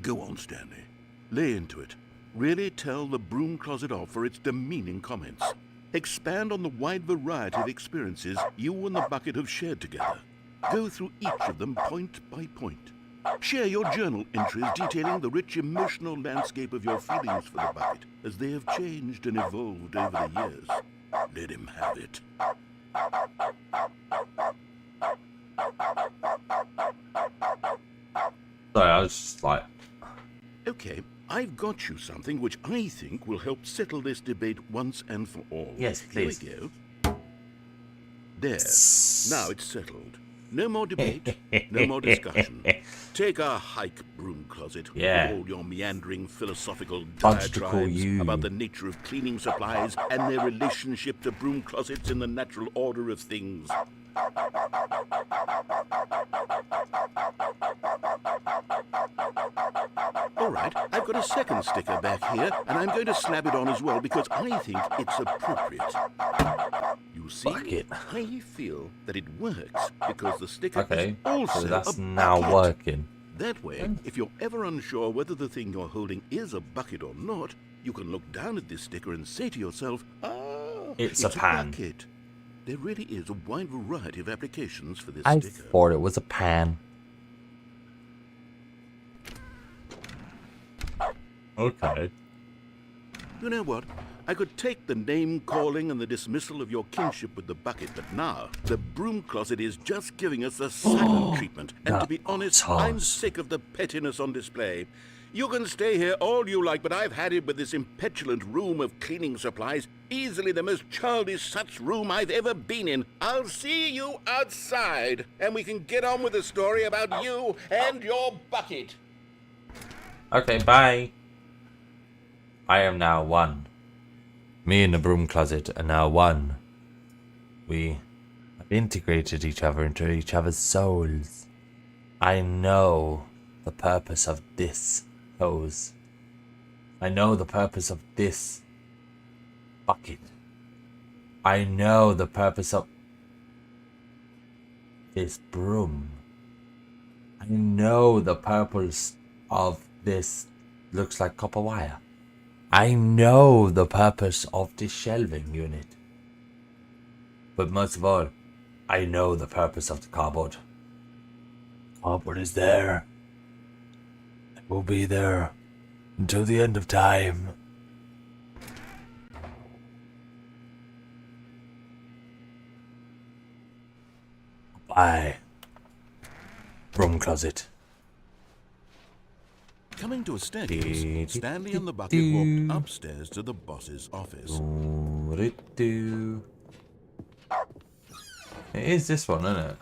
Go on, Stanley. Lay into it. Really tell the broom closet off for its demeaning comments. Expand on the wide variety of experiences you and the bucket have shared together. Go through each of them point by point. Share your journal entries detailing the rich emotional landscape of your feelings for the bucket as they have changed and evolved over the years. Let him have it. Sorry, I was just like... Okay, I've got you something which I think will help settle this debate once and for all. Yes, please. Here we go. There. Now it's settled. No more debate, no more discussion. Take a hike, broom closet. Yeah. All your meandering philosophical Logical diatribes you. about the nature of cleaning supplies and their relationship to broom closets in the natural order of things. All right, I've got a second sticker back here, and I'm going to slap it on as well because I think it's appropriate. You see, Bucket. I feel that it works because the sticker Okay, is also so that's a now bucket. working. That way, if you're ever unsure whether the thing you're holding is a bucket or not, you can look down at this sticker and say to yourself, It's a pan. bucket. There really is a wide variety of applications for this I sticker. thought it was a pan. Okay. You know what? I could take the name-calling and the dismissal of your kinship with the bucket, but now the broom closet is just giving us the silent treatment. And to be honest, I'm sick of the pettiness on display. You can stay here all you like, but I've had it with this impetulant room of cleaning supplies. Easily the most childish such room I've ever been in. I'll see you outside, and we can get on with the story about you and your bucket. Okay, bye. I am now one. Me and the broom closet are now one. We have integrated each other into each other's souls. I know the purpose of this hose. I know the purpose of this bucket. I know the purpose of this broom. I know the purpose of this looks like copper wire. I know the purpose of this shelving unit. But most of all, I know the purpose of the cardboard. Cardboard is there. It will be there until the end of time. Bye. Broom closet. Coming to a staircase, Stanley and the bucket walked upstairs to the boss's office. It is this one, isn't it?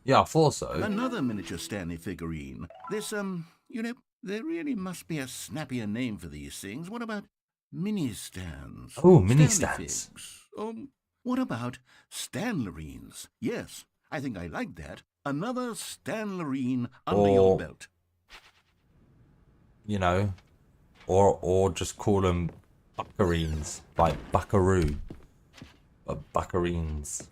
Yeah, I thought so. Another miniature Stanley figurine. This, you know, there really must be a snappier name for these things. What about mini stands? Oh, mini Stanley stands. figs. What about Stanlerines? Yes, I think I like that. Another Stanlerine under your belt. You know, or just call them buckarines, like buckaroo, but buckarines.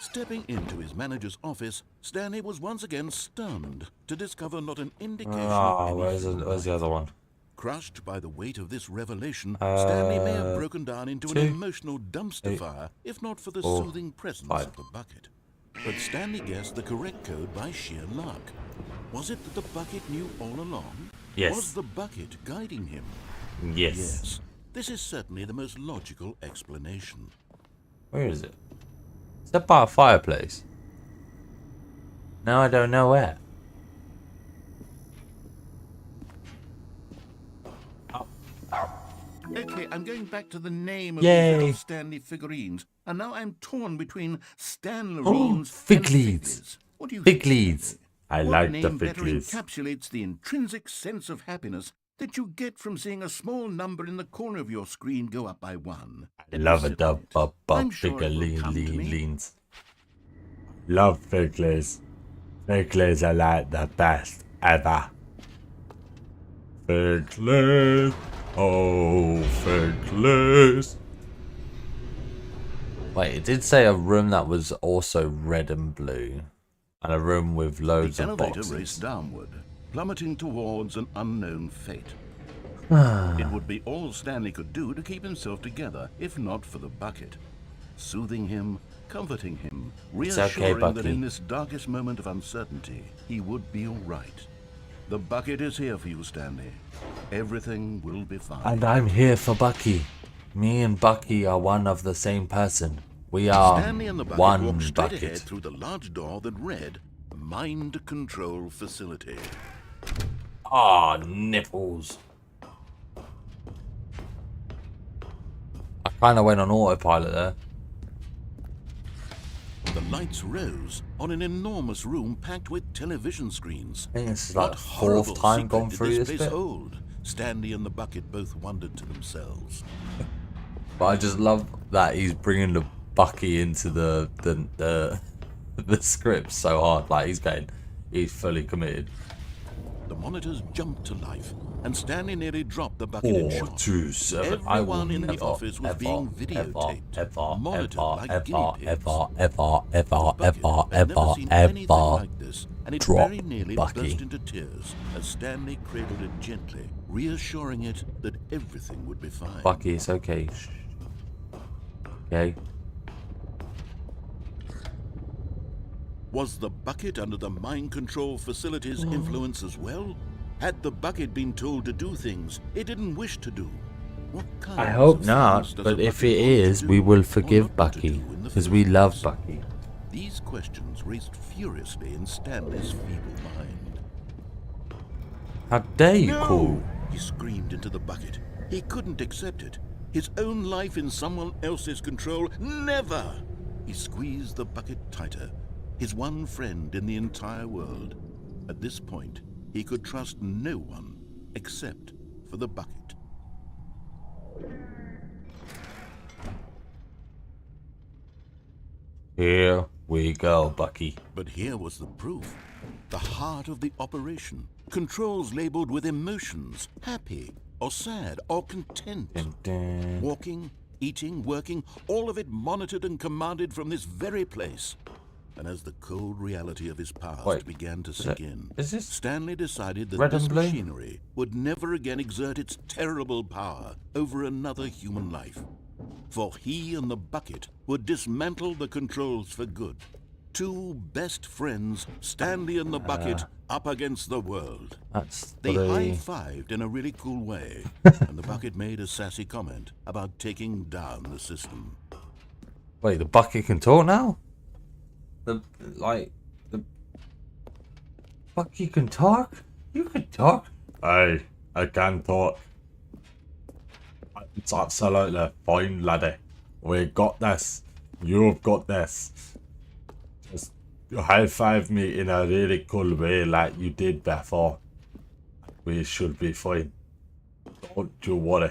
Stepping into his manager's office, Stanley was once again stunned to discover not an indication Ah, of any where's human the life. other one? Crushed by the weight of this revelation, Stanley may have broken down into an 2, emotional dumpster 8, fire, if not for the 4, soothing presence 5. of the bucket. But Stanley guessed the correct code by sheer luck. Was it that the bucket knew all along? Yes. Was the bucket guiding him? Yes. Yes. This is certainly the most logical explanation. Where is it? Is that by a fireplace? Now I don't know where. Okay, I'm going back to the name of Yay. these little Stanley figurines, and now I'm torn between Stanlerines Oh, and fig leaves. Figlies. What do you Fig think, leaves. Stanley? I What like the name fig better leaves. encapsulates the intrinsic sense of happiness that you get from seeing a small number in the corner of your screen go up by 1? I love Sit it, on it. I'm big sure it will come to me. leans. Love fig leaves. Fig leaves are like the best ever. Fig leaves. Oh, fig leaves. Wait, it did say a room that was also red and blue. And a room with loads The of elevator boxes. raced downward, plummeting towards an unknown fate. It would be all Stanley could do to keep himself together, if not for the bucket. Soothing him, comforting him, It's okay, reassuring that Bucky. in this darkest moment of uncertainty, he would be all right. The bucket is here for you, Stanley. Everything will be fine. And I'm here for Bucky. Me and Bucky are one of the same person. We are Stanley and the bucket one walked straight ahead bucket. through the large door that read, Mind Control Facility. Ah, nipples. I kind of went on autopilot there. The lights rose on an enormous room packed with television screens. I think this is like What the horrible fourth time secret gone did through this this place bit. hold? Stanley and the bucket both wondered to themselves. But I just love that he's bringing the Bucky into the script so hard. Like he's fully committed. The monitors jumped to life, and Stanley nearly dropped the bucket in shock. 427. I will Everyone in the never, office was ever, being ever, videotaped, ever, monitored ever, like guinea ever, pigs. ever, The bucket ever, had never ever, seen anything ever like this, and it drop very nearly Bucky. burst into tears as Stanley cradled it gently, reassuring it that everything would be fine. Bucky, it's okay. Shh. Okay. Was the bucket under the mind control facility's influence as well? Had the bucket been told to do things it didn't wish to do? What kinds I hope of not, things does but a if bucket it want to is, do we will or forgive not want to Bucky, do in the because first we love place? Bucky. These questions raced furiously in Stanley's feeble mind. How dare you, No! Cool? He screamed into the bucket. He couldn't accept it. His own life in someone else's control, never! He squeezed the bucket tighter. His one friend in the entire world. At this point, he could trust no one except for the bucket. Here we go, Bucky. But here was the proof. The heart of the operation. Controls labeled with emotions, happy or sad or content. Dun, dun. Walking, eating, working, all of it monitored and commanded from this very place. And as the cold reality of his past Wait, began to is sink it- in, is this Stanley decided that red this and blue? machinery would never again exert its terrible power over another human life. For he and the bucket would dismantle the controls for good. Two best friends, Stanley and the bucket, up against the world. That's They 3. high-fived in a really cool way, and the bucket made a sassy comment about taking down the system. Wait, the Bucky can talk now? The Bucky can talk? You can talk? Hey, I can talk. It's absolutely fine, laddie. We got this. You've got this. Just high five me in a really cool way like you did before. We should be fine. Don't you worry.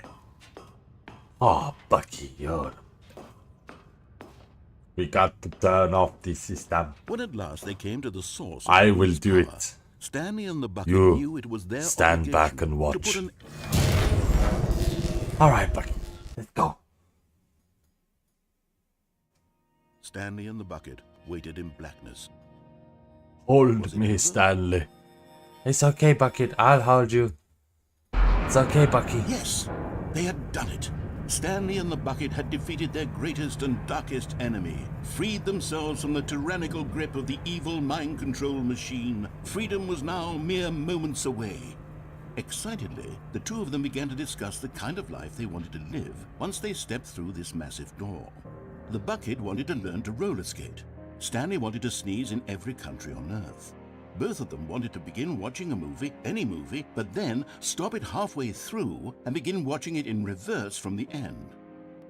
Oh, Bucky, you're... We got to turn off the system. When at last they came to the source of I all will this do power, it. Stanley and the Bucket You knew it was their stand obligation back and to watch. put an Alright, Bucky. Let's go. Stanley and the Bucket waited in blackness. Hold Was it me, over? Stanley. It's okay, Bucket. I'll hold you. It's okay, Bucky. Yes, they had done it. Stanley and the Bucket had defeated their greatest and darkest enemy, freed themselves from the tyrannical grip of the evil mind control machine. Freedom was now mere moments away. Excitedly, the two of them began to discuss the kind of life they wanted to live once they stepped through this massive door. The Bucket wanted to learn to roller skate. Stanley wanted to sneeze in every country on Earth. Both of them wanted to begin watching a movie, any movie, but then stop it halfway through and begin watching it in reverse from the end.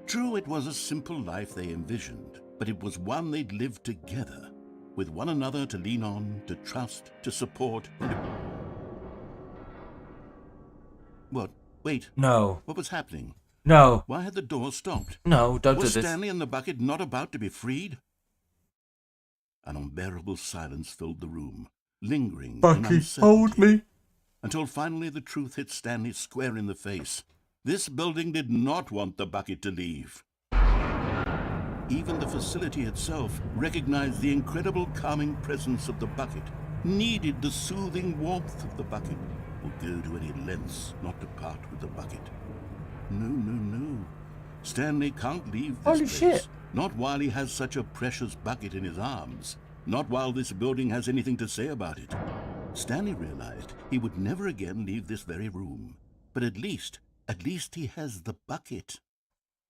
True, it was a simple life they envisioned, but it was one they'd lived together, with one another to lean on, to trust, to support, and to... What? Wait. No. What was happening? No. Why had the door stopped? No, don't do Was this. Stanley and the Bucket not about to be freed? An unbearable silence filled the room, lingering in Bucky, uncertainty, hold me. until finally the truth hit Stanley square in the face. This building did not want the Bucket to leave. Even the facility itself recognized the incredible calming presence of the Bucket, needed the soothing warmth of the Bucket, would go to any lengths not to part with the Bucket. No, no, no. Stanley can't leave this Holy place. shit. Not while he has such a precious Bucket in his arms. Not while this building has anything to say about it. Stanley realized he would never again leave this very room. But at least he has the Bucket.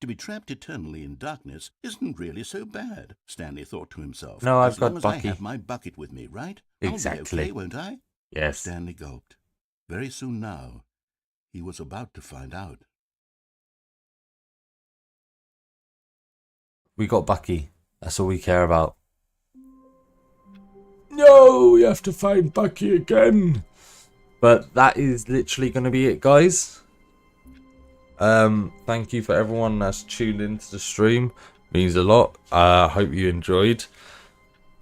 To be trapped eternally in darkness isn't really so bad, Stanley thought to himself. No, I've as long got as Bucky. I have my Bucket with me, right? Exactly. I'll be okay, won't I? Yes. Stanley gulped. Very soon now, he was about to find out. We got Bucky. That's all we care about. No, we have to find Bucky again. But that is literally going to be it, guys. Thank you for everyone that's tuned into the stream. Means a lot. Hope you enjoyed.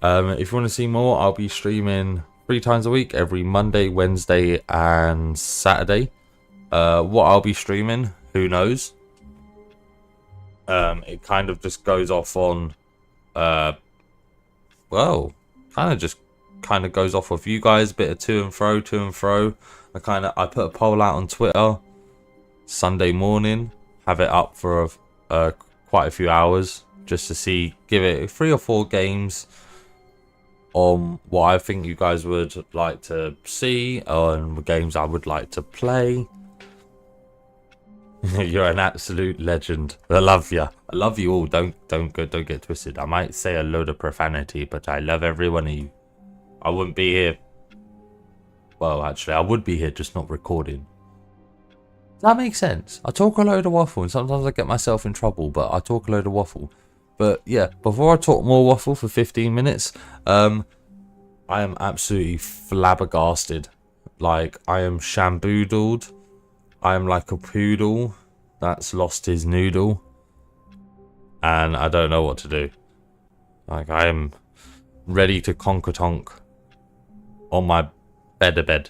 If you want to see more, I'll be streaming 3 times a week, every Monday, Wednesday, and Saturday. What I'll be streaming, who knows? It kind of just goes off on, well, kind of goes off of you guys, a bit of to and fro. I put a poll out on Twitter Sunday morning, have it up for quite a few hours just to see, give it 3 or 4 games on what I think you guys would like to see, on games I would like to play. You're an absolute legend. I love you. I love you all. Don't get twisted. I might say a load of profanity, but I love every one of you. I wouldn't be here. Well, actually, I would be here, just not recording. Does that make sense? I talk a load of waffle, and sometimes I get myself in trouble, but I talk a load of waffle. But yeah, before I talk more waffle for 15 minutes, I am absolutely flabbergasted. Like, I am shamboodled. I am like a poodle that's lost his noodle. And I don't know what to do. Like, I am ready to conker tonk on my bed.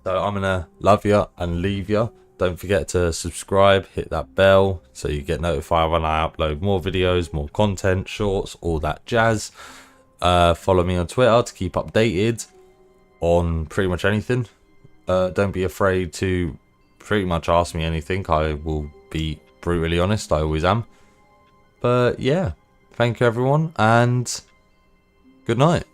So I'm gonna love you and leave you. Don't forget to subscribe, hit that bell so you get notified when I upload more videos, more content, shorts, all that jazz. Follow me on Twitter to keep updated on pretty much anything. Don't be afraid to pretty much ask me anything. I will be brutally honest. I always am. But yeah, thank you everyone, and good night.